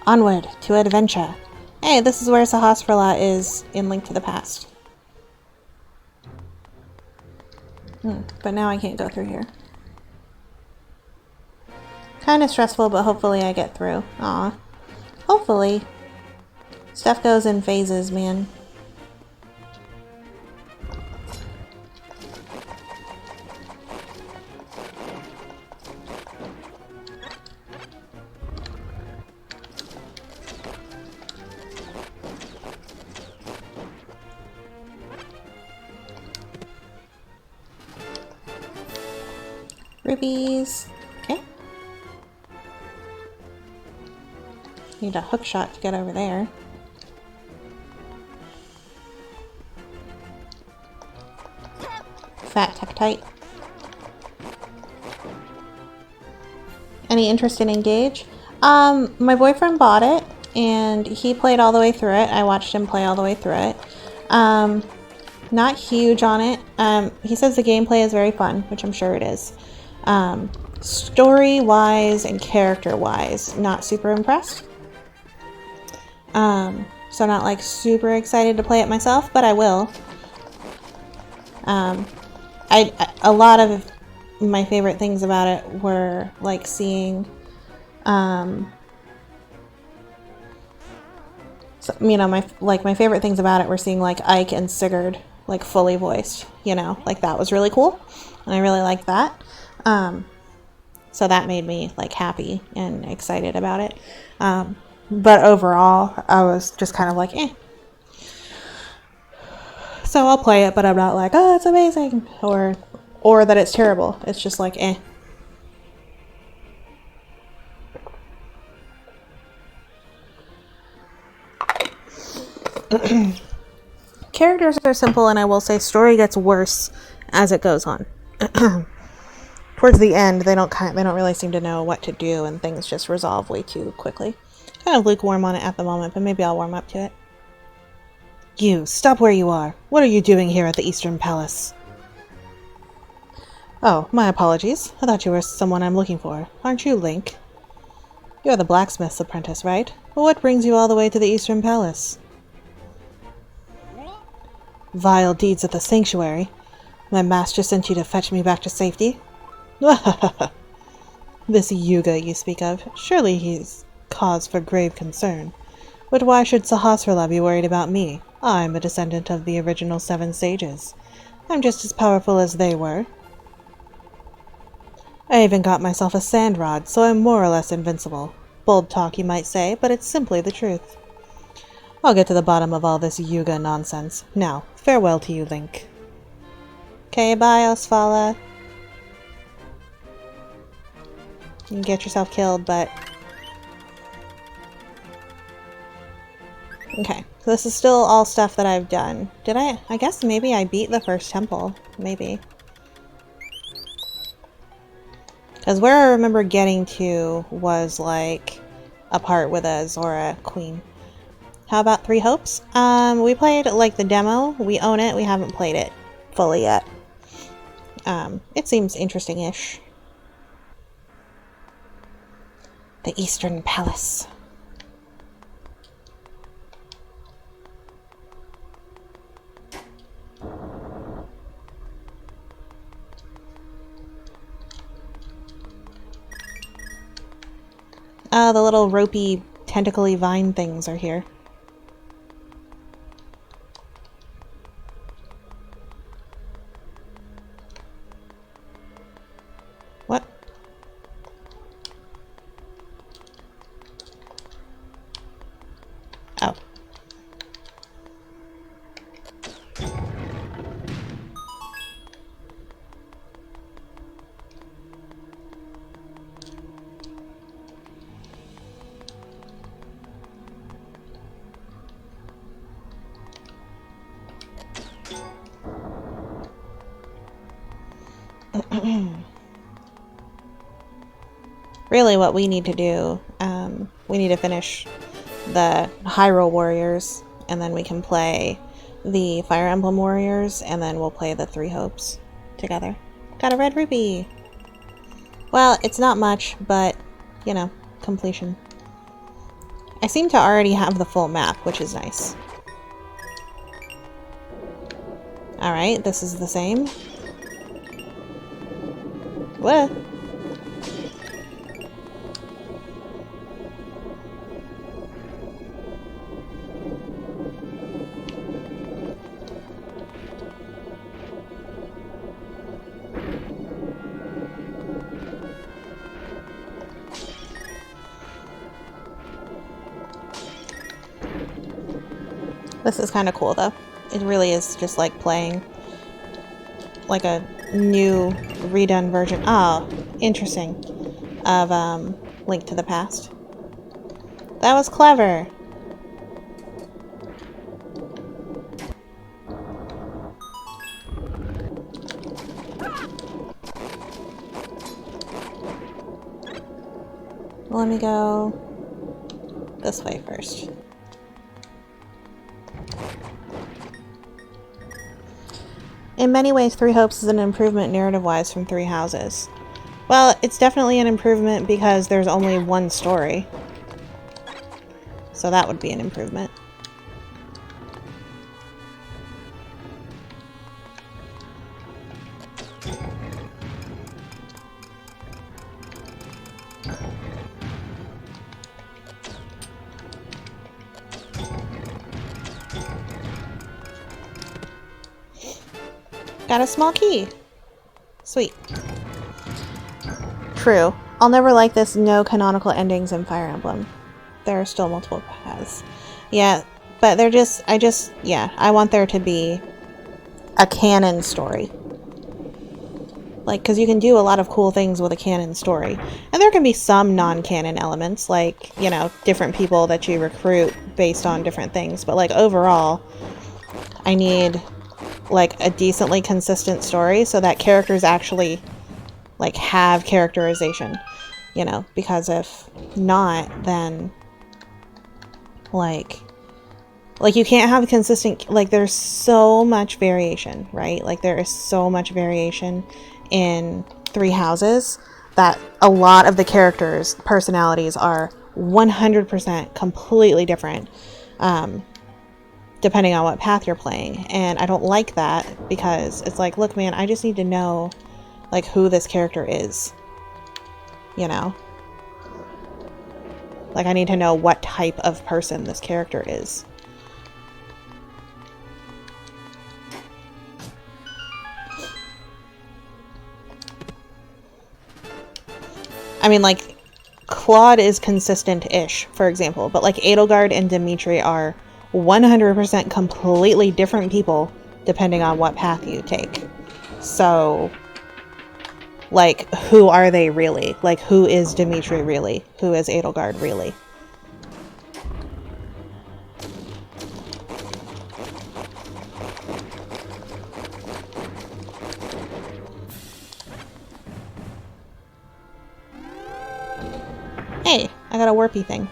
A: Onward to adventure. Hey, this is where Sahasrara is in Link to the Past. But now I can't go through here. Kind of stressful, but hopefully I get through. Aw. Hopefully. Stuff goes in phases, man. Rubies. Okay. Need a hook shot to get over there. Fat Tektite. Any interest in Engage? My boyfriend bought it and he played all the way through it. I watched him play all the way through it. Not huge on it. He says the gameplay is very fun, which I'm sure it is. Story-wise and character-wise, not super impressed. So not like super excited to play it myself, but I will. A lot of my favorite things about it were like seeing, you know, my favorite things about it were seeing like Ike and Sigurd like fully voiced, you know, like that was really cool, and I really liked that. So that made me like happy and excited about it. But overall, I was just kind of like, eh. So I'll play it, but I'm not like, oh, it's amazing, or that it's terrible. It's just like, eh. Characters are simple, and I will say story gets worse as it goes on. Towards the end, they don't really seem to know what to do, and things just resolve way too quickly. Kind of lukewarm on it at the moment, but maybe I'll warm up to it. You, stop where you are. What are you doing here at the Eastern Palace? Oh, my apologies. I thought you were someone I'm looking for. Aren't you Link? You're the blacksmith's apprentice, right? Well, what brings you all the way to the Eastern Palace? Vile deeds at the sanctuary. My master sent you to fetch me back to safety? This Yuga you speak of, surely he's cause for grave concern. But why should Sahasrara be worried about me? I'm a descendant of the original 7 sages. I'm just as powerful as they were. I even got myself a sand rod, so I'm more or less invincible. Bold talk, you might say, but it's simply the truth. I'll get to the bottom of all this Yuga nonsense. Now, farewell to you, Link. Okay, bye, Osvala. You can get yourself killed, but... Okay, so this is still all stuff that I've done. Did I guess maybe I beat the first temple. Maybe. Because where I remember getting to was, like, a part with a Zora queen. How about Three Hopes? We played, like, the demo. We own it. We haven't played it fully yet. It seems interesting-ish. The Eastern Palace. The little ropey, tentacly vine things are here. What? Oh. Really what we need to do, we need to finish the Hyrule Warriors, and then we can play the Fire Emblem Warriors, and then we'll play the Three Hopes together. Got a red ruby! Well, it's not much, but, you know, completion. I seem to already have the full map, which is nice. Alright, this is the same. What? This is kind of cool, though. It really is just like playing like a new, redone version. Oh, interesting. Of Link to the Past. That was clever. Let me go this way first. In many ways, Three Hopes is an improvement narrative-wise from Three Houses. Well, it's definitely an improvement because there's only one story. So that would be an improvement. Got a small key. Sweet. True. I'll never like this no canonical endings in Fire Emblem. There are still multiple paths. Yeah, but they're just, I want there to be a canon story. Like, because you can do a lot of cool things with a canon story. And there can be some non-canon elements, like, you know, different people that you recruit based on different things. But, like, overall, I need, like, a decently consistent story so that characters actually, like, have characterization, you know? Because if not, then, like you can't have consistent, like, there's so much variation, right? Like, there is so much variation in Three Houses that a lot of the characters' personalities are 100% completely different, depending on what path you're playing. And I don't like that, because it's like, look, man, I just need to know, like, who this character is, you know? Like, I need to know what type of person this character is. I mean, like, Claude is consistent-ish, for example, but, like, Edelgard and Dimitri are 100% completely different people depending on what path you take. So, like, who are they really? Like, who is Dimitri really? Who is Edelgard really? Hey, I got a warpy thing.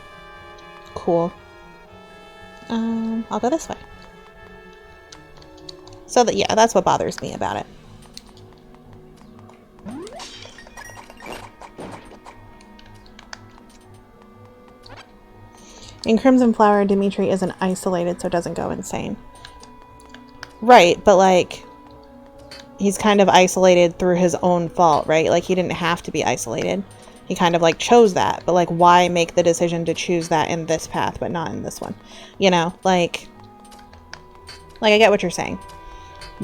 A: Cool. I'll go this way. So that, yeah, that's what bothers me about it. In Crimson Flower, Dimitri isn't isolated, so it doesn't go insane. Right, but, like, he's kind of isolated through his own fault, right? Like, he didn't have to be isolated. He kind of, like, chose that. But, like, why make the decision to choose that in this path, but not in this one? You know, like, I get what you're saying.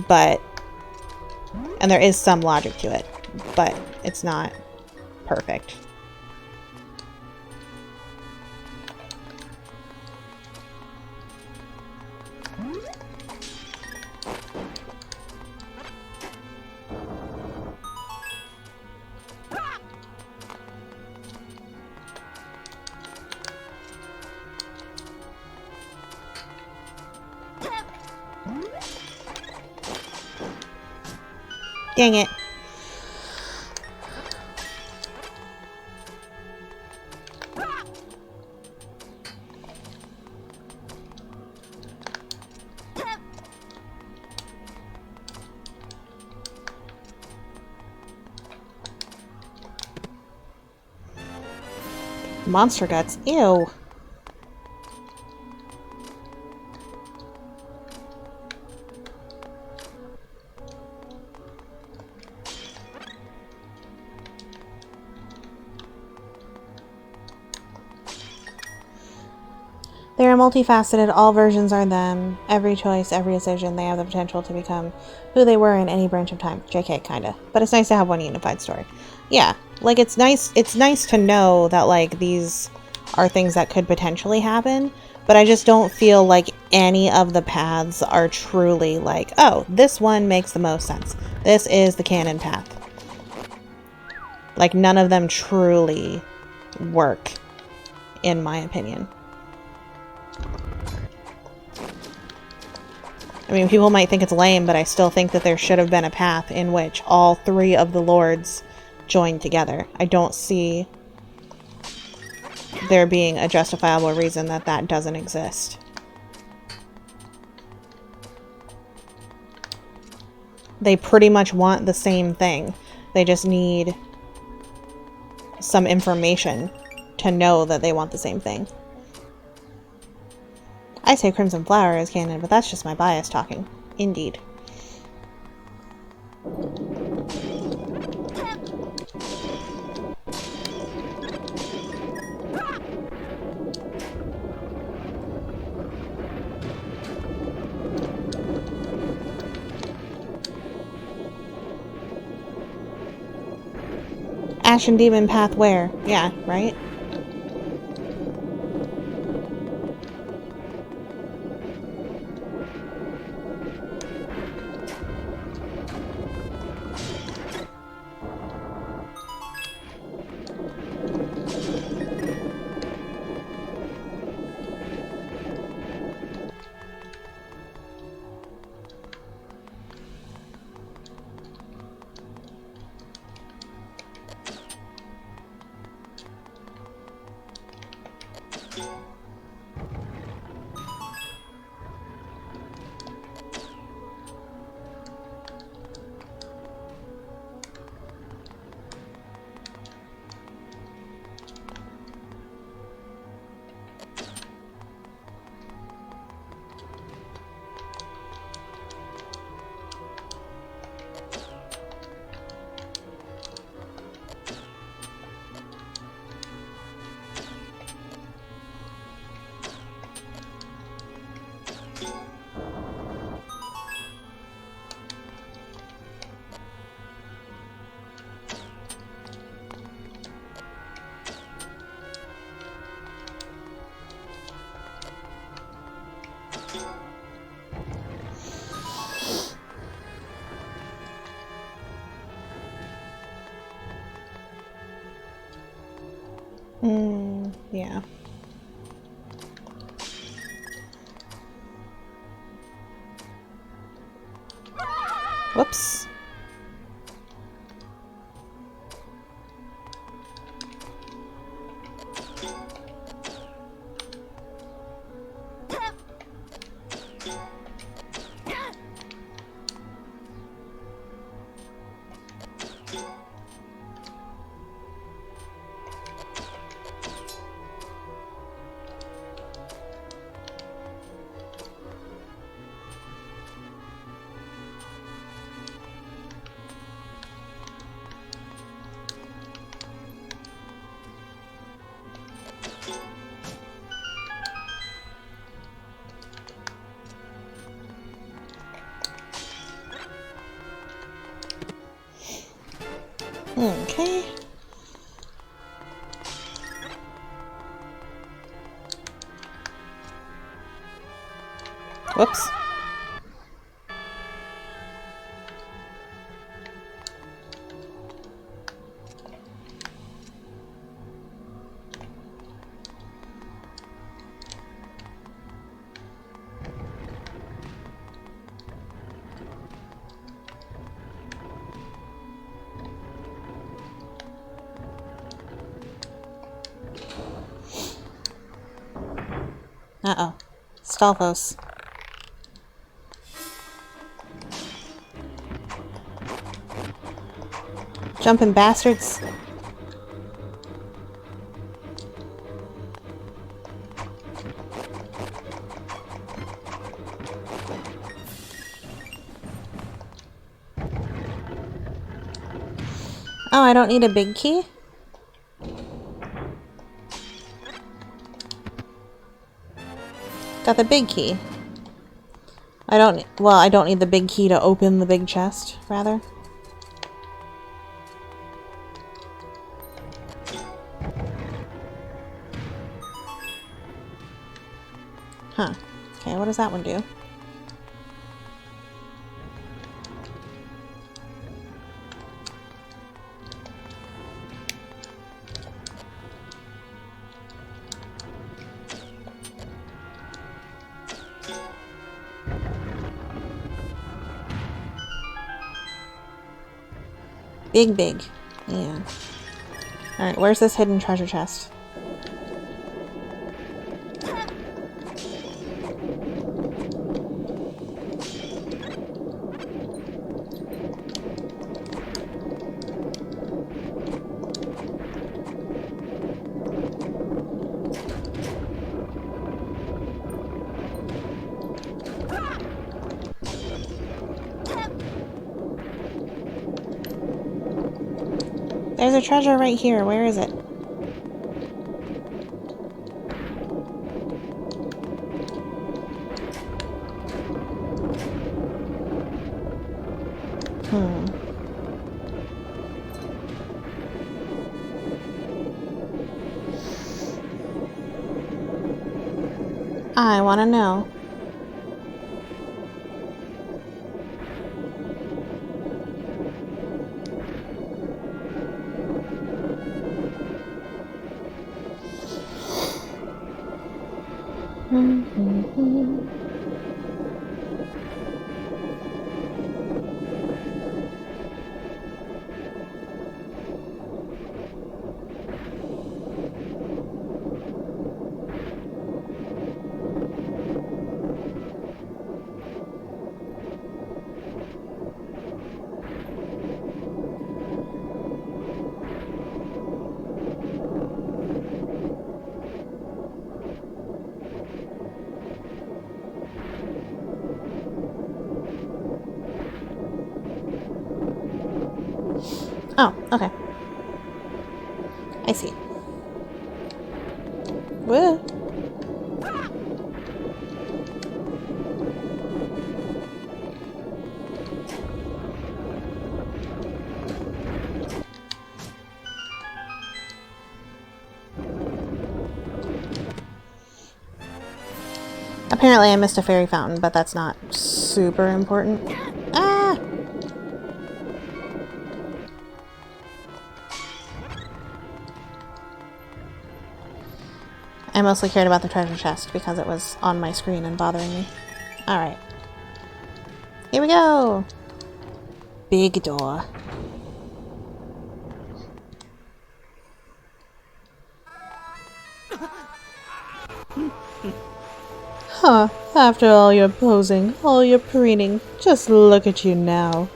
A: But, and there is some logic to it, but it's not perfect. Dang it. Monster guts. Ew. They are multifaceted, all versions are them. Every choice, every decision, they have the potential to become who they were in any branch of time. JK, kinda. But it's nice to have one unified story. Yeah, like, it's nice to know that, like, these are things that could potentially happen, but I just don't feel like any of the paths are truly like, oh, this one makes the most sense. This is the canon path. Like, none of them truly work, in my opinion. I mean, people might think it's lame, but I still think that there should have been a path in which all three of the lords joined together. I don't see there being a justifiable reason that that doesn't exist. They pretty much want the same thing. They just need some information to know that they want the same thing. I say Crimson Flower is canon, but that's just my bias talking. Indeed. Ashen Demon Path where? Yeah, right? Whoops. Okay. Whoops. Uh-oh. Stalfos. Jumping bastards. Oh, I don't need a big key? Got the big key. I don't need the big key to open the big chest, rather. Huh. Okay, what does that one do? Big. Yeah. Alright, where's this hidden treasure chest? There's a treasure right here. Where is it? I want to know. Oh, okay. I see. Woo! Apparently I missed a fairy fountain, but that's not super important. Ah! I mostly cared about the treasure chest because it was on my screen and bothering me. Alright. Here we go! big door. Huh, after all your posing, all your preening, just look at you now.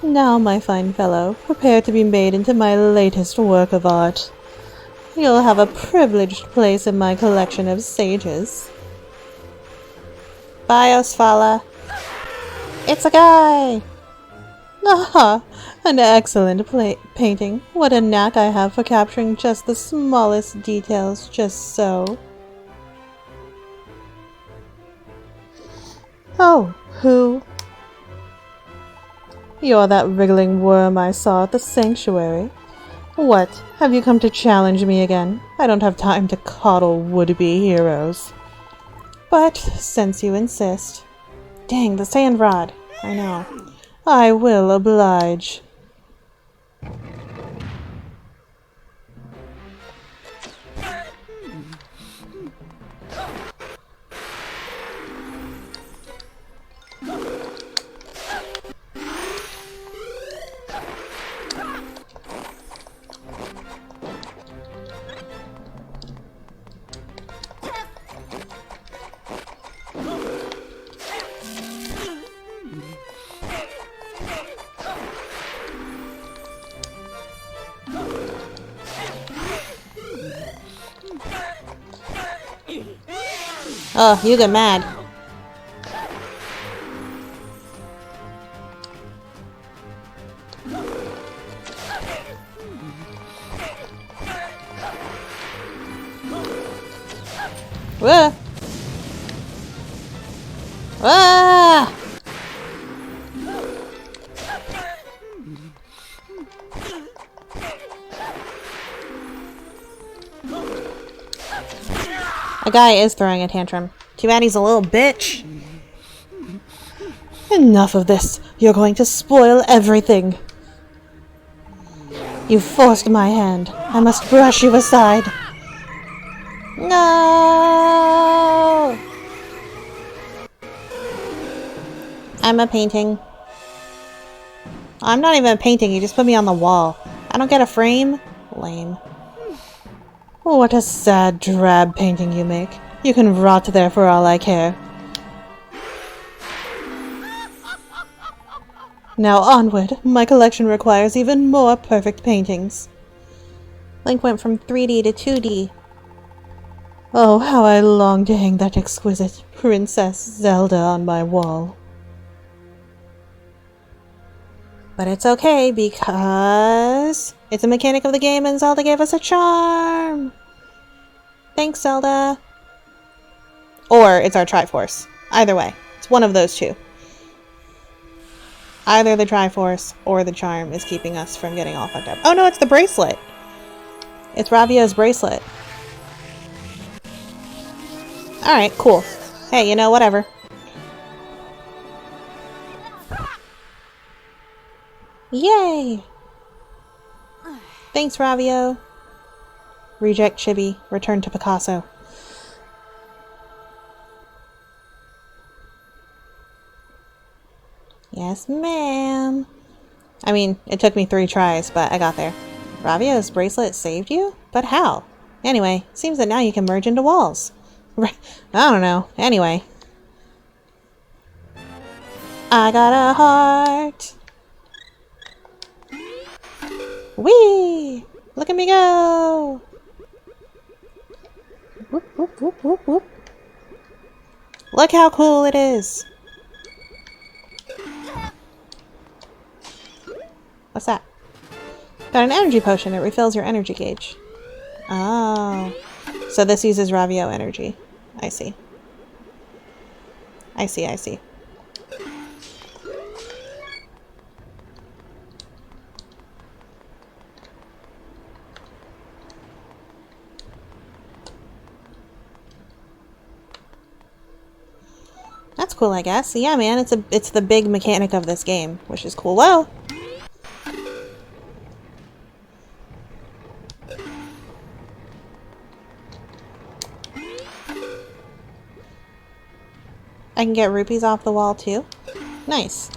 A: Now, my fine fellow, prepare to be made into my latest work of art. You'll have a privileged place in my collection of sages. Biosfala. It's a guy! Aha! An excellent painting. What a knack I have for capturing just the smallest details, just so. Oh, who? You're that wriggling worm I saw at the sanctuary. What? Have you come to challenge me again? I don't have time to coddle would-be heroes. But, since you insist... Dang, the sand rod. I know. I will oblige. Oh, you get mad. Whoa! Ah! A guy is throwing a tantrum. Too bad he's a little bitch. Enough of this. You're going to spoil everything. You forced my hand. I must brush you aside. No! I'm a painting. I'm not even a painting. You just put me on the wall. I don't get a frame? Lame. What a sad, drab painting you make. You can rot there for all I care. Now onward. My collection requires even more perfect paintings. Link went from 3D to 2D. Oh, how I long to hang that exquisite Princess Zelda on my wall. But it's okay, because it's a mechanic of the game and Zelda gave us a charm! Thanks, Zelda! Or it's our Triforce. Either way. It's one of those two. Either the Triforce or the charm is keeping us from getting all fucked up. Oh no, it's the bracelet! It's Ravio's bracelet. Alright, cool. Hey, you know, whatever. Yay! Thanks, Ravio. Reject Chibi. Return to Picasso. Yes, ma'am. I mean, it took me 3 tries, but I got there. Ravio's bracelet saved you? But how? Anyway, seems that now you can merge into walls. I don't know. Anyway. I got a heart. Whee! Look at me go! Whoop, whoop, whoop, whoop, whoop. Look how cool it is! What's that? Got an energy potion. It refills your energy gauge. Oh. So this uses Ravio energy. I see. I see, I see. That's cool, I guess. Yeah, man, it's the big mechanic of this game, which is cool. Whoa! I can get rupees off the wall, too? Nice.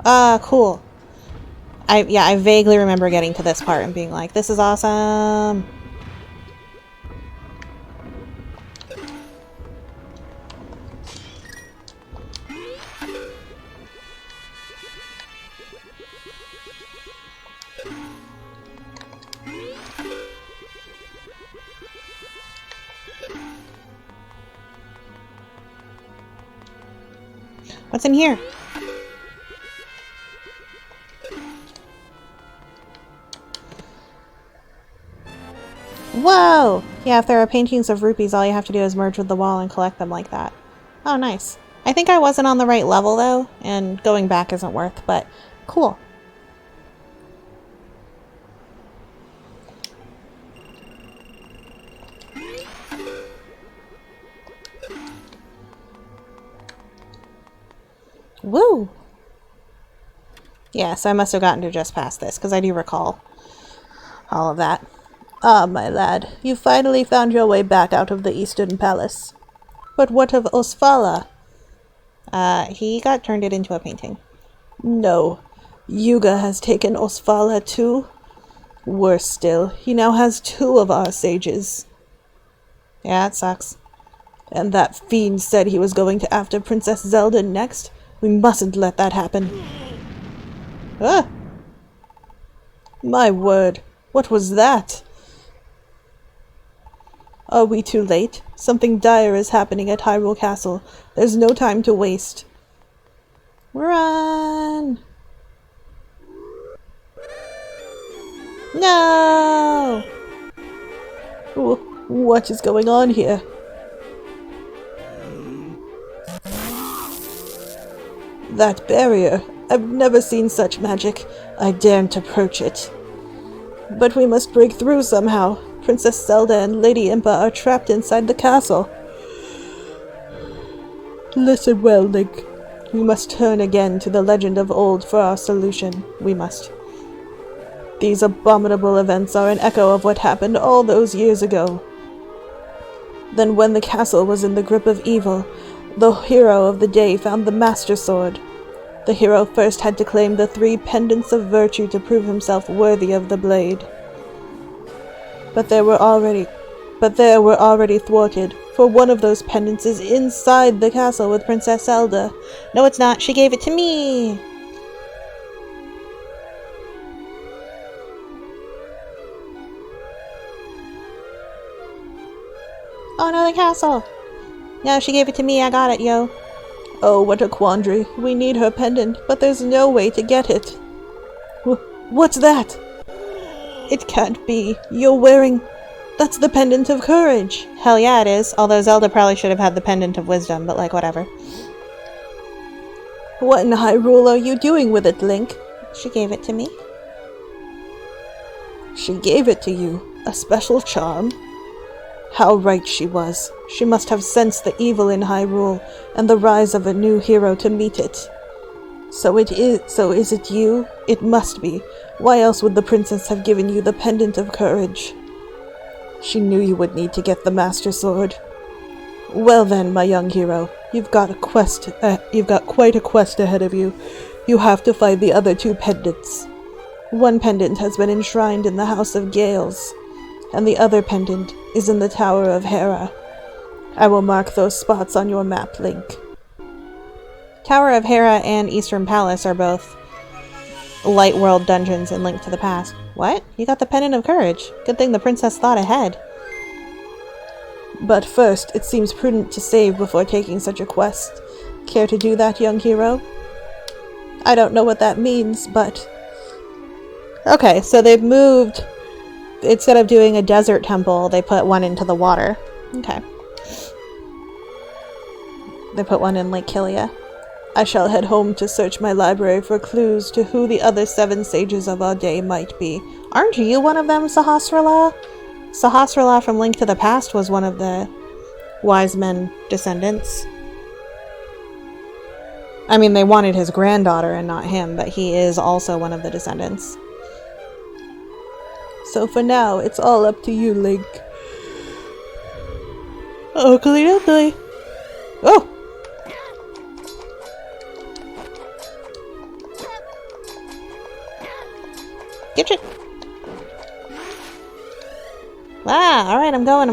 A: Cool. I vaguely remember getting to this part and being like, this is awesome. What's in here? Whoa! Yeah, if there are paintings of rupees, all you have to do is merge with the wall and collect them like that. Oh, nice. I think I wasn't on the right level, though, and going back isn't worth, but cool. Woo! Yeah, so I must have gotten to just past this, because I do recall all of that.
C: Ah, my lad, you finally found your way back out of the Eastern Palace. But what of Osfala?
A: He got turned it into a painting.
C: No. Yuga has taken Osfala too? Worse still, he now has 2 of our sages.
A: Yeah, it sucks.
C: And that fiend said he was going to after Princess Zelda next. We mustn't let that happen.
A: Ah!
C: My word, what was that? Are we too late? Something dire is happening at Hyrule Castle. There's no time to waste.
A: Run! No!
C: What is going on here? That barrier. I've never seen such magic. I daren't approach it. But we must break through somehow. Princess Zelda and Lady Impa are trapped inside the castle. Listen well, Link. We must turn again to the legend of old for our solution. We must. These abominable events are an echo of what happened all those years ago. Then when the castle was in the grip of evil, the hero of the day found the Master Sword. The hero first had to claim the 3 pendants of virtue to prove himself worthy of the blade. But they were already thwarted, for one of those pendants is inside the castle with Princess Zelda.
A: No, it's not. She gave it to me! Oh no, the castle! No, she gave it to me. I got it, yo.
C: Oh, what a quandary. We need her pendant, but there's no way to get it. What's that? It can't be. You're wearing... That's the pendant of courage.
A: Hell yeah, it is. Although Zelda probably should have had the pendant of wisdom, but like, whatever.
C: What in Hyrule are you doing with it, Link?
A: She gave it to me.
C: She gave it to you? A special charm? How right she was. She must have sensed the evil in Hyrule, and the rise of a new hero to meet it. So is it you? It must be. Why else would the princess have given you the pendant of courage? She knew you would need to get the Master Sword. Well then, my young hero, you've got quite a quest ahead of you. You have to find the other 2 pendants. One pendant has been enshrined in the House of Gales, and the other pendant is in the Tower of Hera. I will mark those spots on your map, Link.
A: Tower of Hera and Eastern Palace are both Light World dungeons in Link to the Past. What? You got the Pendant of Courage. Good thing the princess thought ahead.
C: But first, it seems prudent to save before taking such a quest. Care to do that, young hero? I don't know what that means, but...
A: Okay, so they've moved... Instead of doing a desert temple, they put one into the water. Okay. They put one in Lake Hylia.
C: I shall head home to search my library for clues to who the other 7 sages of our day might be.
A: Aren't you one of them, Sahasrahla? Sahasrahla from Link to the Past was one of the wise men descendants. I mean, they wanted his granddaughter and not him, but he is also one of the descendants.
C: So for now, it's all up to you, Link.
A: Oakley dokley. Oh! Get your... Ah, alright, I'm going.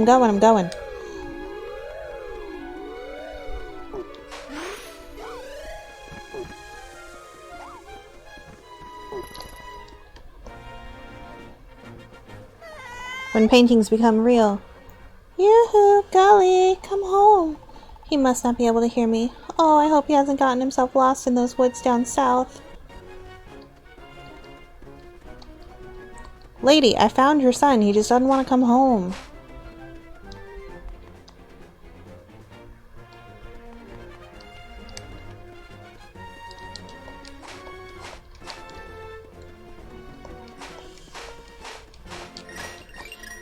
A: When paintings become real. Yoo-hoo, golly, come home. He must not be able to hear me. Oh, I hope he hasn't gotten himself lost in those woods down south. Lady, I found your son. He just doesn't want to come home.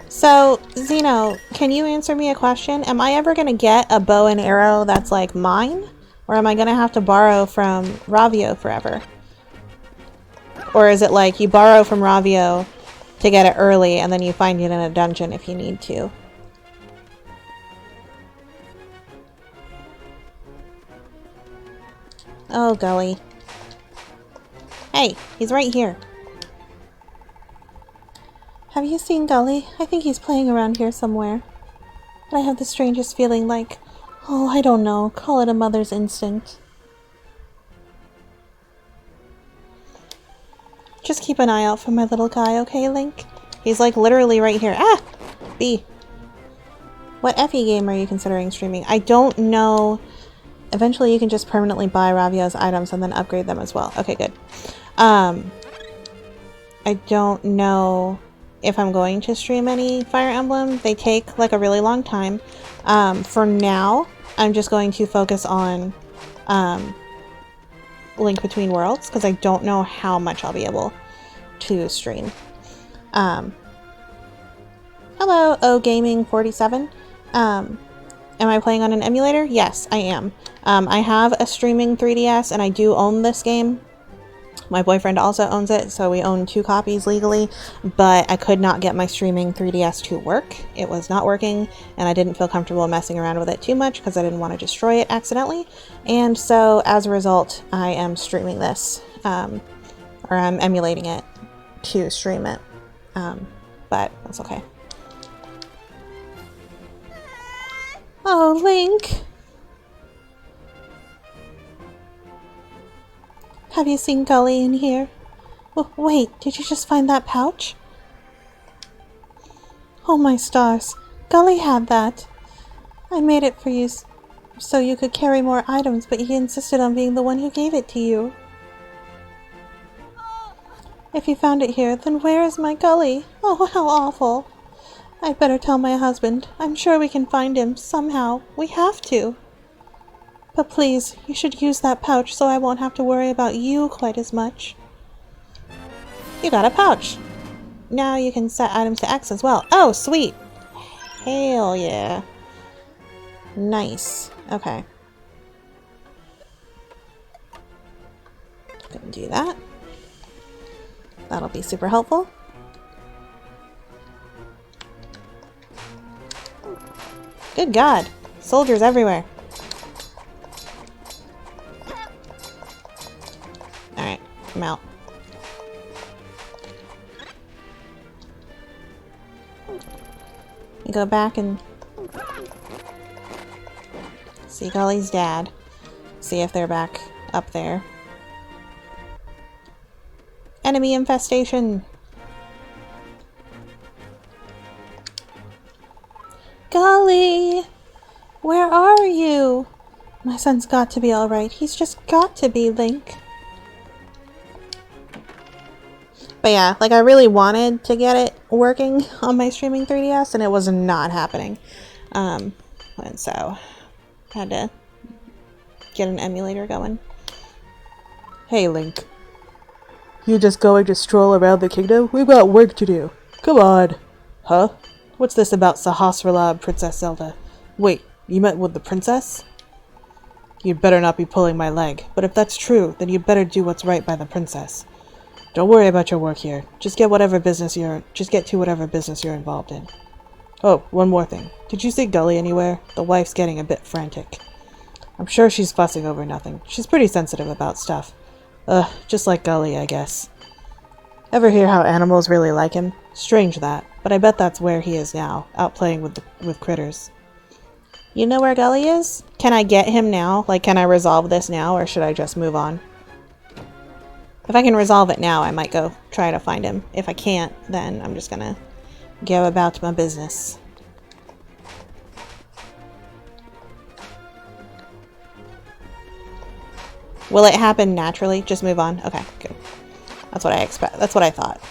A: So, Zeno, can you answer me a question? Am I ever going to get a bow and arrow that's like mine? Or am I going to have to borrow from Ravio forever? Or is it like you borrow from Ravio to get it early and then you find it in a dungeon if you need to? Oh, golly. Hey, he's right here. Have you seen Gully? I think he's playing around here somewhere. But I have the strangest feeling like, oh, I don't know, call it a mother's instinct. Just keep an eye out for my little guy, okay, Link? He's like literally right here. Ah! B. What FE game are you considering streaming? I don't know. Eventually you can just permanently buy Ravio's items and then upgrade them as well. Okay, good. I don't know if I'm going to stream any Fire Emblem. They take like a really long time. For now, I'm just going to focus on Link Between Worlds because I don't know how much I'll be able to stream. Hello, OGaming47. Am I playing on an emulator? Yes, I am. I have a streaming 3DS and I do own this game. My boyfriend also owns it, so we own 2 copies legally, but I could not get my streaming 3DS to work. It was not working, and I didn't feel comfortable messing around with it too much because I didn't want to destroy it accidentally. And so, as a result, I am streaming this, or I'm emulating it to stream it, but that's okay. Oh, Link! Have you seen Gully in here? Oh, wait, did you just find that pouch? Oh my stars, Gully had that. I made it for you so you could carry more items, but he insisted on being the one who gave it to you. If you found it here, then where is my Gully? Oh, how awful. I'd better tell my husband. I'm sure we can find him somehow. We have to. But please, you should use that pouch so I won't have to worry about you quite as much. You got a pouch. Now you can set items to X as well. Oh, sweet. Hell yeah. Nice. Okay. Gonna do that. That'll be super helpful. Good God. Soldiers everywhere. Alright, I'm out. You go back and see Gully's dad. See if they're back up there. Enemy infestation! Gully! Where are you? My son's got to be alright. He's just got to be, Link. But yeah, like I really wanted to get it working on my streaming 3DS and it was not happening. And so had to get an emulator going.
C: Hey Link. You just going to stroll around the kingdom? We've got work to do. Come on. Huh? What's this about Sahasrara, Princess Zelda? Wait, you met with the princess? You'd better not be pulling my leg, but if that's true, then you'd better do what's right by the princess. Don't worry about your work here. Just get to whatever business you're involved in. Oh, one more thing. Did you see Gully anywhere? The wife's getting a bit frantic. I'm sure she's fussing over nothing. She's pretty sensitive about stuff. Just like Gully, I guess. Ever hear how animals really like him? Strange that, but I bet that's where he is now, out playing with critters.
A: You know where Gully is? Can I get him now? Like, can I resolve this now, or should I just move on? If I can resolve it now, I might go try to find him. If I can't, then I'm just gonna go about my business. Will it happen naturally? Just move on? Okay, good. That's what I expect. That's what I thought.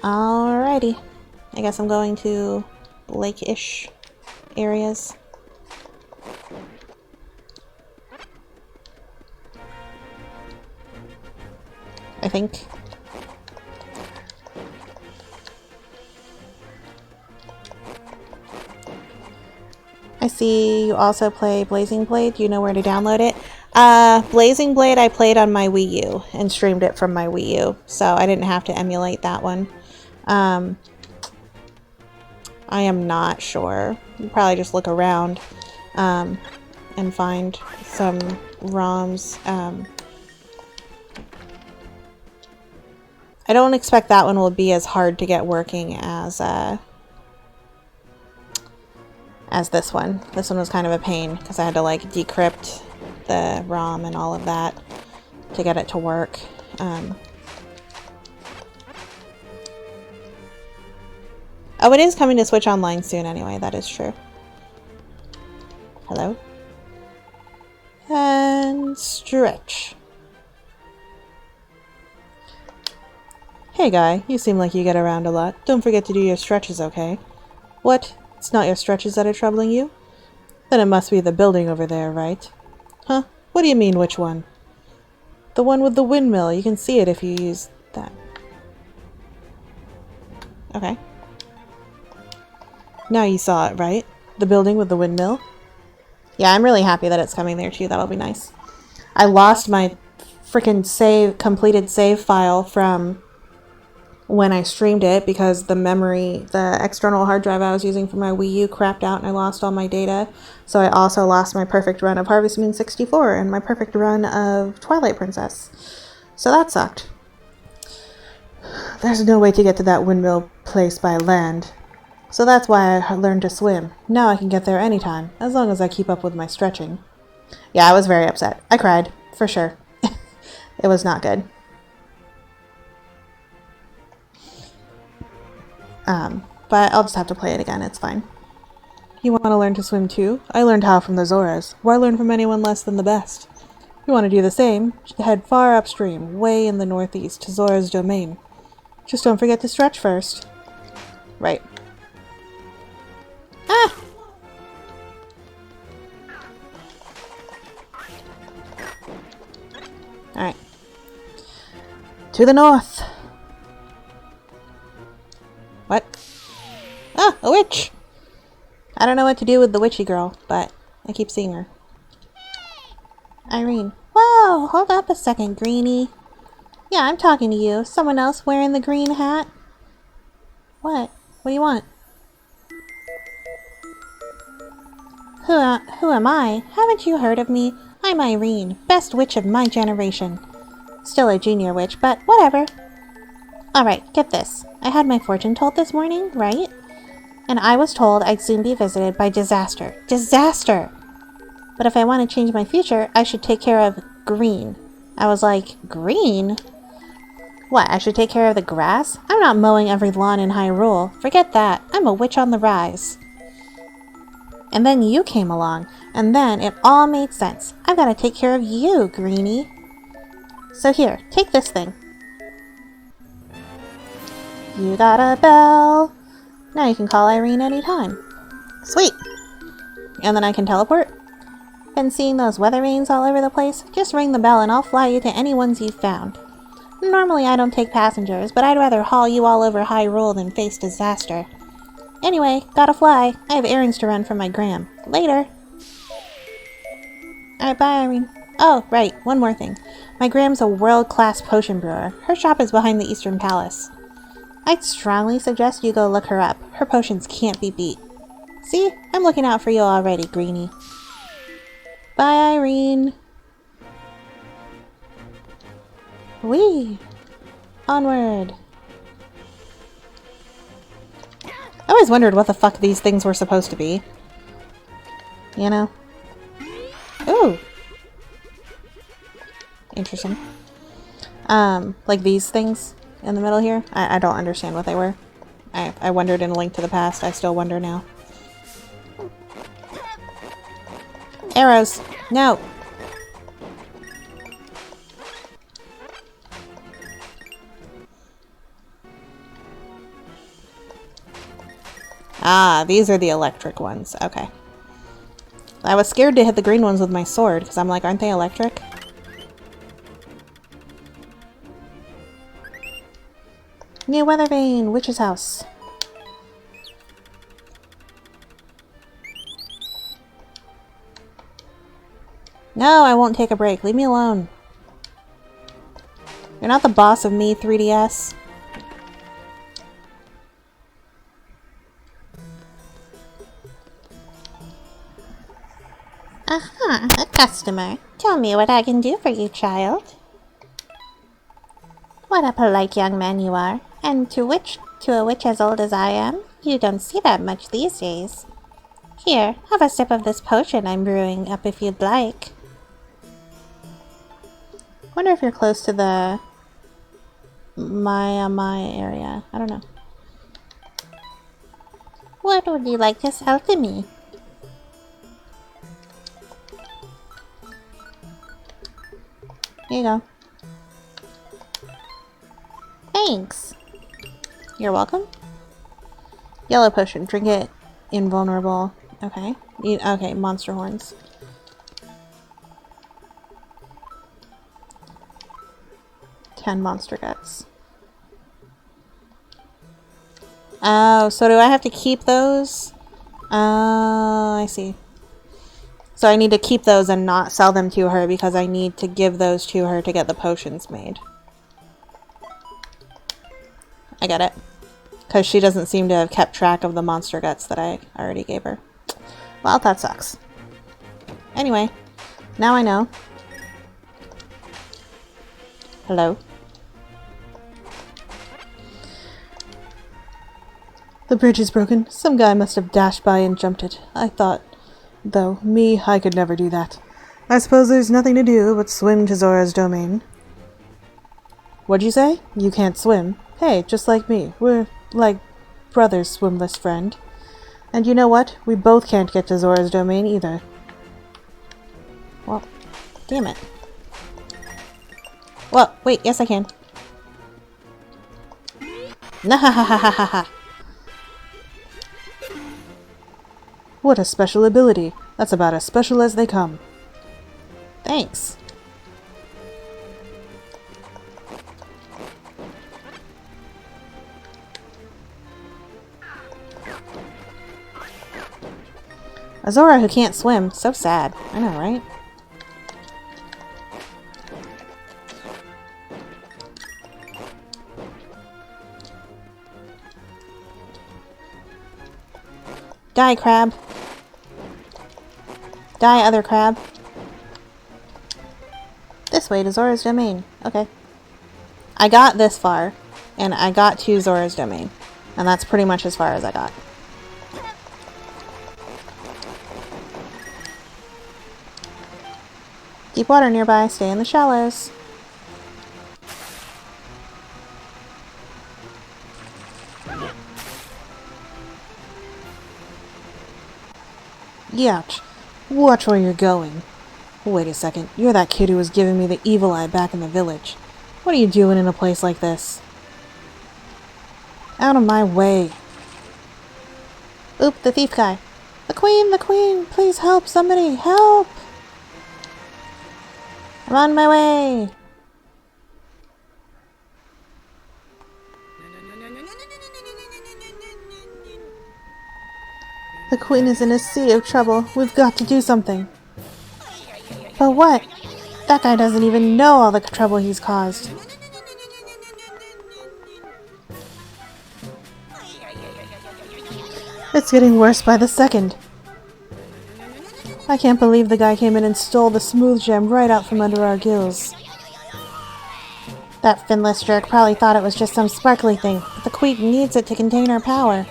A: Alrighty. I guess I'm going to lake-ish areas. I think. I see you also play Blazing Blade. Do you know where to download it? Blazing Blade I played on my Wii U and streamed it from my Wii U, so I didn't have to emulate that one. I am not sure. You probably just look around and find some ROMs. I don't expect that one will be as hard to get working as this one. This one was kind of a pain because I had to like decrypt the ROM and all of that to get it to work. Oh, it is coming to Switch Online soon anyway, that is true. Hello? And stretch. Hey guy, you seem like you get around a lot. Don't forget to do your stretches, okay? What? It's not your stretches that are troubling you? Then it must be the building over there, right? Huh? What do you mean, which one? The one with the windmill. You can see it if you use that. Okay. Now you saw it, right? The building with the windmill? Yeah, I'm really happy that it's coming there too. That'll be nice. I lost my freaking completed save file from when I streamed it because the external hard drive I was using for my Wii U crapped out and I lost all my data. So I also lost my perfect run of Harvest Moon 64 and my perfect run of Twilight Princess. So that sucked. There's no way to get to that windmill place by land. So that's why I learned to swim. Now I can get there anytime, as long as I keep up with my stretching. Yeah, I was very upset. I cried, for sure. It was not good. But I'll just have to play it again, it's fine. You want to learn to swim too? I learned how from the Zoras. Why learn from anyone less than the best? You want to do the same? Head far upstream, way in the northeast, to Zora's domain. Just don't forget to stretch first. Right. Ah! Alright. To the north! What? Ah, a witch! I don't know what to do with the witchy girl, but I keep seeing her. Irene. Whoa, hold up a second, Greenie. Yeah, I'm talking to you. Someone else wearing the green hat? What? What do you want? Who am I? Haven't you heard of me? I'm Irene, best witch of my generation. Still a junior witch, but whatever. Alright, get this. I had my fortune told this morning, right? And I was told I'd soon be visited by disaster. Disaster! But if I want to change my future, I should take care of green. I was like, green? What, I should take care of the grass? I'm not mowing every lawn in Hyrule. Forget that. I'm a witch on the rise. And then you came along, and then it all made sense. I've got to take care of you, Greenie. So here, take this thing. You got a bell. Now you can call Irene anytime. Sweet! And then I can teleport? Been seeing those weather vanes all over the place? Just ring the bell and I'll fly you to any ones you've found. Normally I don't take passengers, but I'd rather haul you all over Hyrule than face disaster. Anyway, gotta fly. I have errands to run for my gram. Later! Alright, bye Irene. Oh, right, one more thing. My gram's a world-class potion brewer. Her shop is behind the Eastern Palace. I'd strongly suggest you go look her up. Her potions can't be beat. See? I'm looking out for you already, Greenie. Bye, Irene. Whee! Onward! I always wondered what the fuck these things were supposed to be. You know? Ooh! Interesting. Like these things in the middle here? I don't understand what they were. I wondered in A Link to the Past. I still wonder now. Arrows! No! Ah, these are the electric ones. Okay. I was scared to hit the green ones with my sword, because I'm like, aren't they electric? New weather vane! Witch's house. No, I won't take a break. Leave me alone. You're not the boss of me, 3DS. Aha, a customer. Tell me what I can do for you, child. What a polite young man you are. And to a witch as old as I am, you don't see that much these days. Here, have a sip of this potion I'm brewing up if you'd like. Wonder if you're close to the Maiamai area. I don't know. What would you like to sell to me? Here you go. Thanks. You're welcome. Yellow potion. Drink it. Invulnerable. Okay. Okay, monster horns. Ten monster guts. Oh, so do I have to keep those? Oh, I see. So I need to keep those and not sell them to her because I need to give those to her to get the potions made. I get it. Because she doesn't seem to have kept track of the monster guts that I already gave her. Well, that sucks. Anyway, now I know. Hello?
C: The bridge is broken. Some guy must have dashed by and jumped it. I thought, though, I could never do that. I suppose there's nothing to do but swim to Zora's domain. What'd you say? You can't swim? Hey, just like me. We're like brothers, swimless friend. And you know what? We both can't get to Zora's domain either.
A: Well, damn it. Well, wait, yes I can. Nahahahahaha.
C: What a special ability. That's about as special as they come.
A: Thanks. A Zora who can't swim. So sad. I know, right? Die, crab. Die, other crab. This way to Zora's domain. Okay. I got this far, and I got to Zora's domain. And that's pretty much as far as I got. Deep water nearby. Stay in the shallows.
C: Youch. Watch where you're going. Wait a second. You're that kid who was giving me the evil eye back in the village. What are you doing in a place like this? Out of my way.
A: Oop, the thief guy. The queen, please help, somebody, help! I'm on my way!
C: The queen is in a sea of trouble. We've got to do something.
A: But what? That guy doesn't even know all the trouble he's caused.
C: It's getting worse by the second. I can't believe the guy came in and stole the smooth gem right out from under our gills.
A: That finless jerk probably thought it was just some sparkly thing, but the queen needs it to contain her power.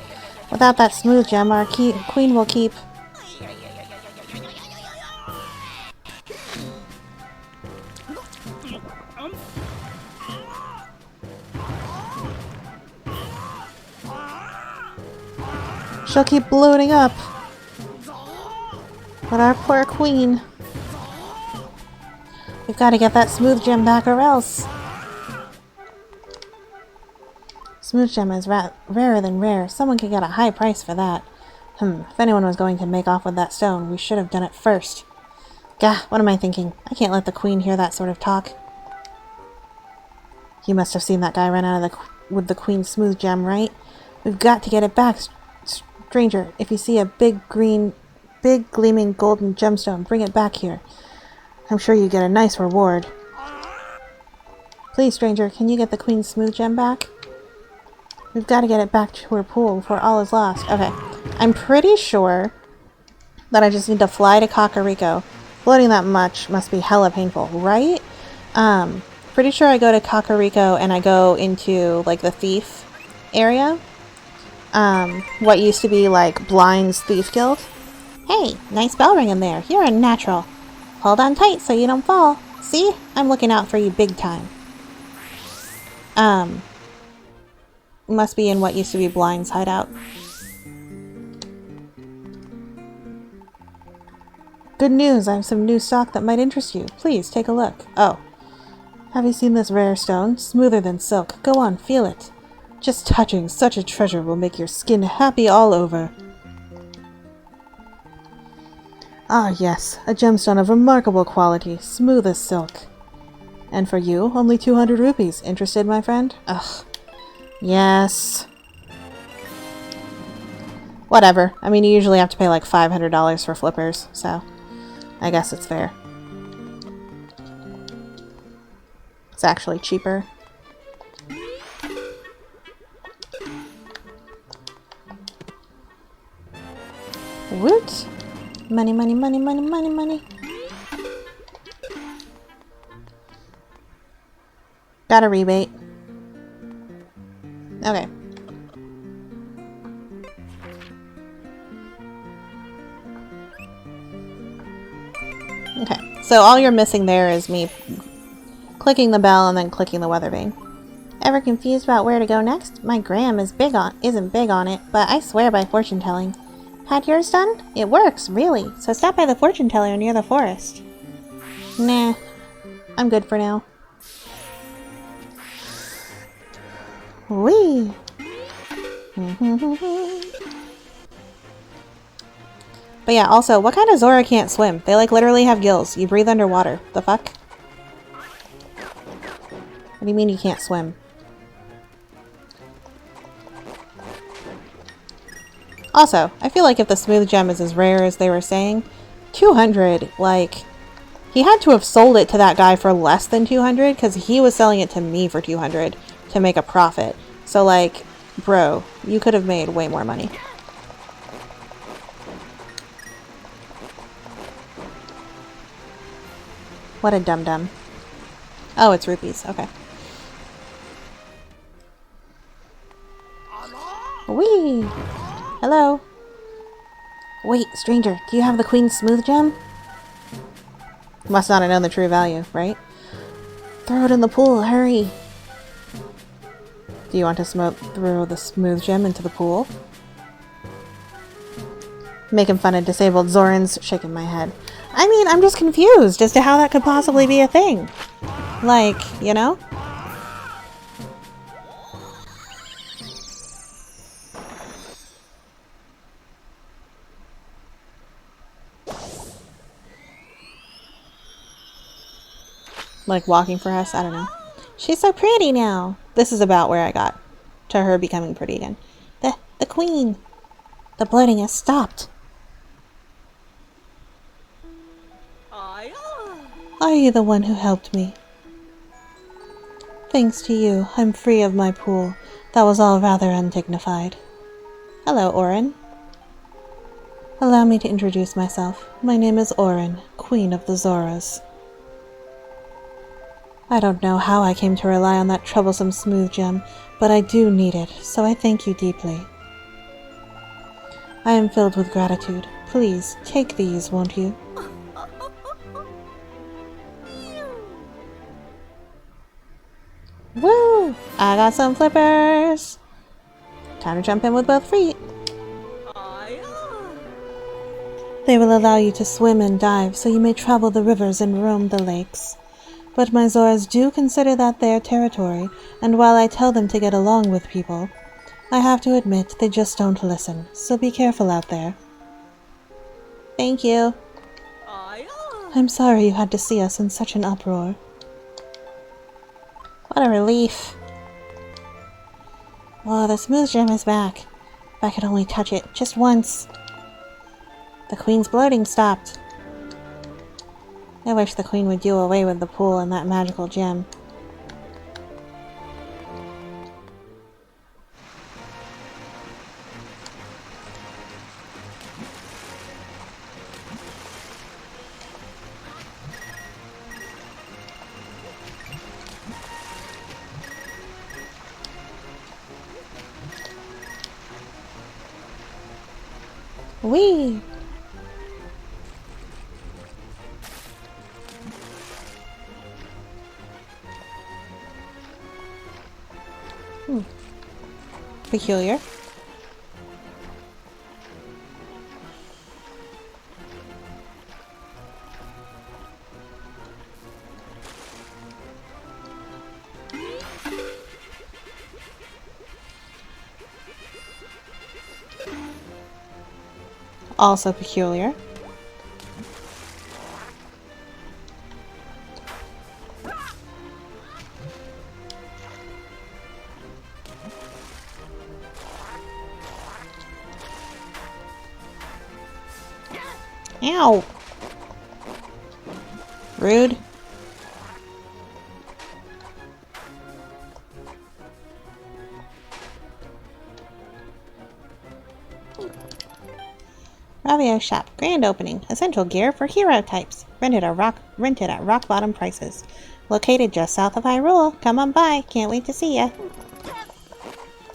A: Without that smooth gem, our queen will keep... She'll keep bloating up. But our poor queen... We've got to get that smooth gem back or else. Smooth gem is rarer than rare. Someone could get a high price for that. If anyone was going to make off with that stone, we should have done it first. Gah, what am I thinking? I can't let the queen hear that sort of talk. You must have seen that guy run out of with the queen's smooth gem, right? We've got to get it back. Stranger, if you see a big gleaming golden gemstone, bring it back here. I'm sure you get a nice reward. Please, stranger, can you get the queen's smooth gem back? We've got to get it back to her pool before all is lost. Okay. I'm pretty sure that I just need to fly to Kakariko. Floating that much must be hella painful, right? Pretty sure I go to Kakariko and I go into, like, the thief area. What used to be, like, Blind's Thief Guild. Hey, nice bell ringing there. You're a natural. Hold on tight so you don't fall. See? I'm looking out for you big time. Must be in what used to be Blind's hideout. Good news! I have some new stock that might interest you. Please, take a look. Oh. Have you seen this rare stone? Smoother than silk. Go on, feel it. Just touching such a treasure will make your skin happy all over. Ah, yes. A gemstone of remarkable quality. Smooth as silk. And for you, only 200 rupees. Interested, my friend? Ugh. Yes. Whatever. I mean, you usually have to pay like $500 for flippers, so I guess it's fair. It's actually cheaper. Woot! Money, money, money, money, money, money. Got a rebate. Okay. Okay, so all you're missing there is me clicking the bell and then clicking the weather vane. Ever confused about where to go next? My gram isn't big on it, but I swear by fortune telling. Had yours done? It works, really. So stop by the fortune teller near the forest. Nah, I'm good for now. Whee! But yeah, also, what kind of Zora can't swim? They like literally have gills. You breathe underwater. The fuck? What do you mean you can't swim? Also, I feel like if the smooth gem is as rare as they were saying, 200, like, he had to have sold it to that guy for less than 200 because he was selling it to me for 200 to make a profit. So, like, bro, you could have made way more money. What a dum-dum. Oh, it's rupees. Okay. Whee! Hello. Wait, stranger, do you have the queen's smooth gem? Must not have known the true value, right? Throw it in the pool, hurry! Do you want to throw the smooth gem into the pool? Making fun of disabled Zorans, shaking my head. I mean, I'm just confused as to how that could possibly be a thing. Like, you know? Like walking for us? I don't know. She's so pretty now. This is about where I got to her becoming pretty again. The queen. The bloating has stopped. Are you the one who helped me? Thanks to you, I'm free of my pool. That was all rather undignified. Hello, Orin. Allow me to introduce myself. My name is Orin, Queen of the Zoras. I don't know how I came to rely on that troublesome smooth gem, but I do need it, so I thank you deeply. I am filled with gratitude. Please, take these, won't you? Woo! I got some flippers! Time to jump in with both feet. They will allow you to swim and dive, so you may travel the rivers and roam the lakes. But my Zoras do consider that their territory, and while I tell them to get along with people, I have to admit they just don't listen, so be careful out there. Thank you. I'm sorry you had to see us in such an uproar. What a relief. Oh, the smooth gem is back. If I could only touch it, just once. The queen's bloating stopped. I wish the queen would do away with the pool and that magical gem. Whee! Peculiar. Also peculiar. Ow! Rude. Ravio Shop. Grand opening. Essential gear for hero types. Rented at rock bottom prices. Located just south of Hyrule. Come on by. Can't wait to see ya.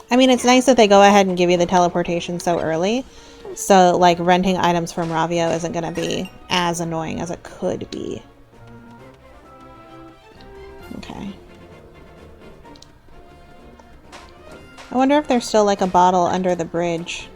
A: I mean, it's nice that they go ahead and give you the teleportation so early. So, like, renting items from Ravio isn't going to be as annoying as it could be. Okay. I wonder if there's still, like, a bottle under the bridge.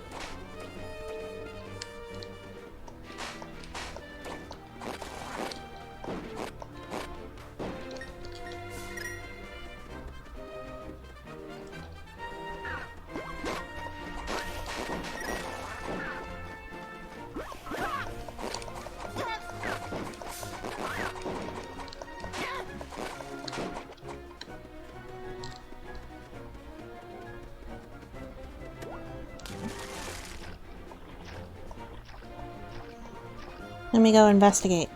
A: Let me go investigate.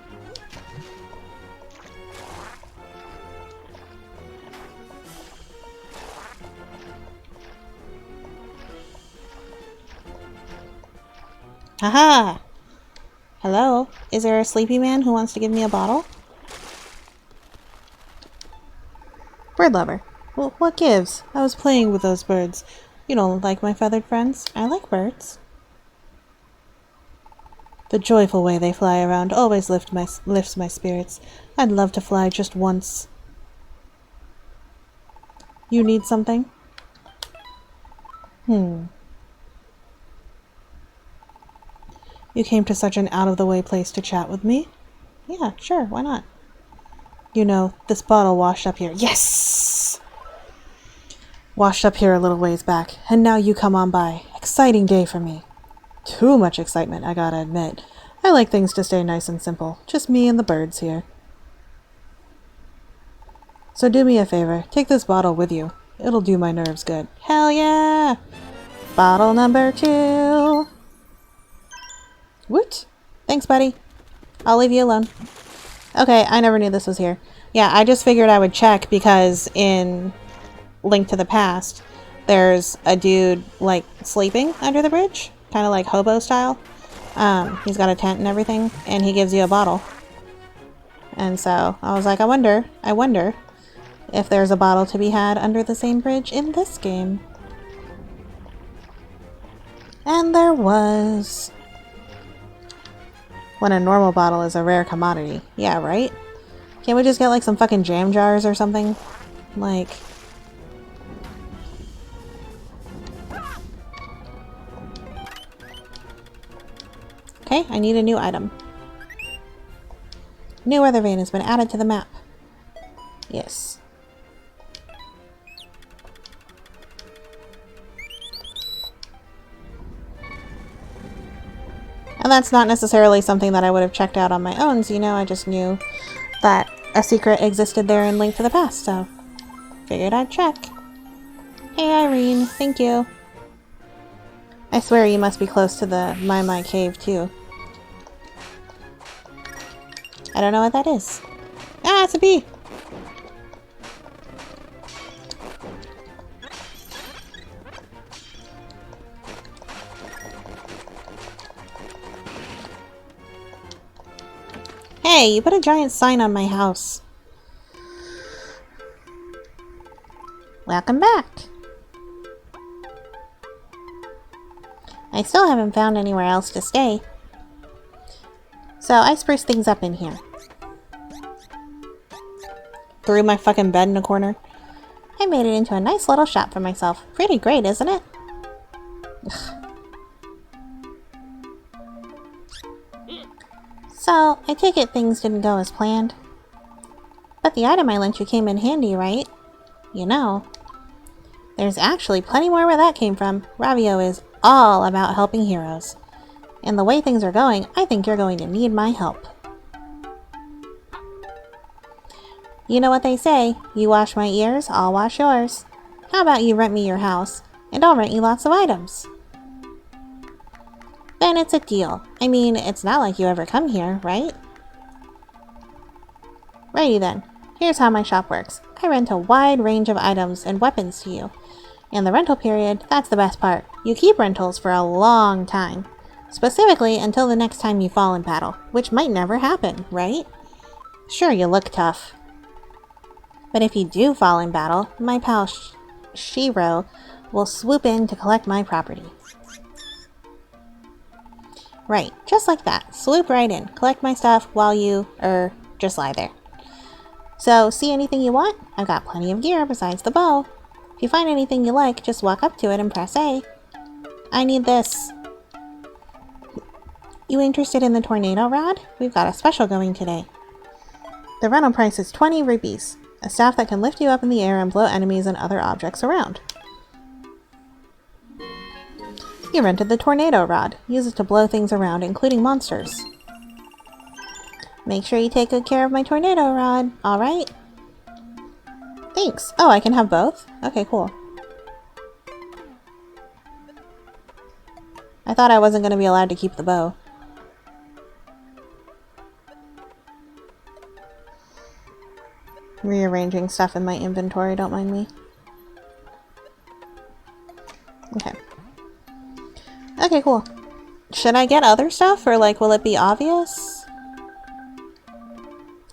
A: Haha! Hello? Is there a sleepy man who wants to give me a bottle? Bird lover. Well, what gives? I was playing with those birds. You don't like my feathered friends? I like birds. The joyful way they fly around always lifts my spirits. I'd love to fly just once. You need something? You came to such an out-of-the-way place to chat with me? Yeah, sure, why not? You know, this bottle washed up here. Yes! Washed up here a little ways back, and now you come on by. Exciting day for me. Too much excitement, I gotta admit. I like things to stay nice and simple. Just me and the birds here. So do me a favor. Take this bottle with you. It'll do my nerves good. Hell yeah! Bottle number 2. Woot! Thanks, buddy. I'll leave you alone. Okay, I never knew this was here. Yeah, I just figured I would check because in Link to the Past, there's a dude, like, sleeping under the bridge. Kind of like hobo style. He's got a tent and everything, and he gives you a bottle. And so I was like, I wonder if there's a bottle to be had under the same bridge in this game. And there was. When a normal bottle is a rare commodity. Yeah, right? Can't we just get like some fucking jam jars or something? Like... Okay, I need a new item. New weather vane has been added to the map. Yes. And that's not necessarily something that I would have checked out on my own, so, you know, I just knew that a secret existed there in Link to the Past, so figured I'd check. Hey Irene, thank you. I swear you must be close to the Maiamai cave too. I don't know what that is. Ah, it's a bee! Hey, you put a giant sign on my house. Welcome back. I still haven't found anywhere else to stay. So I spruced things up in here. Threw my fucking bed in a corner. I made it into a nice little shop for myself. Pretty great, isn't it? Ugh. So, I take it things didn't go as planned. But the item I lent you came in handy, right? You know. There's actually plenty more where that came from. Ravio is all about helping heroes. And the way things are going, I think you're going to need my help. You know what they say, you wash my ears, I'll wash yours. How about you rent me your house, and I'll rent you lots of items. Then it's a deal. I mean, it's not like you ever come here, right? Righty then. Here's how my shop works. I rent a wide range of items and weapons to you. And the rental period, that's the best part. You keep rentals for a long time. Specifically until the next time you fall in battle, which might never happen, right? Sure, you look tough. But if you do fall in battle, my pal Shiro will swoop in to collect my property. Right, just like that. Swoop right in, collect my stuff while you, just lie there. So, see anything you want? I've got plenty of gear besides the bow. If you find anything you like, just walk up to it and press A. I need this. You interested in the tornado rod? We've got a special going today. The rental price is 20 rupees. A staff that can lift you up in the air and blow enemies and other objects around. You rented the tornado rod. Use it to blow things around, including monsters. Make sure you take good care of my tornado rod, alright? Thanks. Oh, I can have both? Okay, cool. I thought I wasn't going to be allowed to keep the bow. Rearranging stuff in my inventory, don't mind me. Okay. Okay, cool. Should I get other stuff, or like, will it be obvious?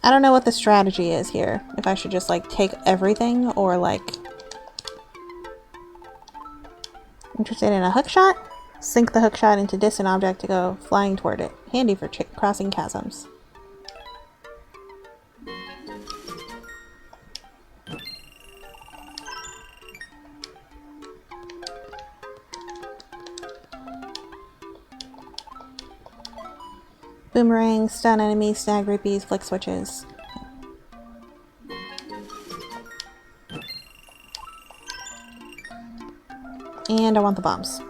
A: I don't know what the strategy is here. If I should just like take everything, or like... Interested in a hookshot? Sink the hookshot into distant object to go flying toward it. Handy for crossing chasms. Boomerang, stun enemies, snag rupees, flick switches. And I want the bombs.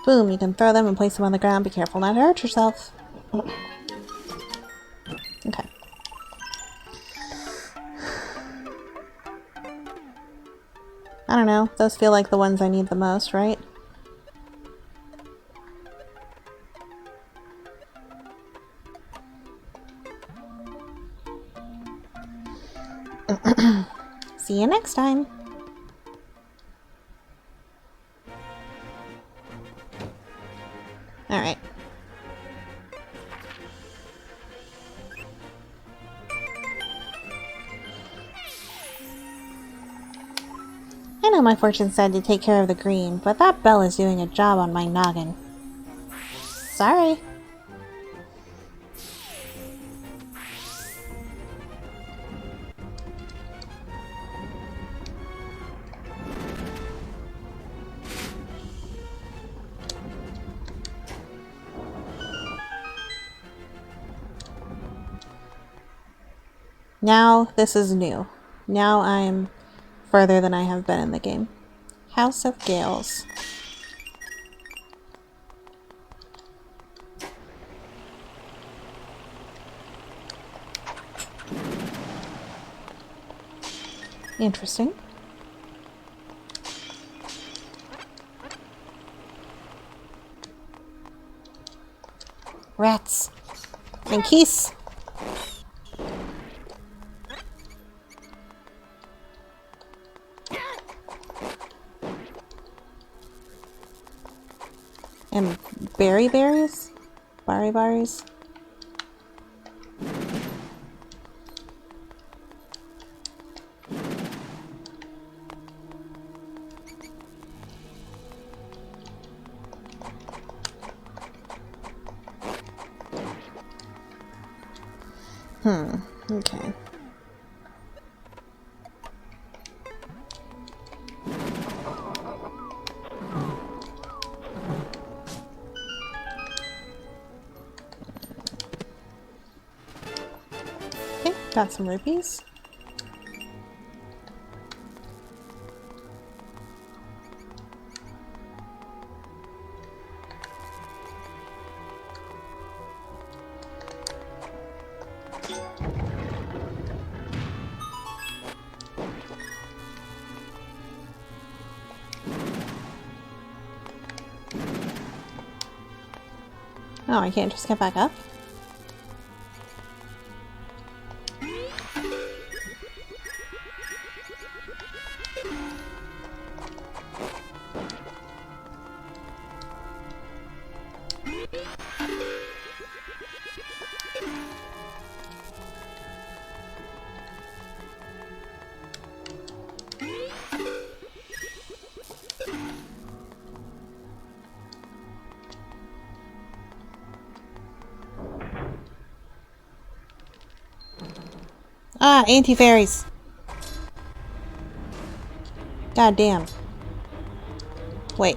A: Boom, you can throw them and place them on the ground. Be careful not to hurt yourself. Okay. I don't know. Those feel like the ones I need the most, right? See you next time. Alright. I know my fortune said to take care of the green, but that bell is doing a job on my noggin. Sorry. Now this is new. Now I'm further than I have been in the game. House of Gales. Interesting. Rats. And geese. And berries? Berries? Okay. Okay, got some rupees. Oh, I can't just get back up? Ah, anti-fairies. God damn. Wait.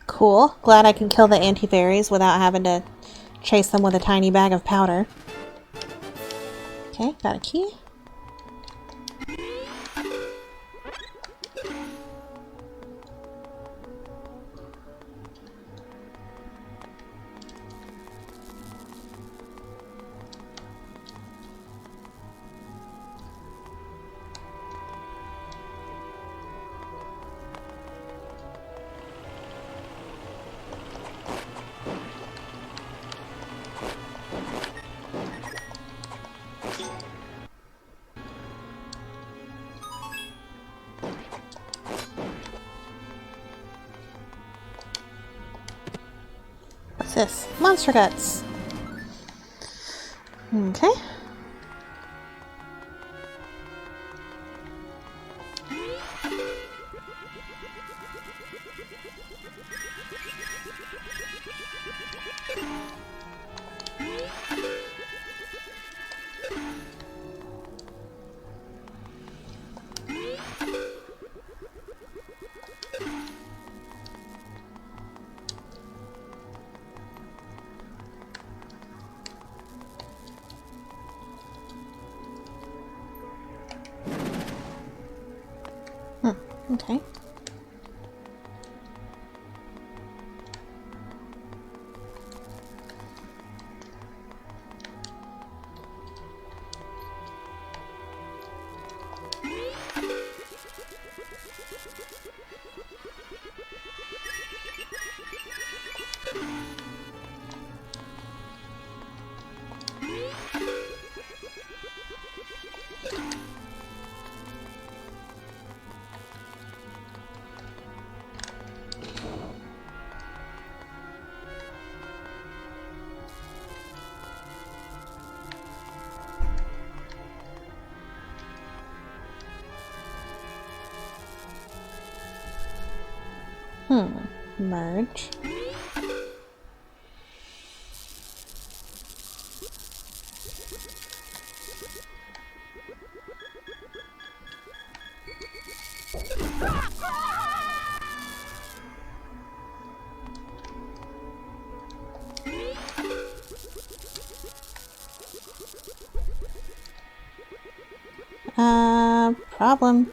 A: Cool. Glad I can kill the anti-fairies without having to chase them with a tiny bag of powder. Okay, got a key. What's this? Monster guts. Okay. Okay. Merge. Problem.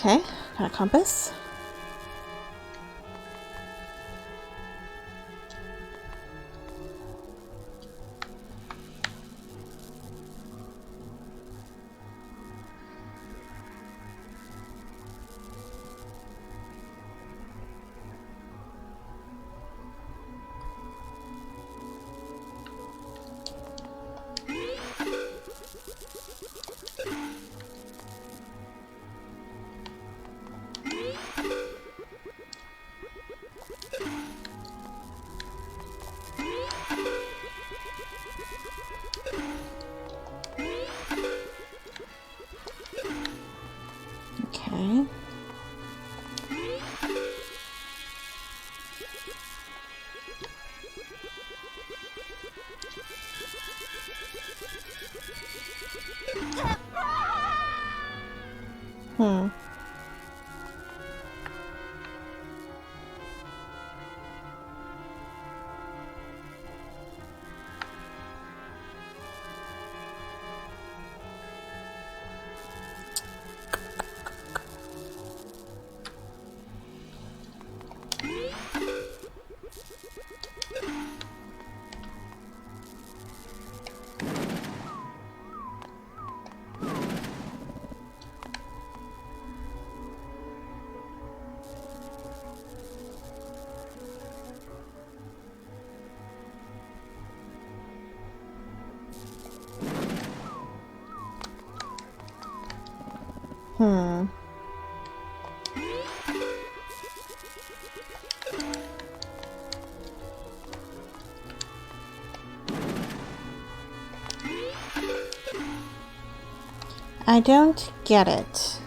A: Okay, got a compass. Okay. I don't get it.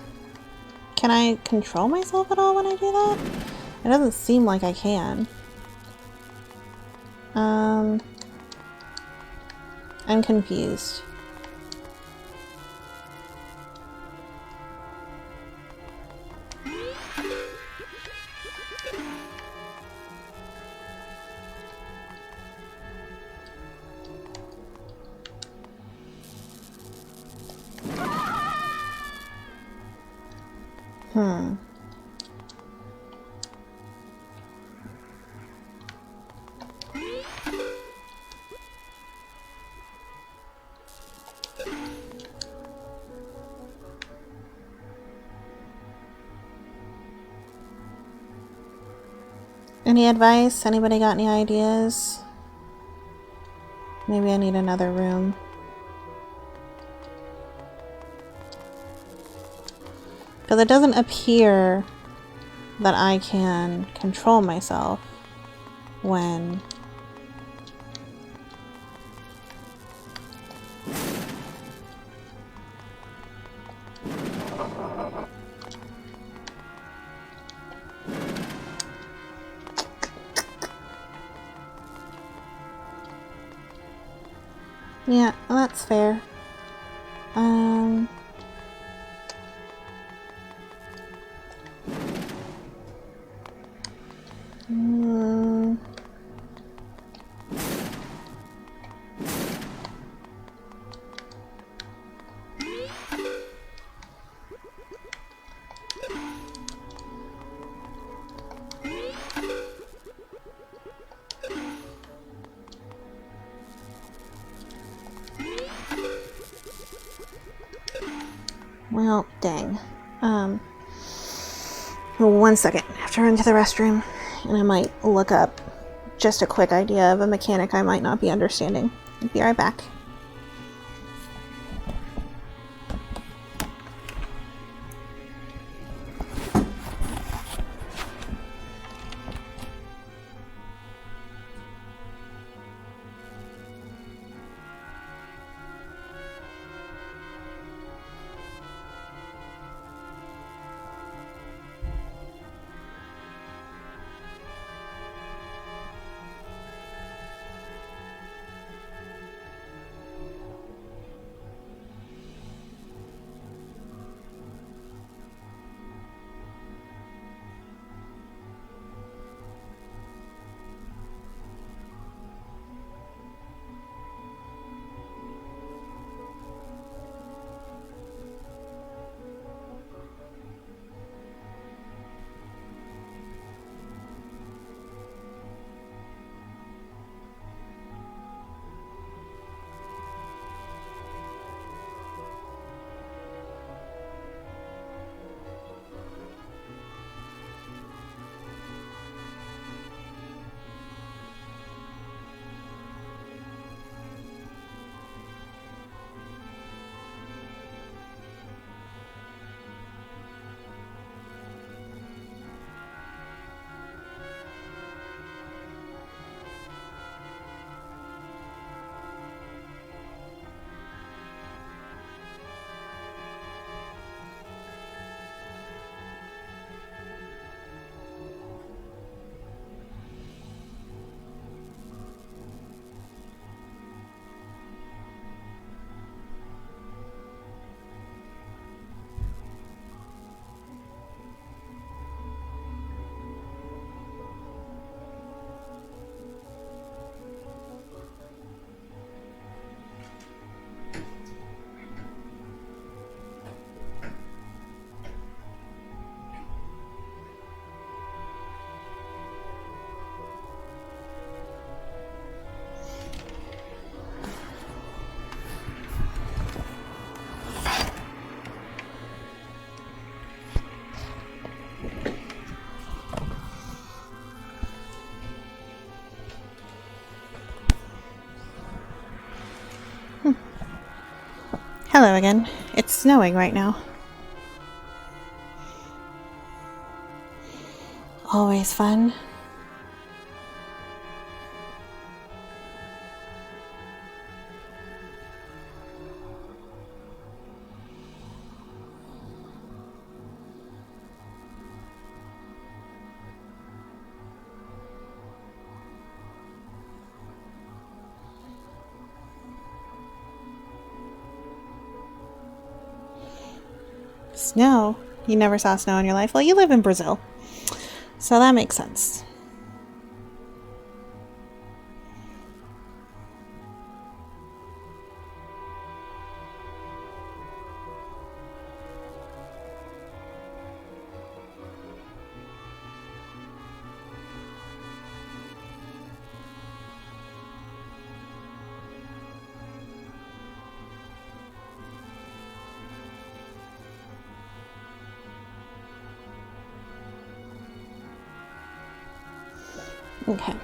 A: Can I control myself at all when I do that? It doesn't seem like I can. I'm confused. Any advice? Anybody got any ideas? Maybe I need another room. Because it doesn't appear that I can control myself when... Yeah, that's fair. Um... Mm. Well, dang. One second. I have to run to the restroom, and I might look up just a quick idea of a mechanic I might not be understanding. I'll be right back. Hello again. It's snowing right now. Always fun. Snow? You never saw snow in your life? Well, you live in Brazil, so that makes sense. Okay.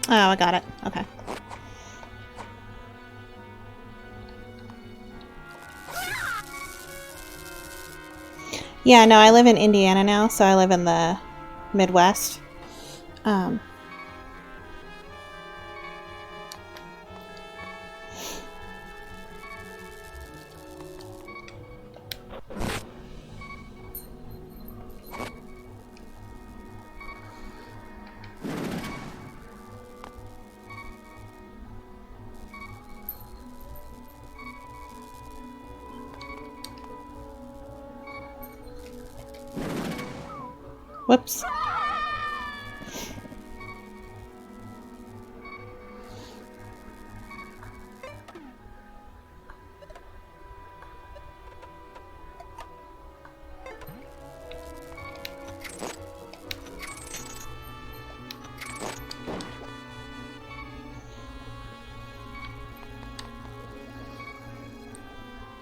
A: Oh, I got it. Okay. Yeah, no, I live in Indiana now, so I live in the Midwest. Um, Whoops.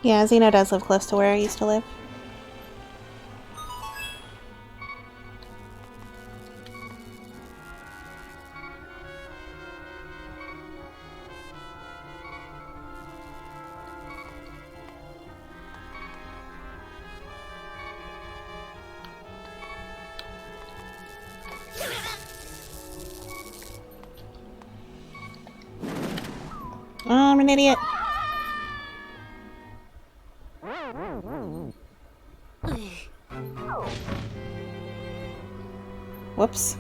A: Yeah, Xeno does live close to where I used to live. Oh, I'm an idiot. Whoops.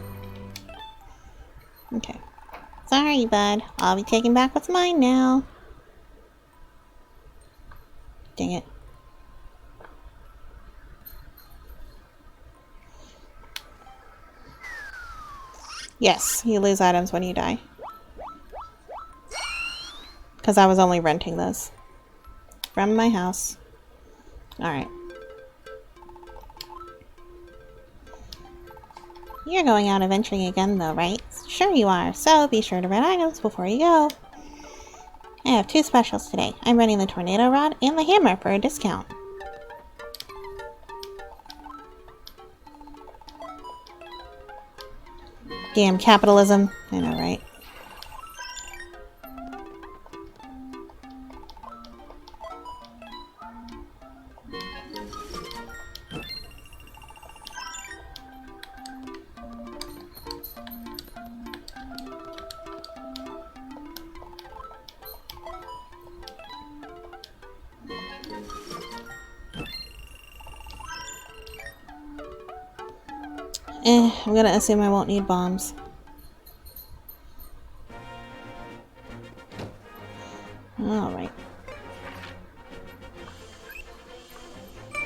A: Okay. Sorry, bud. I'll be taking back what's mine now. Dang it. Yes, you lose items when you die. Because I was only renting those. From my house. Alright. You're going out adventuring again though, right? Sure you are, so be sure to rent items before you go. I have 2 specials today. I'm running the tornado rod and the hammer for a discount. Damn capitalism. I know, right? I'm gonna assume I won't need bombs. Alright.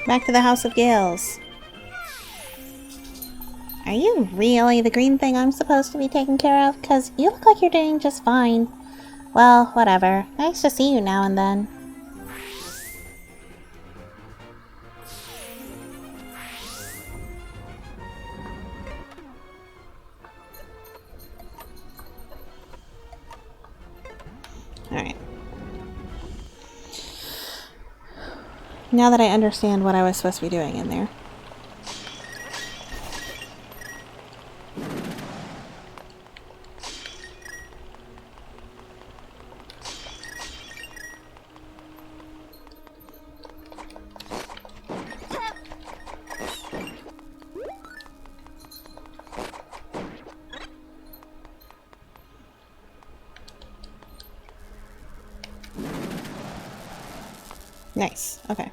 A: Back to the House of Gales. Are you really the green thing I'm supposed to be taking care of? 'Cause you look like you're doing just fine. Well, whatever. Nice to see you now and then. Alright. Now that I understand what I was supposed to be doing in there. Nice. Okay.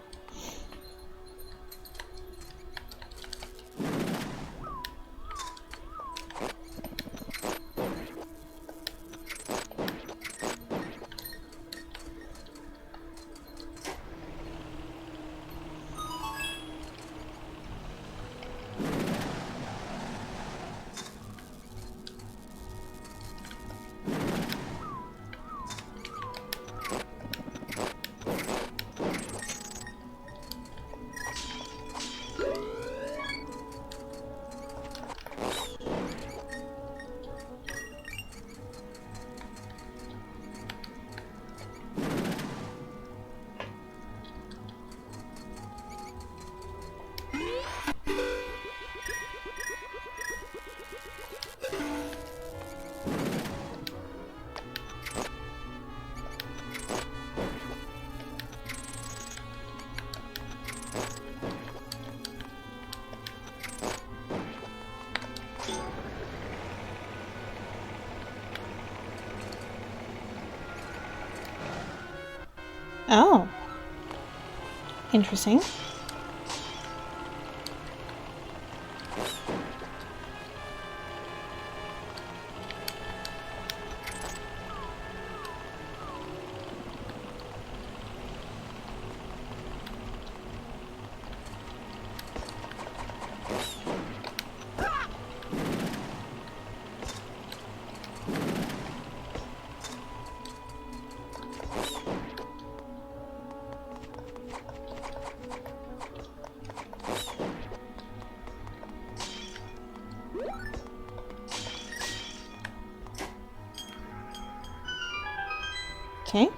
A: Oh. Interesting. Okay.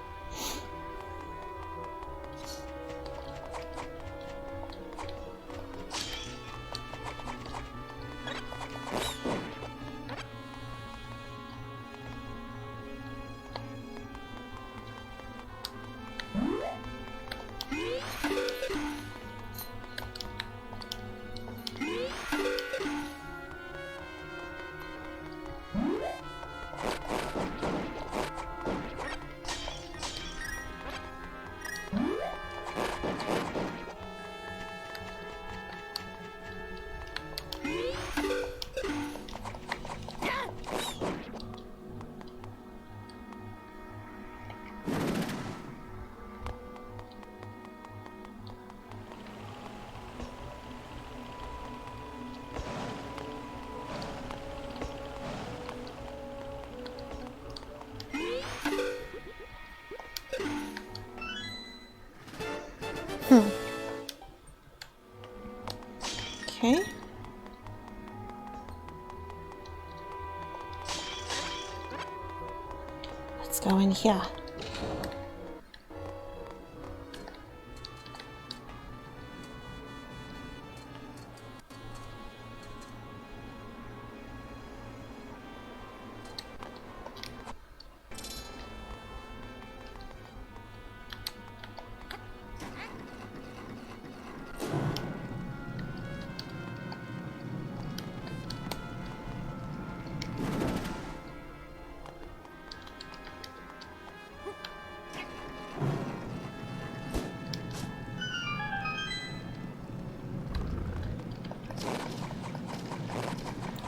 A: Okay. Let's go in here.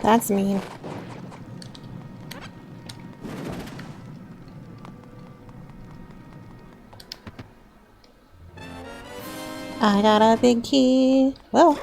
A: That's mean. I got a big key. Whoa.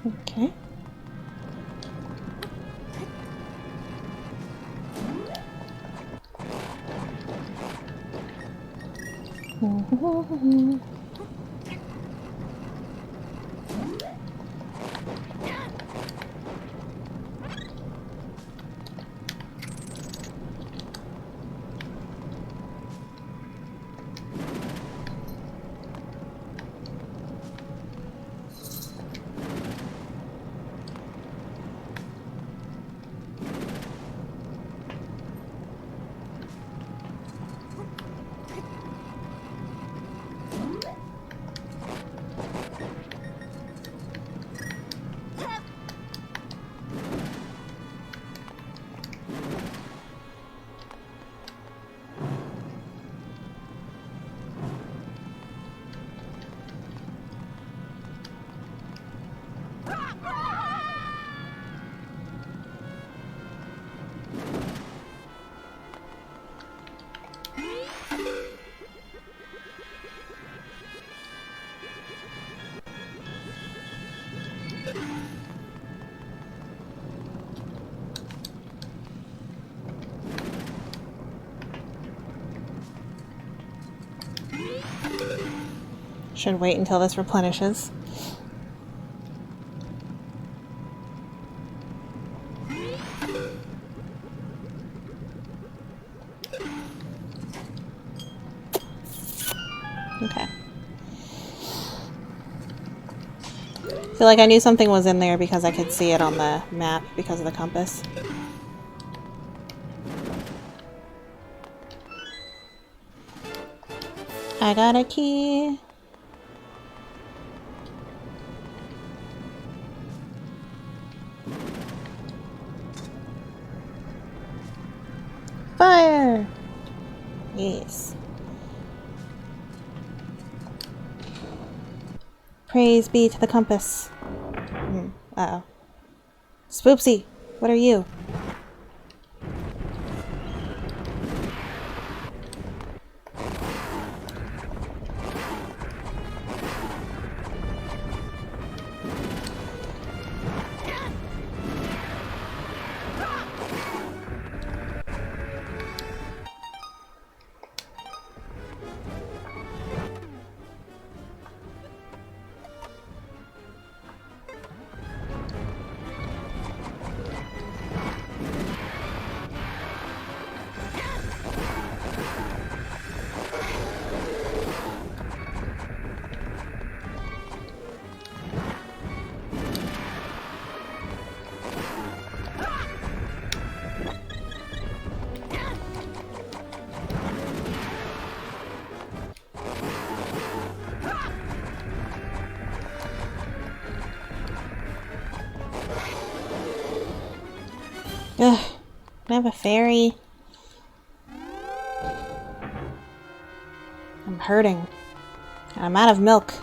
A: Okay. Should wait until this replenishes. Okay. I feel like I knew something was in there because I could see it on the map because of the compass. I got a key. Fire! Yes. Praise be to the compass. Uh-oh. Spoopsy, what are you? Ugh, I have a fairy. I'm hurting. I'm out of milk.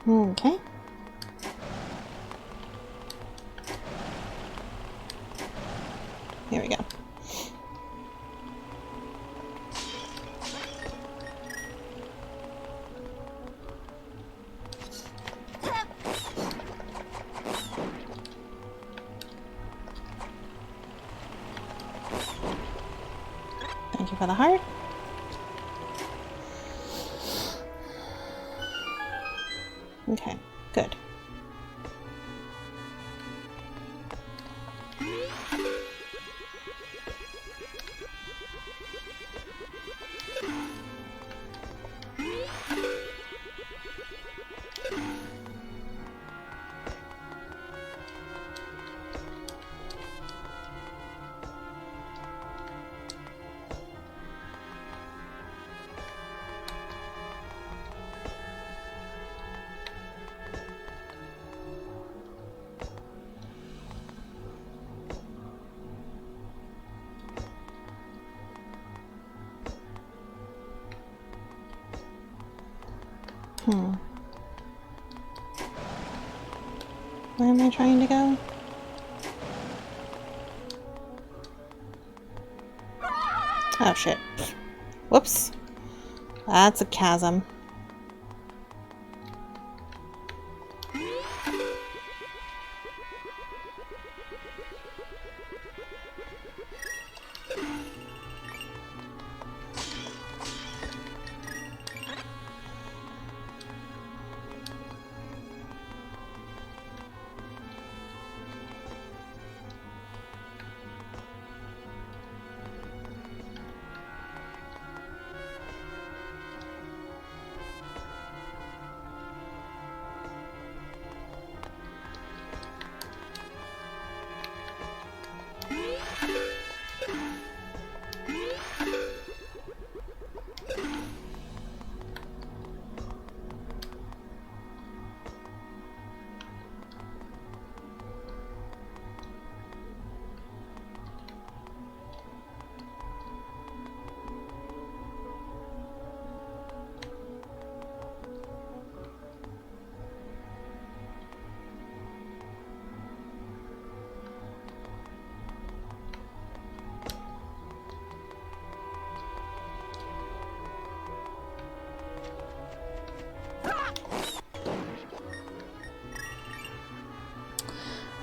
A: Okay. Here we go. Thank you for the heart. Okay, good. Where am I trying to go? Oh shit. Whoops. That's a chasm.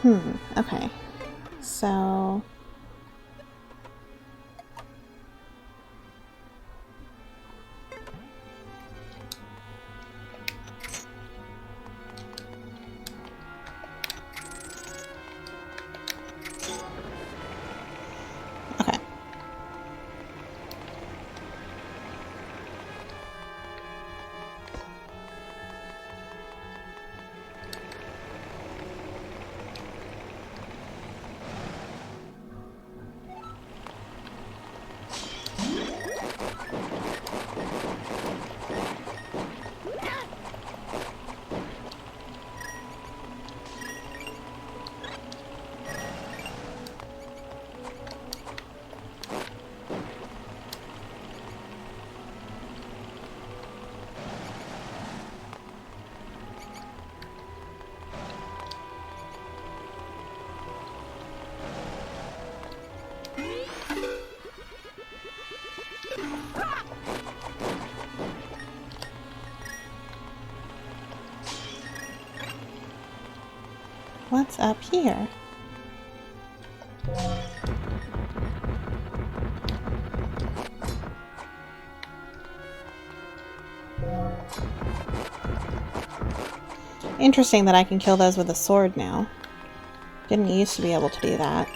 A: Okay. So... Okay. What's up here? Interesting that I can kill those with a sword now. Didn't used to be able to do that.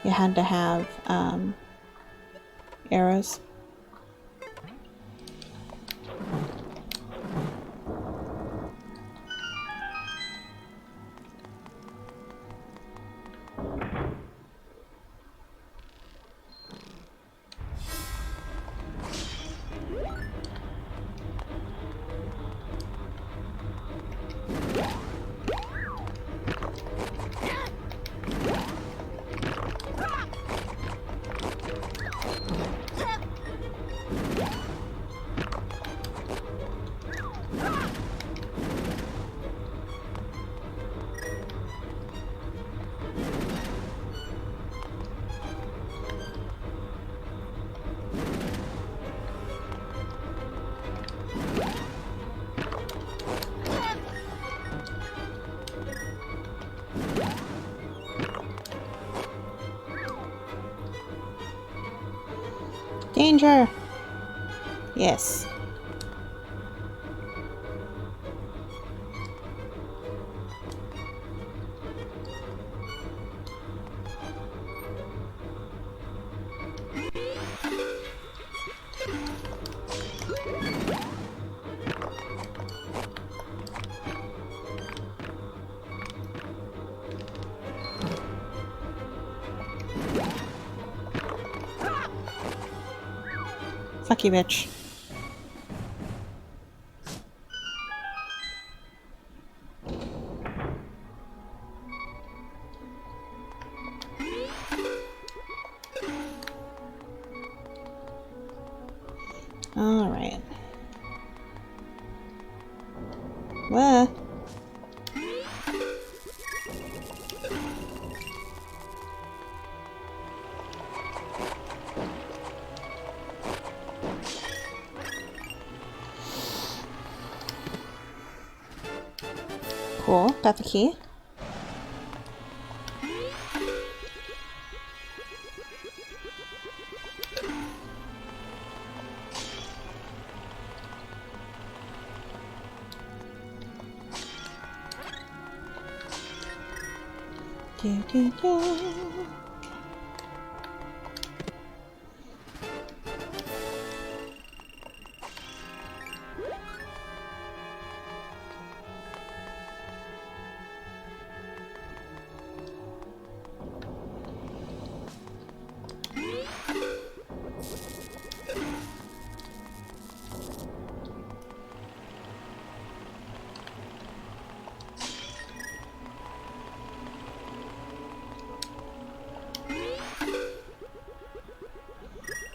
A: You had to have arrows. Danger! Yes. Fuck you, bitch. All right. What? Cool. Got the key. Do, do, do.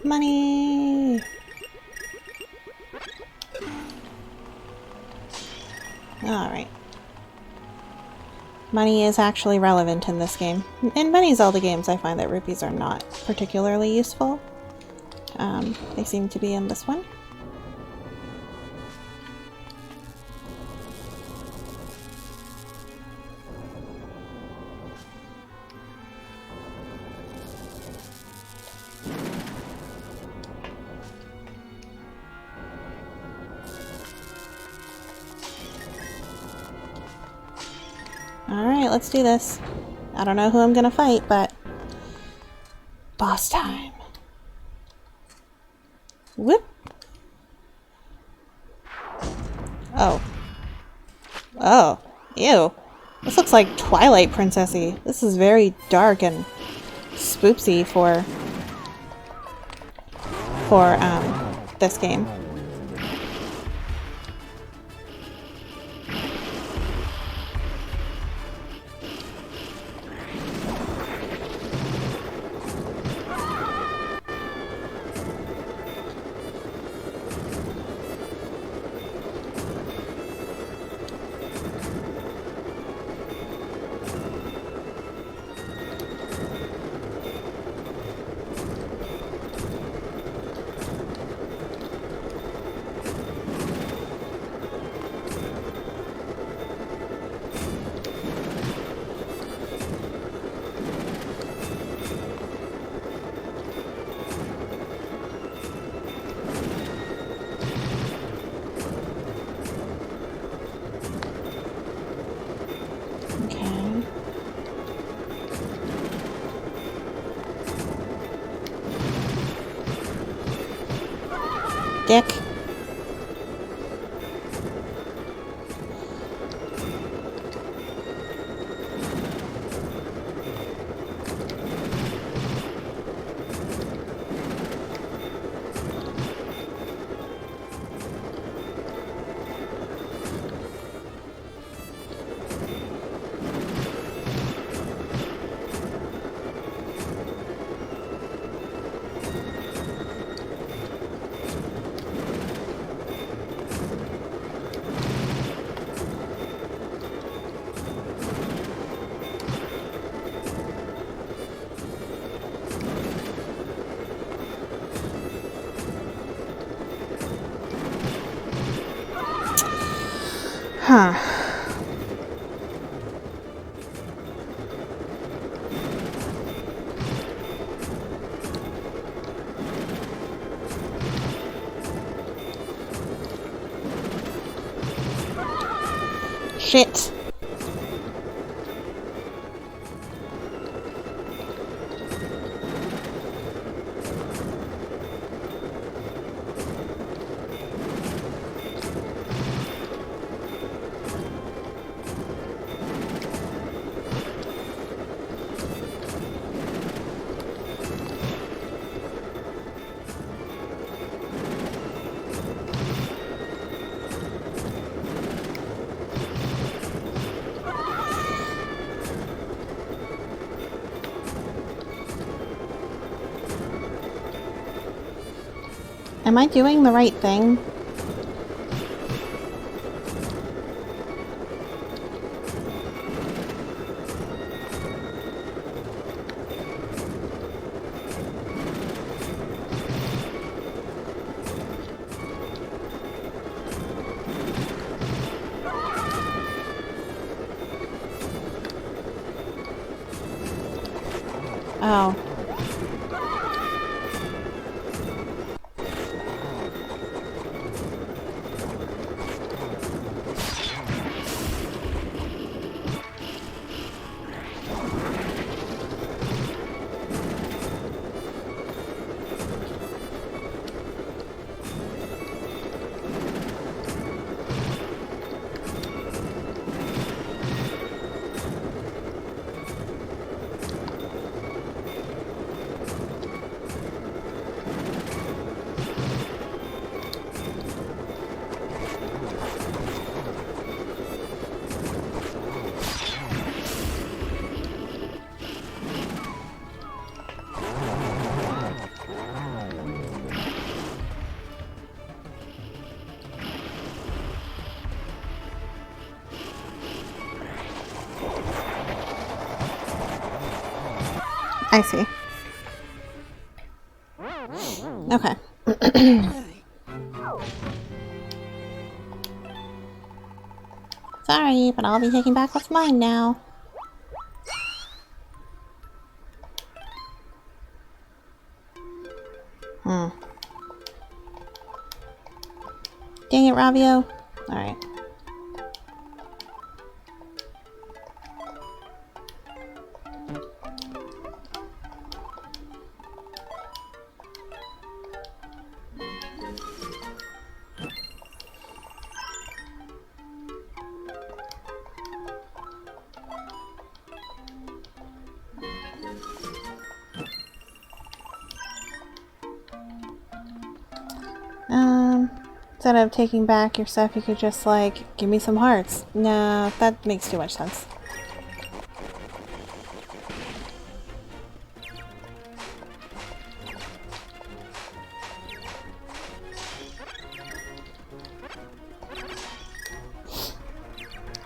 A: Money! Alright. Money is actually relevant in this game. In many Zelda games I find that rupees are not particularly useful. They seem to be in this one. Alright, let's do this. I don't know who I'm gonna fight, but... boss time. Whoop! Oh. Oh. Ew. This looks like Twilight Princessy. This is very dark and spoopsy for this game. Dick. Huh. Shit. Am I doing the right thing? Oh. I see. Okay. Sorry, but I'll be taking back what's mine now. Dang it, Ravio. Alright. instead of taking back your stuff, you could just, like, give me some hearts. No, that makes too much sense.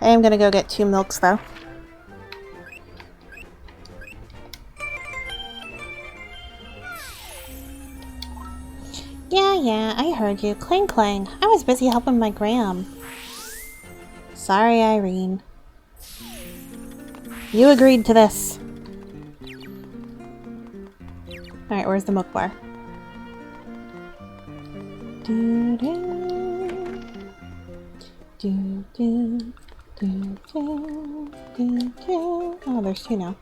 A: I am gonna go get 2 milks, though. Yeah, I heard you. Clang clang. I was busy helping my gram. Sorry, Irene. You agreed to this. Alright, where's the milk bar? Do do do do do do do. Oh, there's 2 now.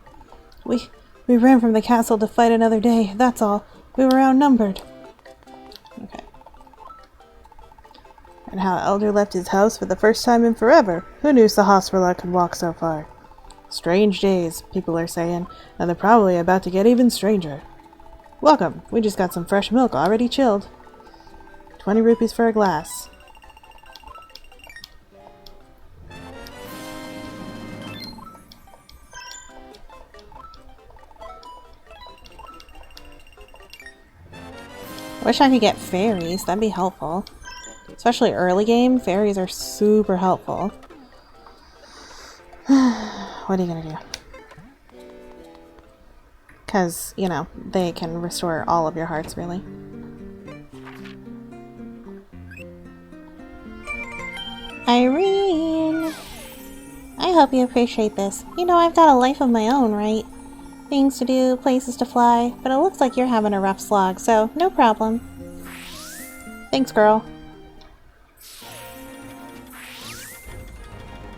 A: We ran from the castle to fight another day, that's all. We were outnumbered. Okay. And how Elder left his house for the first time in forever. Who knew Sahasrara could walk so far? Strange days, people are saying, and they're probably about to get even stranger. Welcome. We just got some fresh milk already chilled. 20 rupees for a glass. Wish I could get fairies, that'd be helpful. Especially early game, fairies are super helpful. What are you gonna do? Because, you know, they can restore all of your hearts, really. Irene! I hope you appreciate this. You know, I've got a life of my own, right? Things to do, places to fly, but it looks like you're having a rough slog, so no problem. Thanks, girl.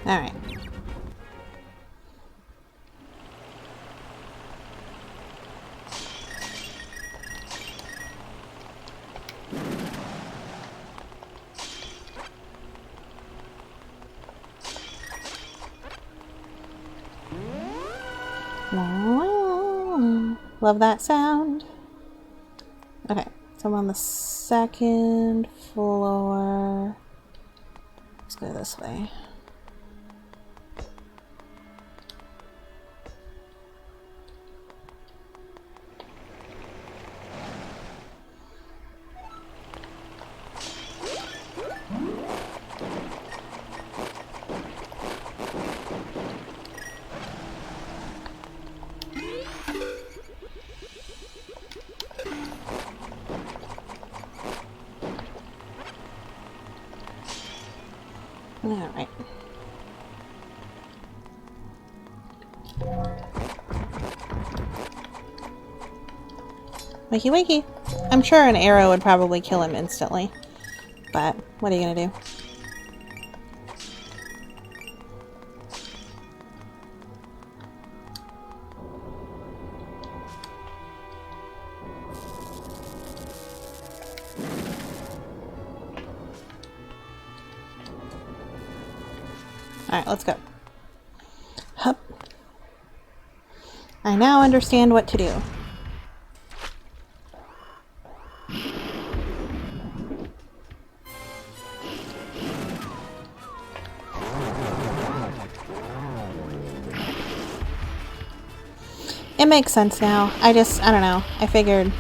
A: Alright. Love that sound. Okay, so I'm on the 2nd floor. Let's go this way. Alright. Wakey wakey. I'm sure an arrow would probably kill him instantly. But what are you gonna do? Alright, let's go. Hup. I now understand what to do. It makes sense now. I don't know. I figured.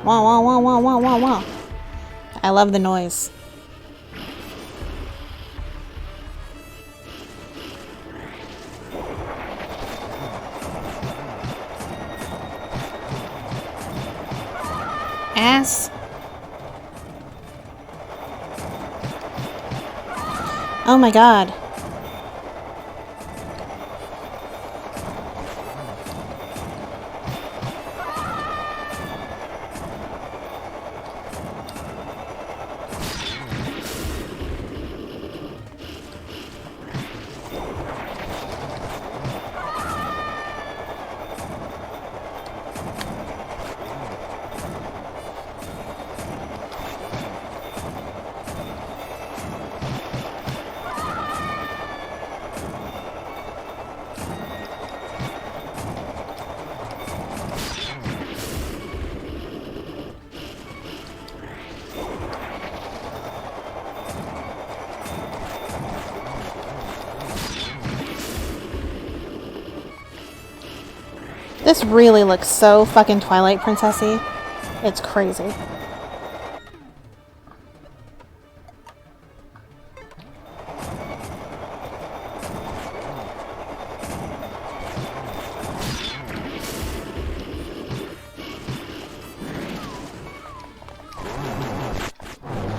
A: Wah, wah, wah, wah, wah, wah, wah. I love the noise. Ass. Oh my god. This really looks so fucking Twilight Princessy. It's crazy.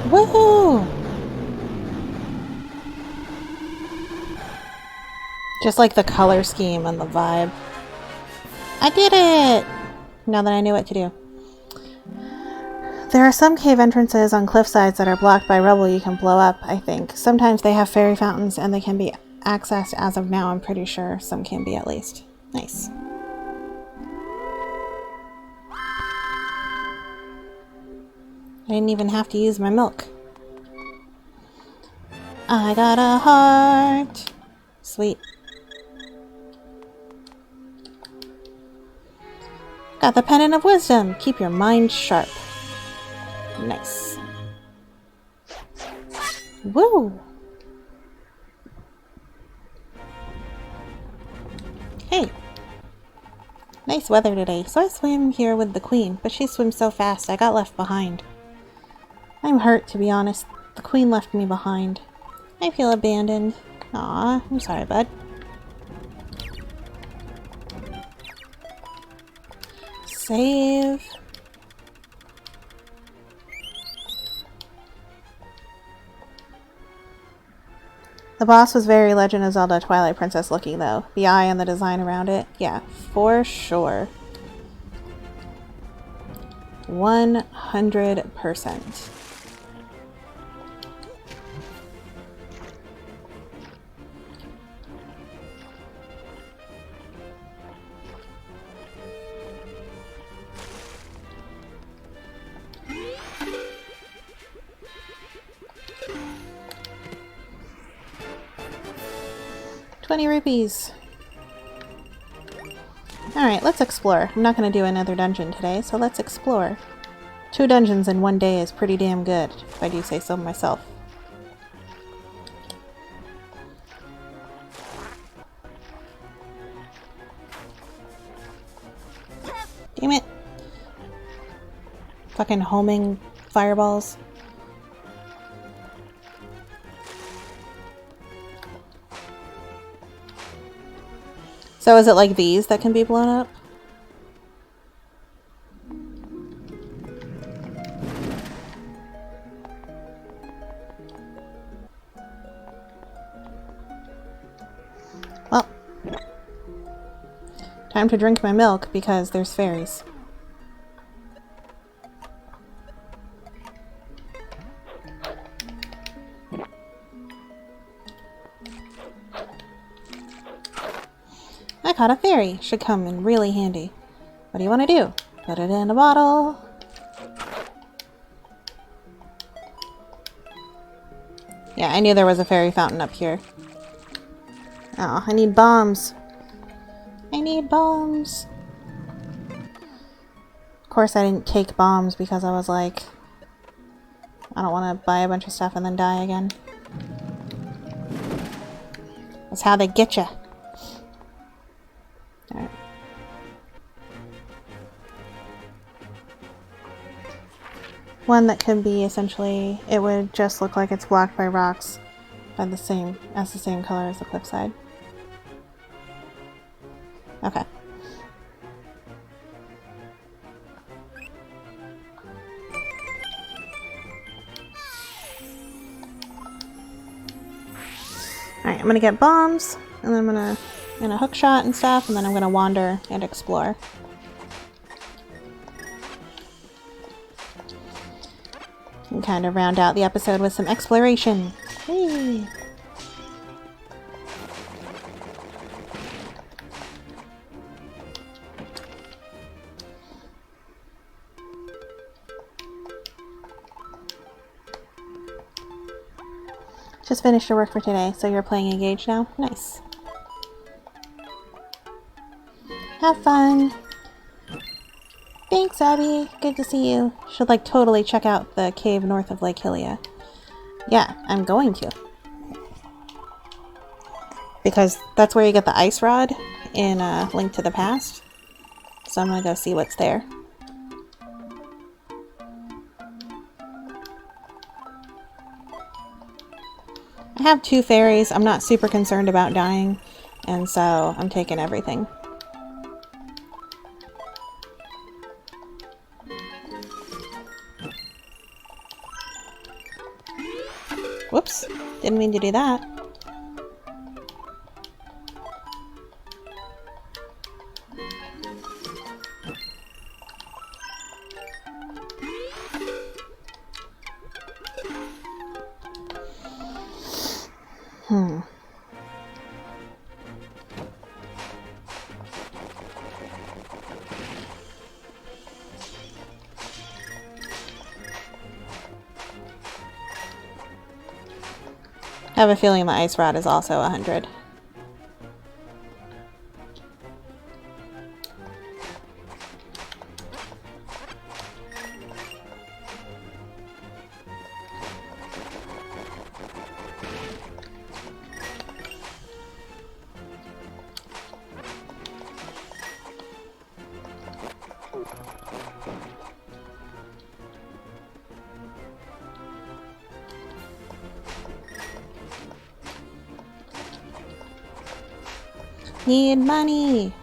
A: Woohoo! Just like the color scheme and the vibe. I did it! Now that I knew what to do. There are some cave entrances on cliff sides that are blocked by rubble you can blow up, I think. Sometimes they have fairy fountains and they can be accessed as of now, I'm pretty sure. Some can be at least. Nice. I didn't even have to use my milk. I got a heart. Sweet. Got the Pendant of Wisdom. Keep your mind sharp. Nice. Woo! Hey. Nice weather today. So I swam here with the queen, but she swims so fast I got left behind. I'm hurt, to be honest. The queen left me behind. I feel abandoned. Aw, I'm sorry, bud. Save. The boss was very Legend of Zelda Twilight Princess looking, though. The eye and the design around it. Yeah, for sure. 100%. ₹20. Alright, let's explore. I'm not going to do another dungeon today, so let's explore. 2 dungeons in 1 day is pretty damn good, if I do say so myself. Damn it. Fucking homing fireballs. So is it like these that can be blown up? Well, time to drink my milk because there's fairies. I caught a fairy. Should come in really handy. What do you want to do? Put it in a bottle. Yeah, I knew there was a fairy fountain up here. Oh, I need bombs. I need bombs. Of course I didn't take bombs because I was like, I don't want to buy a bunch of stuff and then die again. That's how they get you. Alright. One that could be essentially, it would just look like it's blocked by rocks by the same color as the cliffside. Okay. Alright, I'm gonna get bombs, and then I'm gonna a hook shot and stuff, and then I'm gonna wander and explore. And kind of round out the episode with some exploration. Hey! Just finished your work for today, so you're playing Engage now? Nice. Have fun! Thanks, Abby. Good to see you. Should like totally check out the cave north of Lake Hylia. Yeah, I'm going to. Because that's where you get the ice rod in Link to the Past. So I'm gonna go see what's there. I have 2 fairies. I'm not super concerned about dying, and so I'm taking everything. Whoops, didn't mean to do that. I have a feeling the ice rod is also 100. Need money!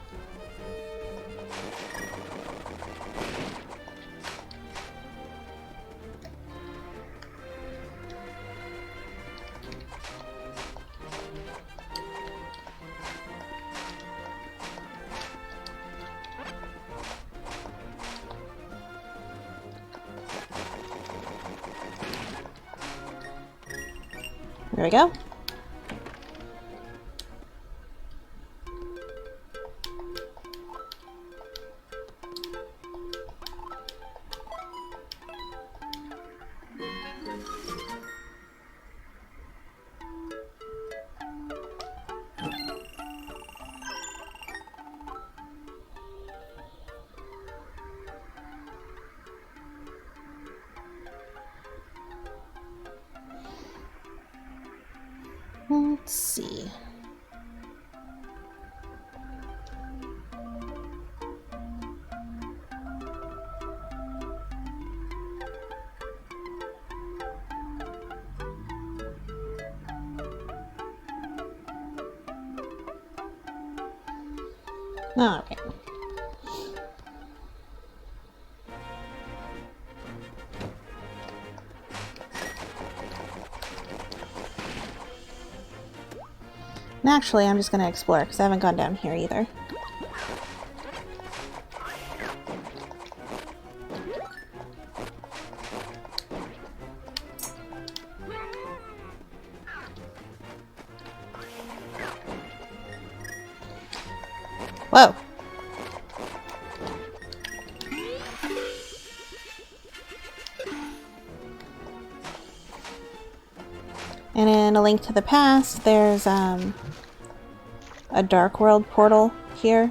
A: There we go. Let's see. All right. And actually, I'm just going to explore because I haven't gone down here either. Whoa. And in A Link to the Past, there's a Dark World portal here.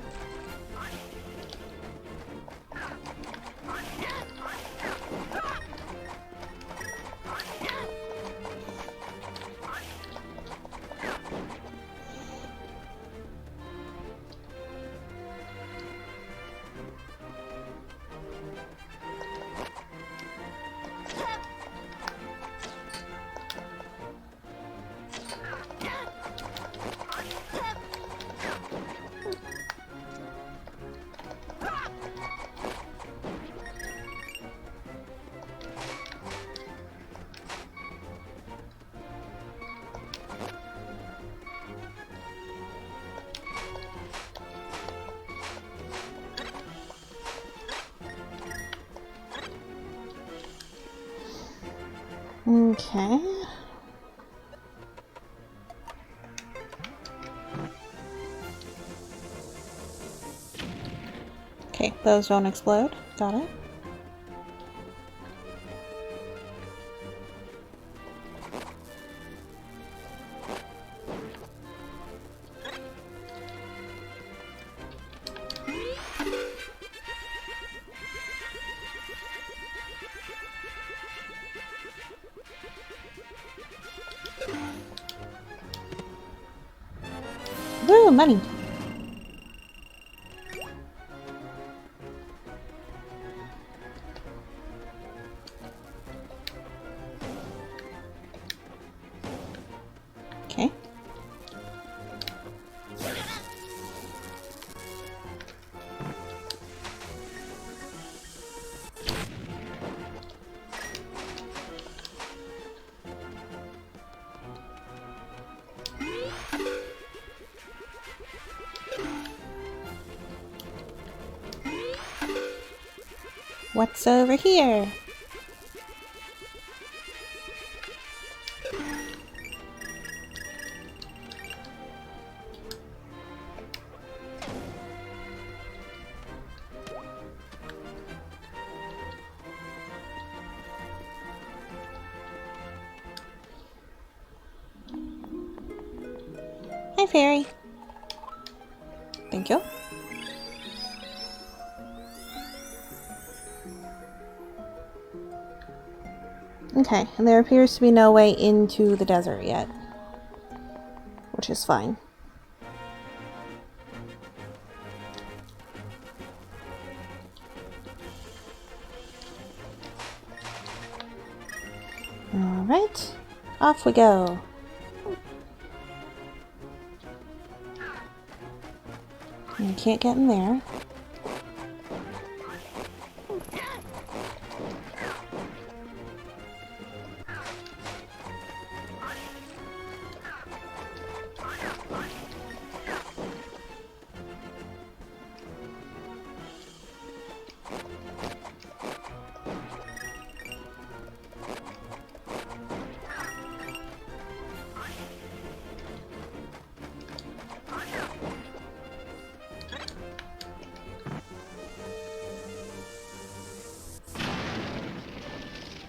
A: Okay. Okay, those don't explode. Got it. Woo, money! What's over here? Hi, fairy. Thank you. Okay, and there appears to be no way into the desert yet, which is fine. Alright, off we go. You can't get in there.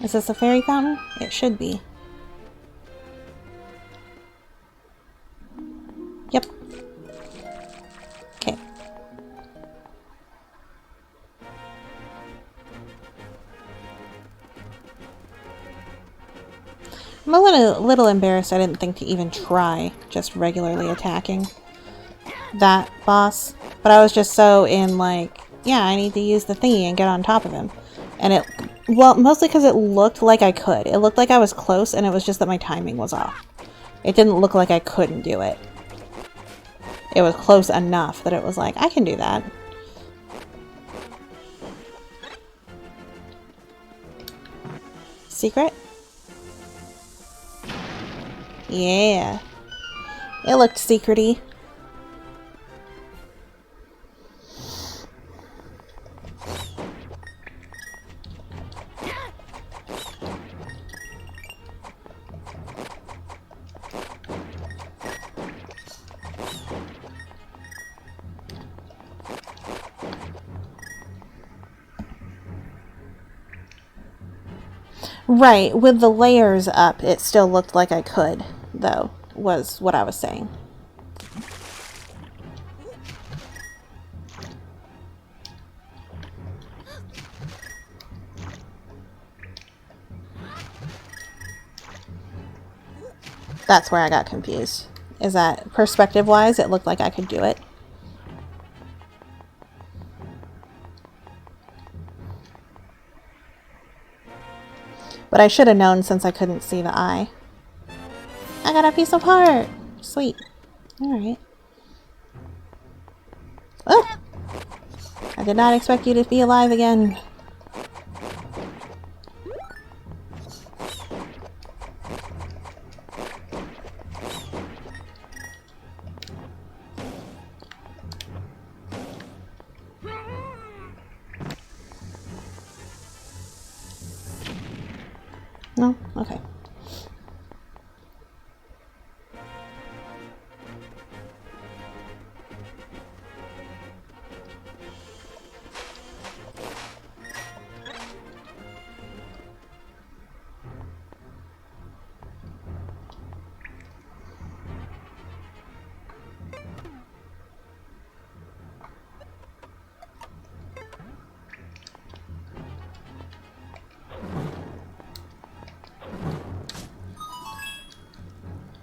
A: Is this a fairy fountain? It should be. Yep. Okay. I'm a little embarrassed I didn't think to even try just regularly attacking that boss. But I was just so in like, yeah, I need to use the thingy and get on top of him. And it, well, mostly because it looked like I could. It looked like I was close, and it was just that my timing was off. It didn't look like I couldn't do it. It was close enough that it was like, I can do that. Secret? Yeah. It looked secret-y. Right, with the layers up, it still looked like I could, though, was what I was saying. That's where I got confused. Is that perspective-wise, it looked like I could do it. But I should have known since I couldn't see the eye. I got a piece of heart! Sweet. Alright. Oh! I did not expect you to be alive again. No? Okay.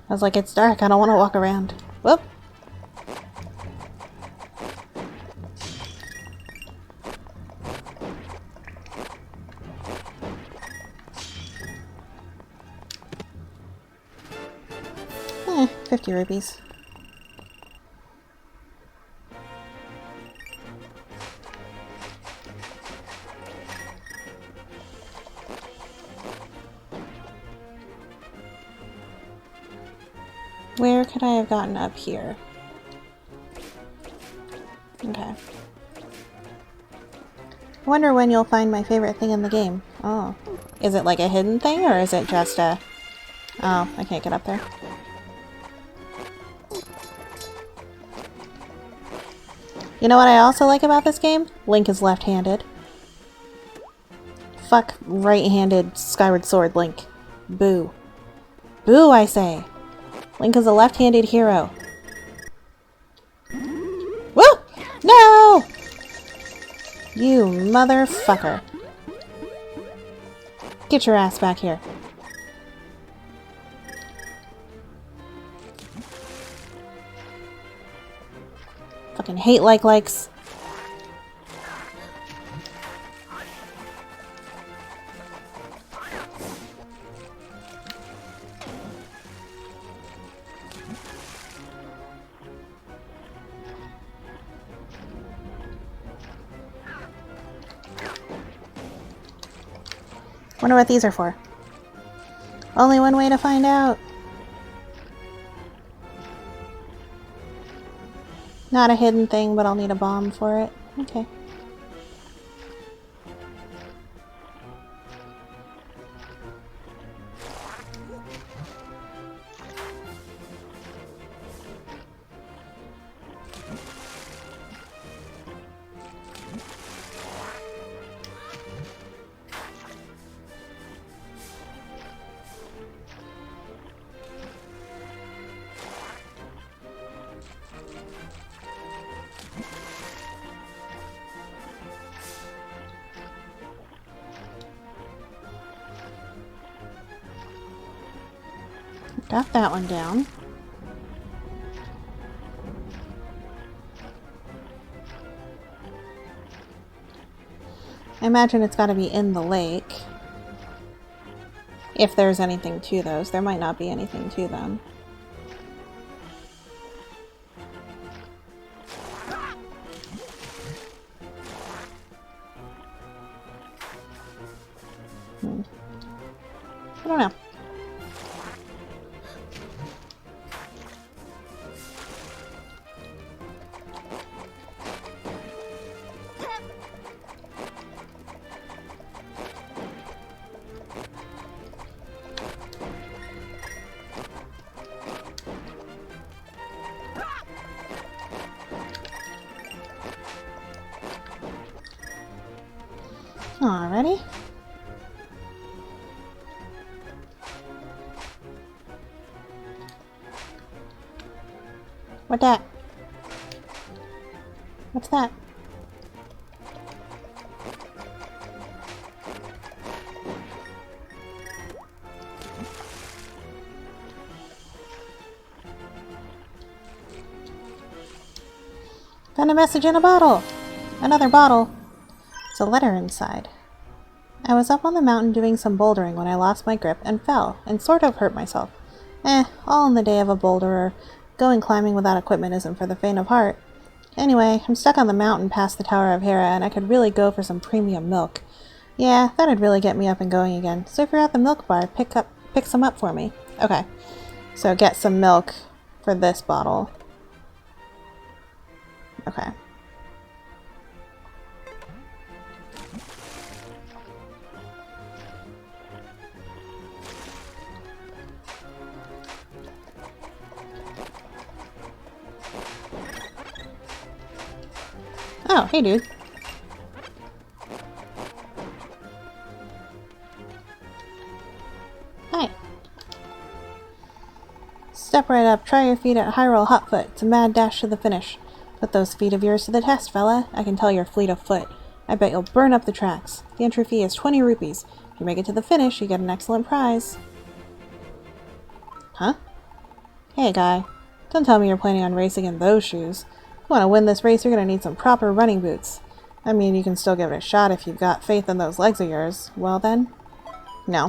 A: I was like, it's dark, I don't want to walk around. Whoop! Eh, 50 rupees. Where could I have gotten up here? Okay. Wonder when you'll find my favorite thing in the game. Oh. Is it like a hidden thing, or is it just a... Oh, I can't get up there. You know what I also like about this game? Link is left-handed. Fuck right-handed Skyward Sword Link. Boo. Boo, I say! Link is a left-handed hero. Woo! No! You motherfucker. Get your ass back here. Fucking hate likes. Wonder what these are for. Only one way to find out. Not a hidden thing, but I'll need a bomb for it. Okay. Got that one down. I imagine it's got to be in the lake. If there's anything to those. There might not be anything to them. I don't know. Alrighty. What that? What's that? Found a message in a bottle! Another bottle! There's a letter inside. I was up on the mountain doing some bouldering when I lost my grip and fell, and sort of hurt myself. All in the day of a boulderer. Going climbing without equipment isn't for the faint of heart. Anyway, I'm stuck on the mountain past the Tower of Hera, and I could really go for some premium milk. Yeah, that'd really get me up and going again. So if you're at the milk bar, pick some up for me. Okay. So get some milk for this bottle. Okay. Oh, hey dude. Hi. Step right up, try your feet at Hyrule Hotfoot. It's a mad dash to the finish. Put those feet of yours to the test, fella. I can tell you're fleet of foot. I bet you'll burn up the tracks. The entry fee is 20 rupees. If you make it to the finish, you get an excellent prize. Huh? Hey guy, don't tell me you're planning on racing in those shoes. If you want to win this race, you're going to need some proper running boots. I mean, you can still give it a shot if you've got faith in those legs of yours. Well then? No.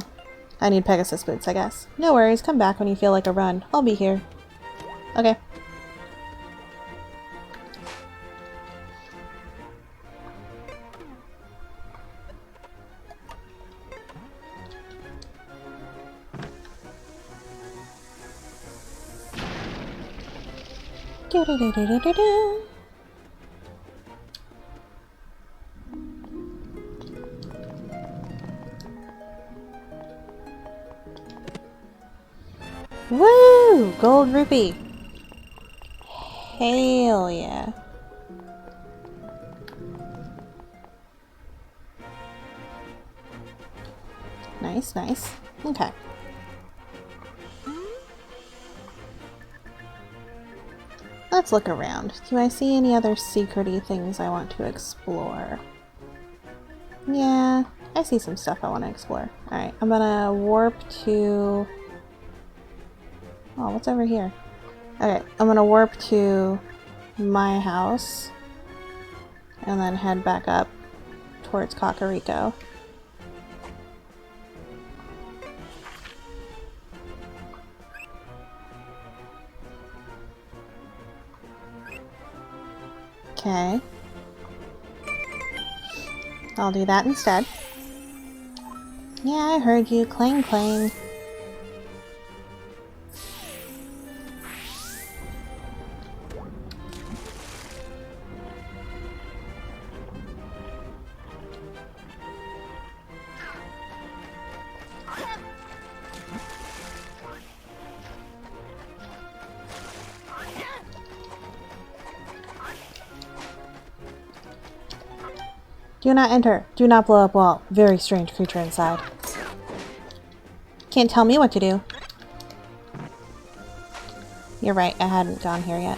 A: I need Pegasus boots, I guess. No worries, come back when you feel like a run. I'll be here. Okay. Do-do-do-do-do-do-do. Woo! Gold rupee. Hell yeah. Nice, nice. Okay. Let's look around. Do I see any other secret-y things I want to explore? Yeah, I see some stuff I want to explore. Alright, I'm gonna warp to... Oh, what's over here? Okay, I'm gonna warp to my house and then head back up towards Kakariko. Okay. I'll do that instead. Yeah, I heard you. Clang clang. Do not enter. Do not blow up wall. Very strange creature inside. Can't tell me what to do. You're right, I hadn't gone here yet.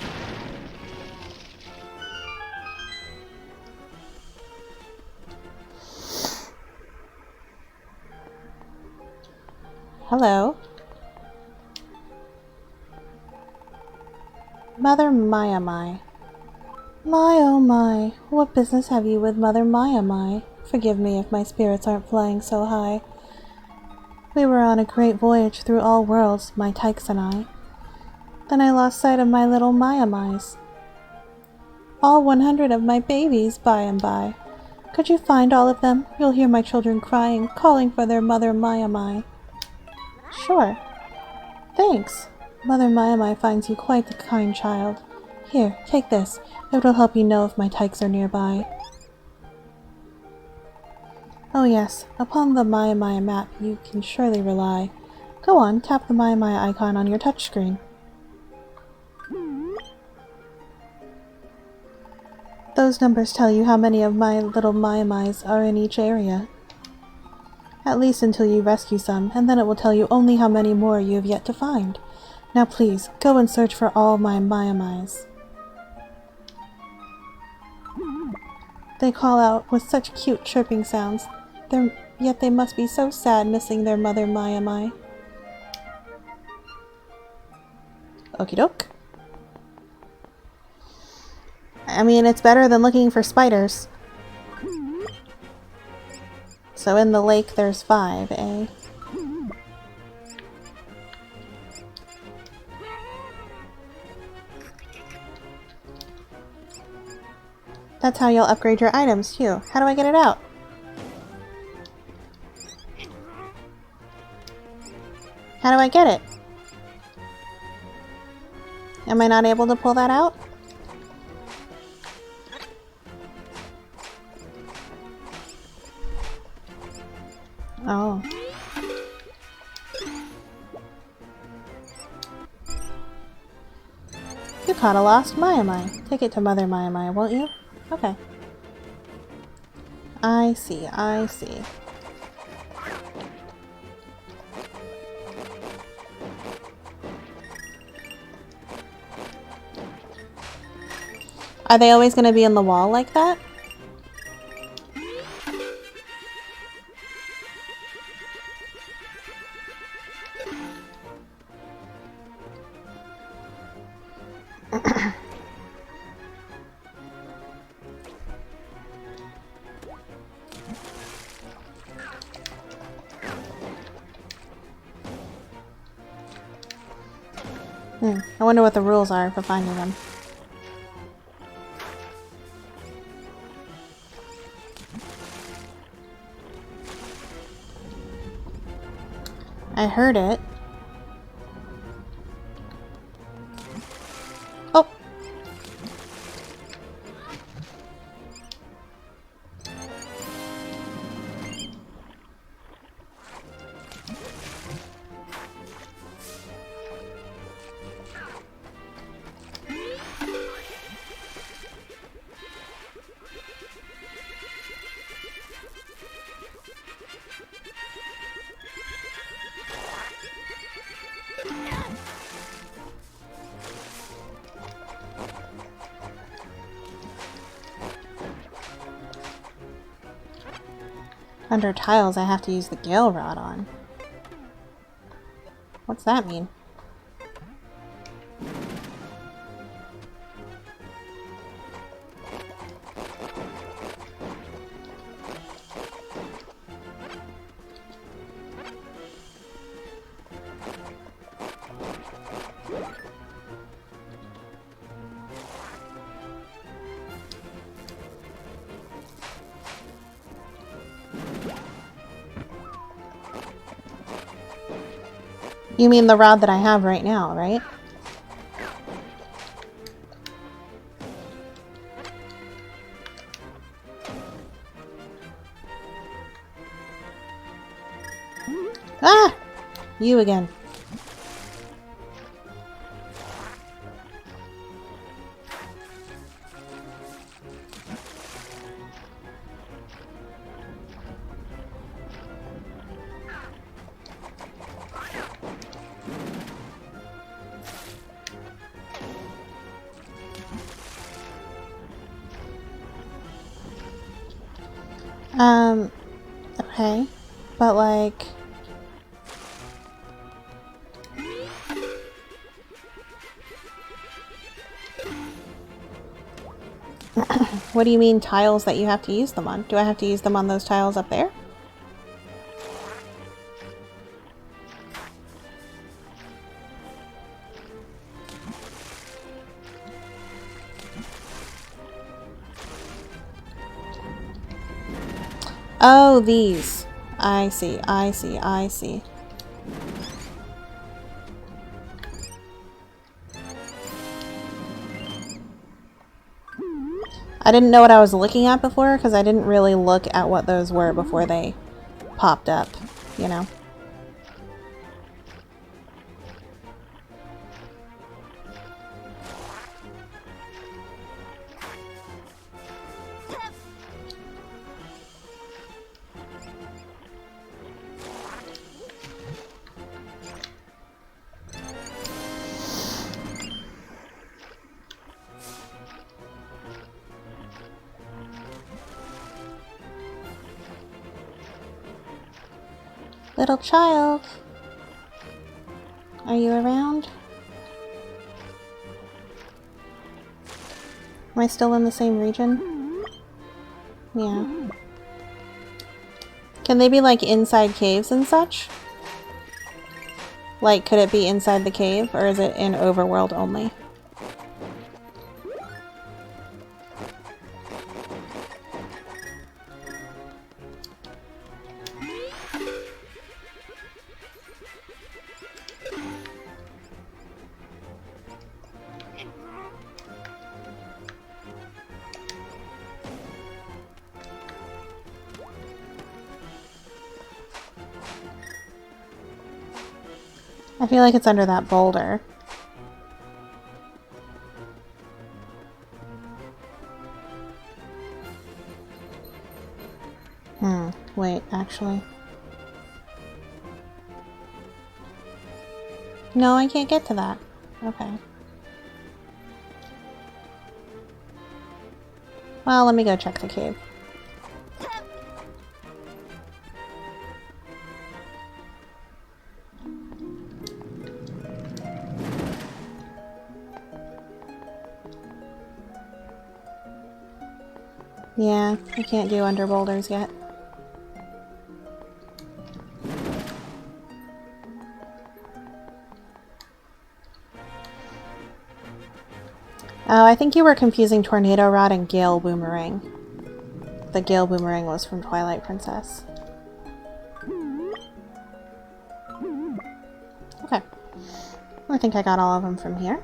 A: Hello. Mother Maiamai. My oh my, what business have you with Mother Maiamai? Forgive me if my spirits aren't flying so high. We were on a great voyage through all worlds, my tykes and I. Then I lost sight of my little Maiamais. All 100 of my babies by and by. Could you find all of them? You'll hear my children crying, calling for their Mother Maiamai. Sure. Thanks. Mother Maiamai finds you quite the kind child. Here, take this. It will help you know if my tykes are nearby. Oh yes, upon the Maiamai map you can surely rely. Go on, tap the Maiamai icon on your touchscreen. Those numbers tell you how many of my little Maiamais are in each area. At least until you rescue some, and then it will tell you only how many more you have yet to find. Now please, go and search for all my Maiamais. They call out with such cute chirping sounds, yet they must be so sad missing their mother Maiamai. Okie doke. I mean, it's better than looking for spiders. So in the lake there's 5, eh? That's how you'll upgrade your items, too. How do I get it out? How do I get it? Am I not able to pull that out? Oh. You caught a lost Maiamai. Take it to Mother Maiamai, won't you? Okay. I see, I see. Are they always going to be on the wall like that? I wonder what the rules are for finding them. I heard it. Oh! Under tiles, I have to use the Gale Rod on. What's that mean? You mean the rod that I have right now, right? Ah! You again. Okay. But like... What do you mean tiles that you have to use them on? Do I have to use them on those tiles up there? Oh, these. I see, I see, I see. I didn't know what I was looking at before because I didn't really look at what those were before they popped up, you know? Little child, are you around? Am I still in the same region? Yeah. Can they be like inside caves and such? Like, could it be inside the cave, or is it in overworld only? I feel like it's under that boulder. Wait, actually. No, I can't get to that. Okay. Well, let me go check the cave. Yeah, I can't do under boulders yet. Oh, I think you were confusing Tornado Rod and Gale Boomerang. The Gale Boomerang was from Twilight Princess. Okay. I think I got all of them from here.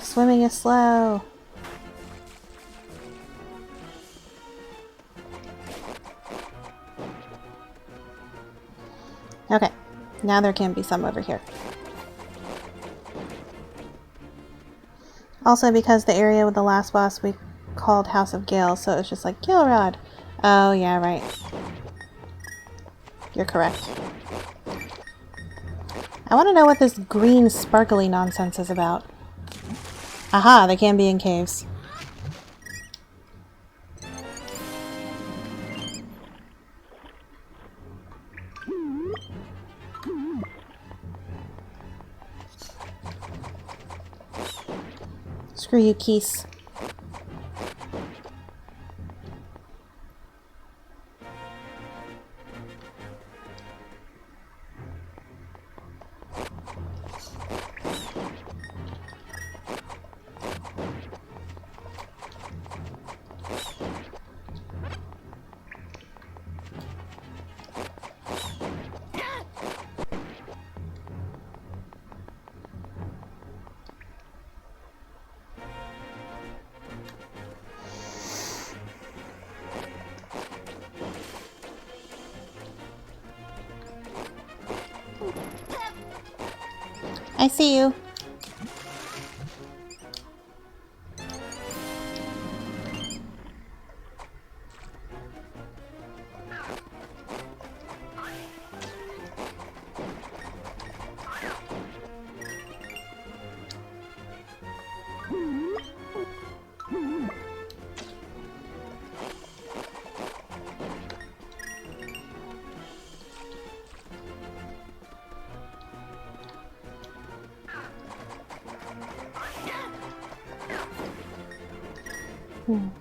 A: Swimming is slow. Now there can be some over here. Also, because the area with the last boss we called House of Gale, so it's just like, Gilrod. Oh, yeah, right. You're correct. I want to know what this green sparkly nonsense is about. Aha, they can be in caves. Screw you, Keese. I see you.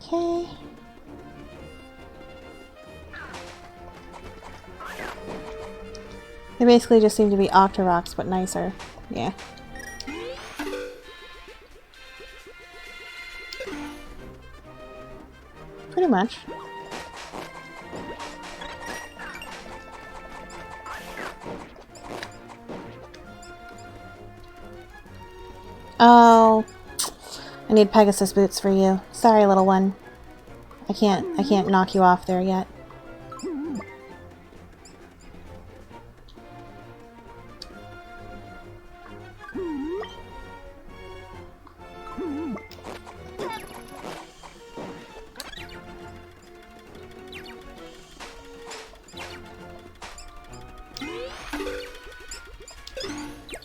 A: Okay. They basically just seem to be Octoroks, but nicer. Yeah. Pretty much. Oh, I need Pegasus boots for you. Sorry, little one. I can't knock you off there yet.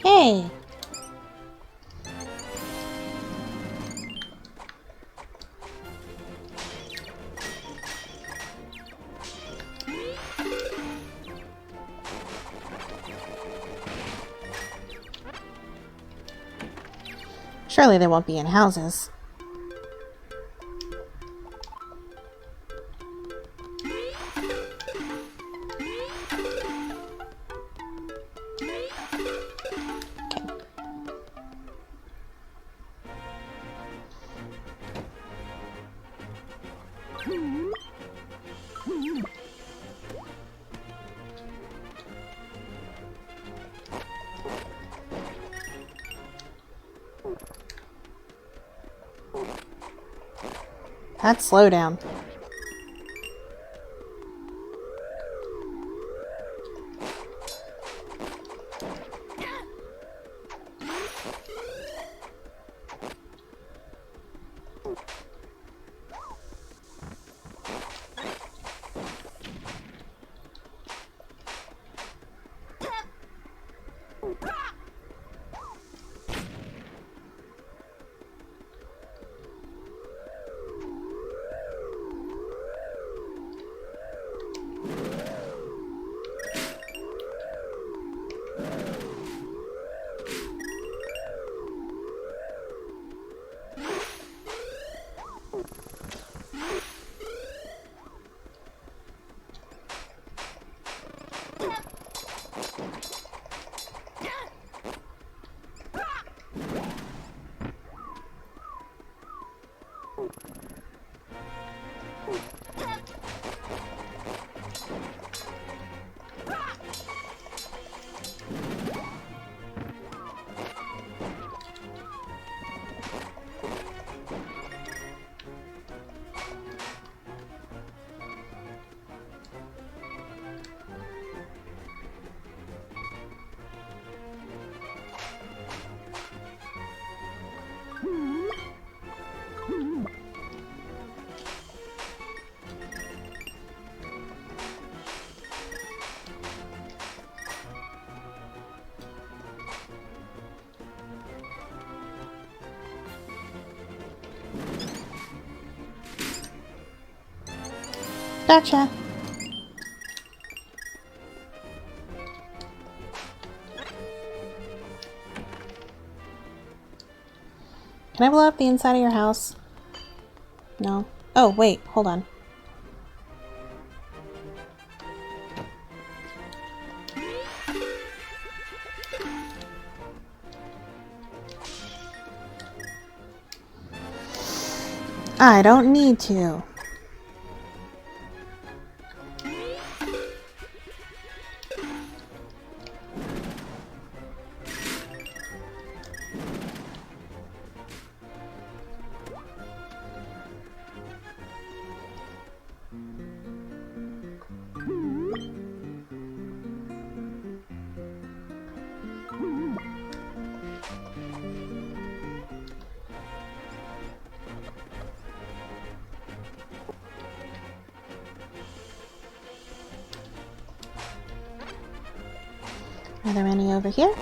A: Hey! Surely they won't be in houses. That's slow down. Gotcha. Can I blow up the inside of your house? No. Oh, wait. Hold on. I don't need to. Are there any over here?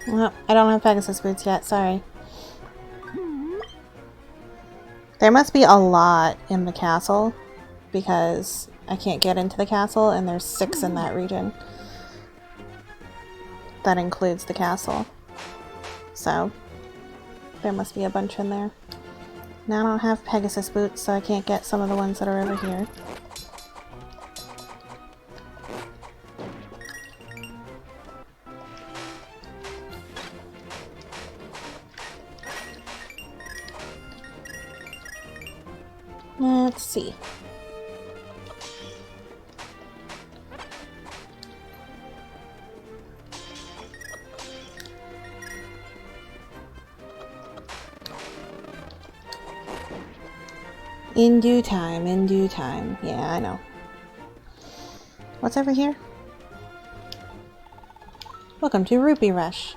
A: Well, I don't have Pegasus boots yet, sorry. There must be a lot in the castle, because I can't get into the castle, and there's 6 in that region. That includes the castle. So, there must be a bunch in there. Now I don't have Pegasus boots, so I can't get some of the ones that are over here. Let's see. In due time, in due time. Yeah, I know. What's over here? Welcome to Rupee Rush.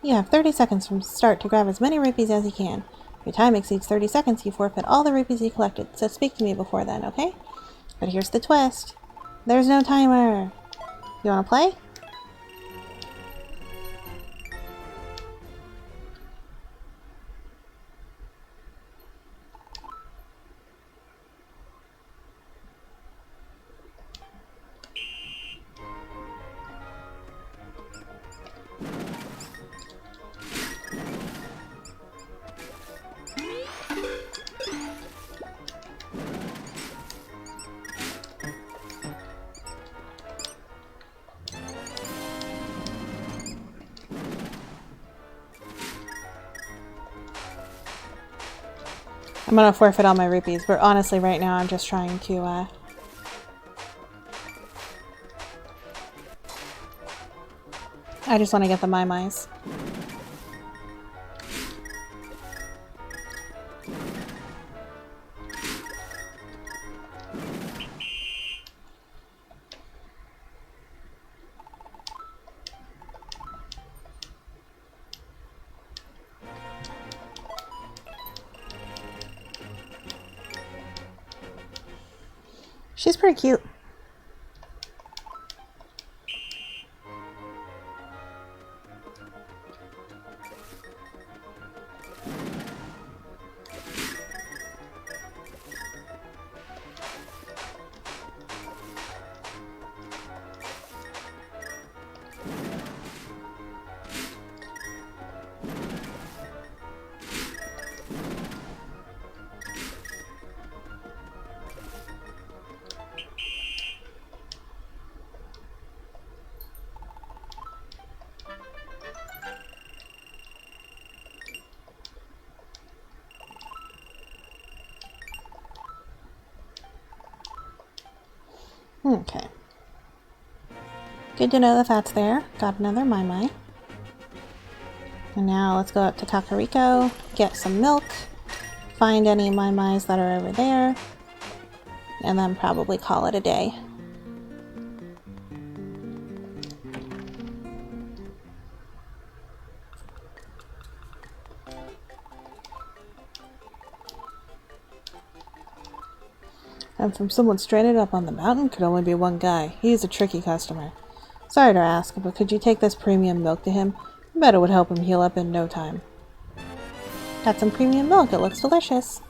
A: You have 30 seconds from start to grab as many rupees as you can. If your time exceeds 30 seconds, you forfeit all the rupees you collected, so speak to me before then, okay? But here's the twist. There's no timer. You wanna play? I'm gonna forfeit all my rupees, but honestly right now I'm just trying to, I just want to get the Maimais. She's pretty cute. Okay. Good to know that that's there. Got another Maiamai. And now let's go up to Kakariko, get some milk, find any Maiamais that are over there, and then probably call it a day.
C: And from someone stranded up on the mountain could only be one guy. He's a tricky customer. Sorry to ask, but could you take this premium milk to him? I bet it would help him heal up in no time.
A: Got some premium milk. It looks delicious.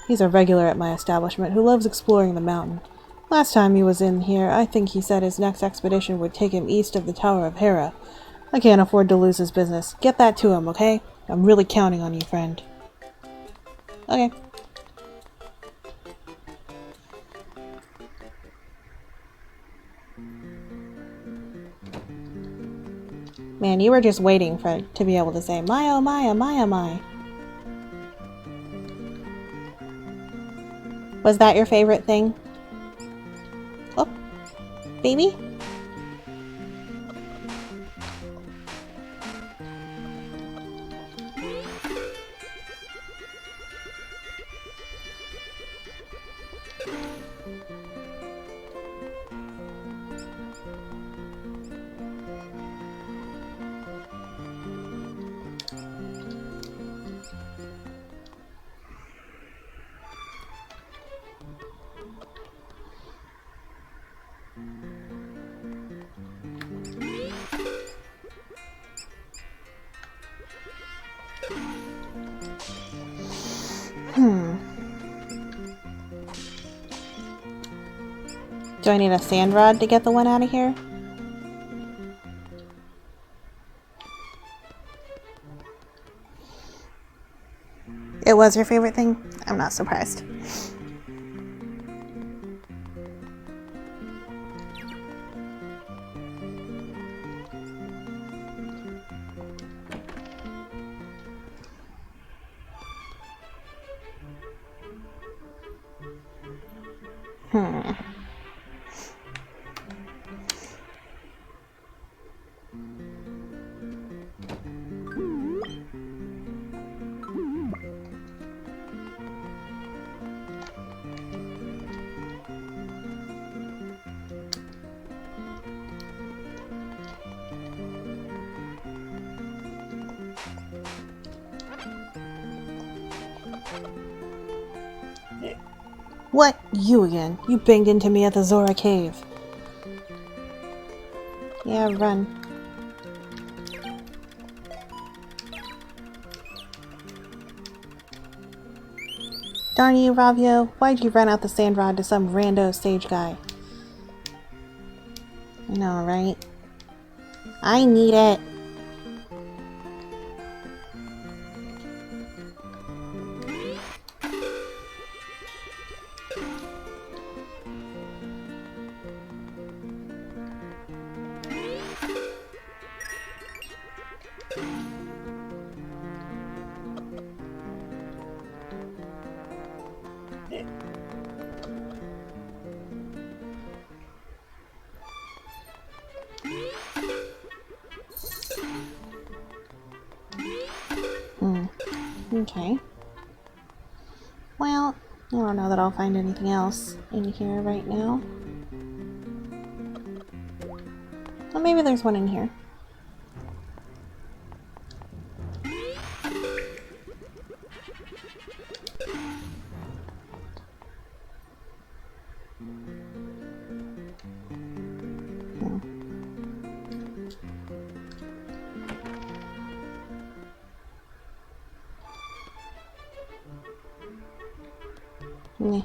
C: He's a regular at my establishment who loves exploring the mountain. Last time he was in here, I think he said his next expedition would take him east of the Tower of Hera. I can't afford to lose his business. Get that to him, okay? I'm really counting on you, friend.
A: Okay. Man, you were just waiting to be able to say, Maiamai, Maiamai. Was that your favorite thing? Oh, baby? Do I need a sand rod to get the one out of here? It was your favorite thing? I'm not surprised.
C: What? You again? You banged into me at the Zora Cave.
A: Yeah, run. Darn you, Ravio. Why'd you run out the sand rod to some rando stage guy? I know, right? I need it. Okay. Well, I don't know that I'll find anything else in here right now. Well, maybe there's one in here. Meh.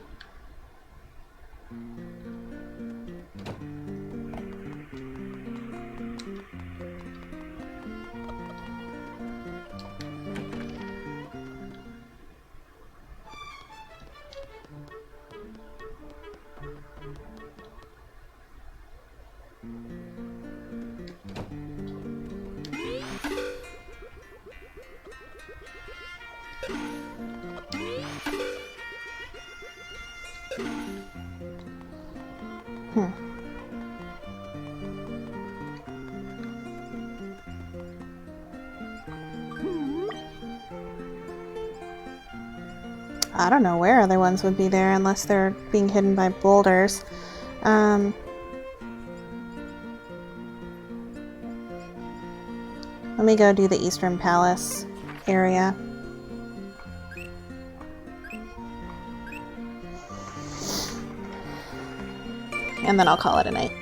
A: I don't know where other ones would be there unless they're being hidden by boulders. Let me go do the Eastern Palace area. And then I'll call it a night.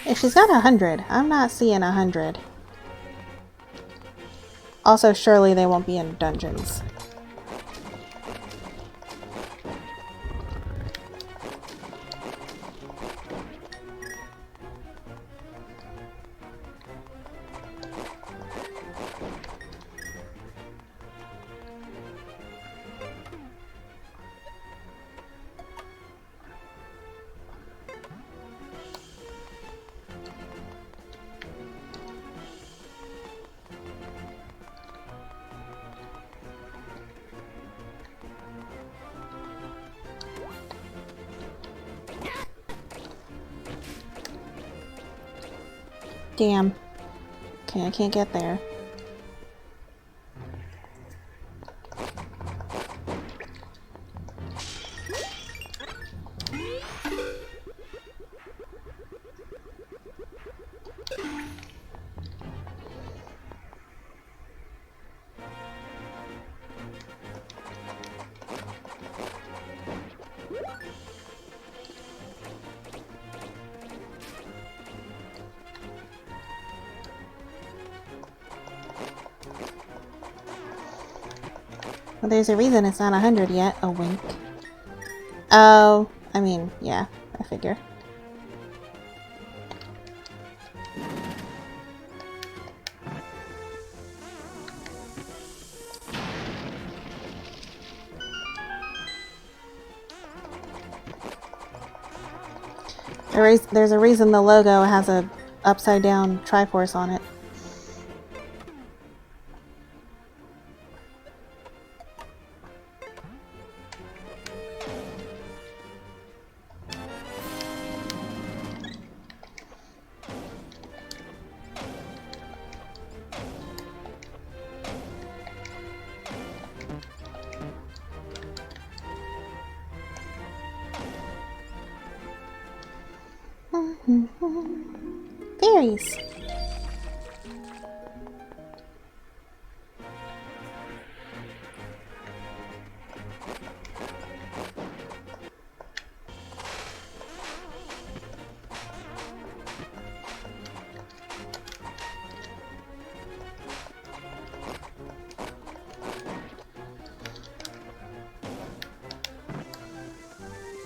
A: If she's got 100, I'm not seeing 100. Also, surely they won't be in dungeons. Damn. Okay, I can't get there. Well, there's a reason it's not 100 yet. A wink. Oh, I mean, yeah, I figure. There's a reason the logo has a upside down Triforce on it. Fairies.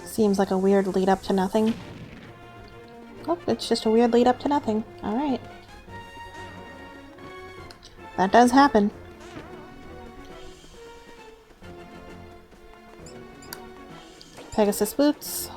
A: Seems like a weird lead up to nothing. Oh, it's just a weird lead up to nothing. Alright. That does happen. Pegasus boots.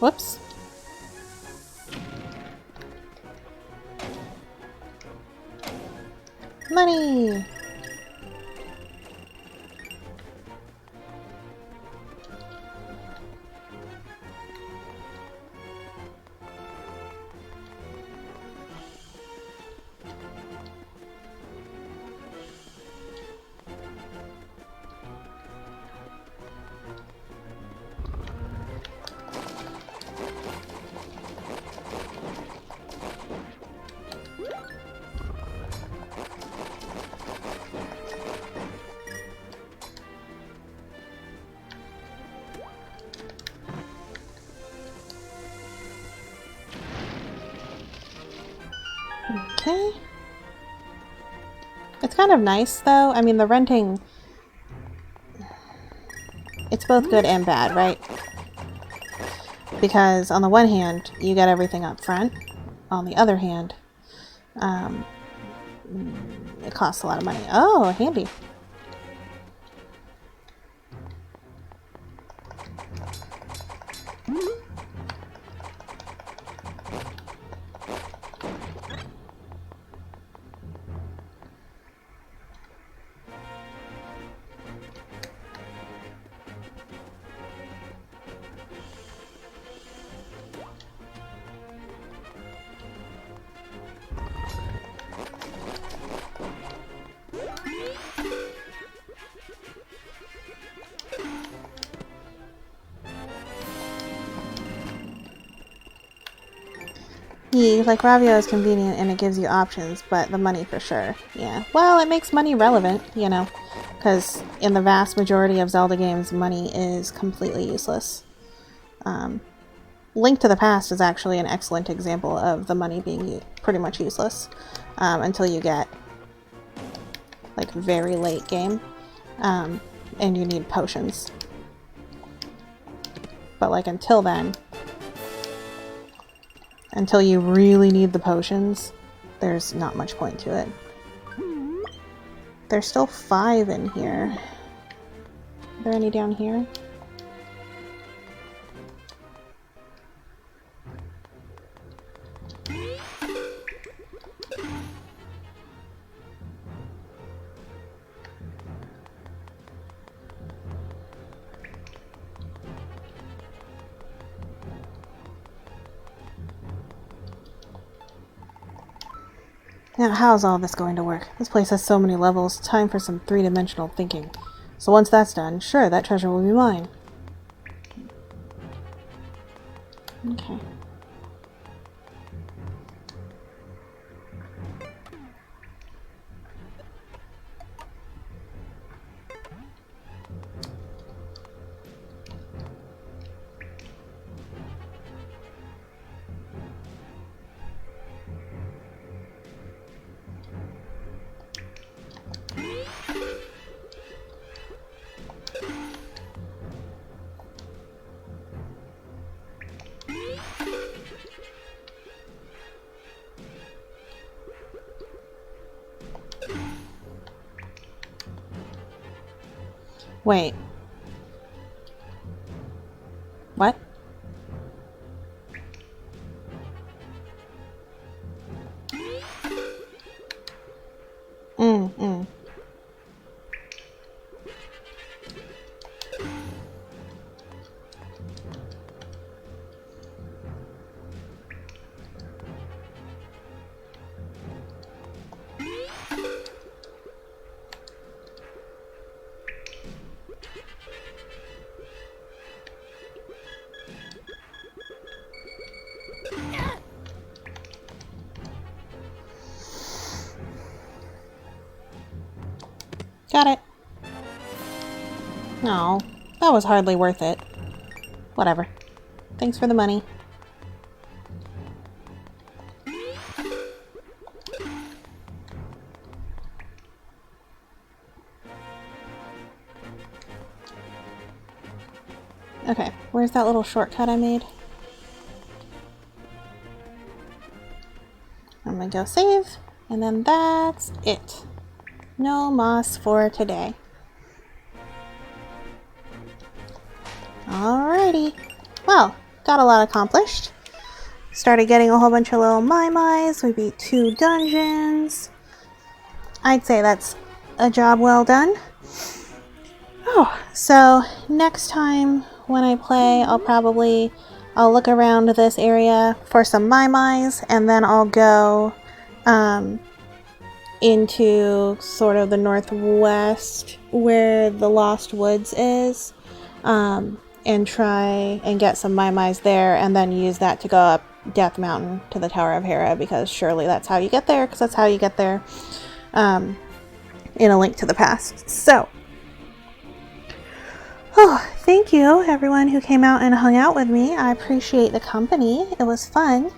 A: Whoops. Money! Okay. It's kind of nice, though. I mean, the renting... It's both good and bad, right? Because on the one hand, you get everything up front. On the other hand, it costs a lot of money. Oh, handy. Yeah, like Ravio is convenient and it gives you options, but the money for sure. Yeah. Well, it makes money relevant, you know, because in the vast majority of Zelda games, money is completely useless. Link to the Past is actually an excellent example of the money being pretty much useless until you get like very late game and you need potions. But like until then, until you really need the potions, there's not much point to it. There's still 5 in here. Are there any down here? Now, how's all this going to work? This place has so many levels. Time for some three-dimensional thinking. So once that's done, sure, that treasure will be mine. Okay. Wait. What? Mm. Got it. No, that was hardly worth it. Whatever. Thanks for the money. Okay, where's that little shortcut I made? I'm gonna go save, and then that's it. No moss for today. Alrighty. Well, got a lot accomplished. Started getting a whole bunch of little Maimais. We beat 2 dungeons. I'd say that's a job well done. Oh, so next time when I play, I'll look around this area for some Maimais, and then I'll go into sort of the northwest where the Lost Woods is, and try and get some Maimais there, and then use that to go up Death Mountain to the Tower of Hera, because surely that's how you get there, because that's how you get there in A Link to the Past. So, thank you everyone who came out and hung out with me. I appreciate the company. It was fun.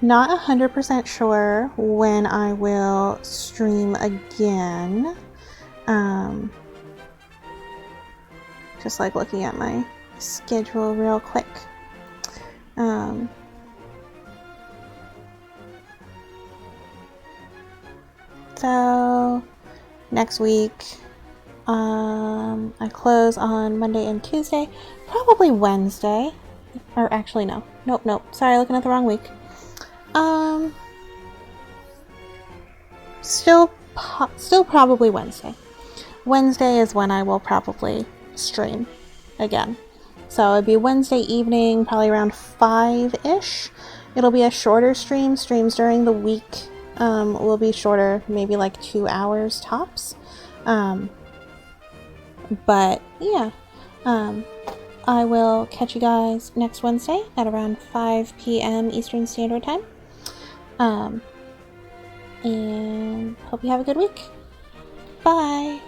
A: Not 100% sure when I will stream again. Just like looking at my schedule real quick. So next week, I close on Monday and Tuesday, probably Wednesday, or actually no, nope, sorry, looking at the wrong week. Still probably Wednesday. Wednesday is when I will probably stream again. So it'd be Wednesday evening, probably around 5-ish. It'll be a shorter stream. Streams during the week will be shorter, maybe like 2 hours tops. But yeah, I will catch you guys next Wednesday at around 5 p.m. Eastern Standard Time. And hope you have a good week. Bye!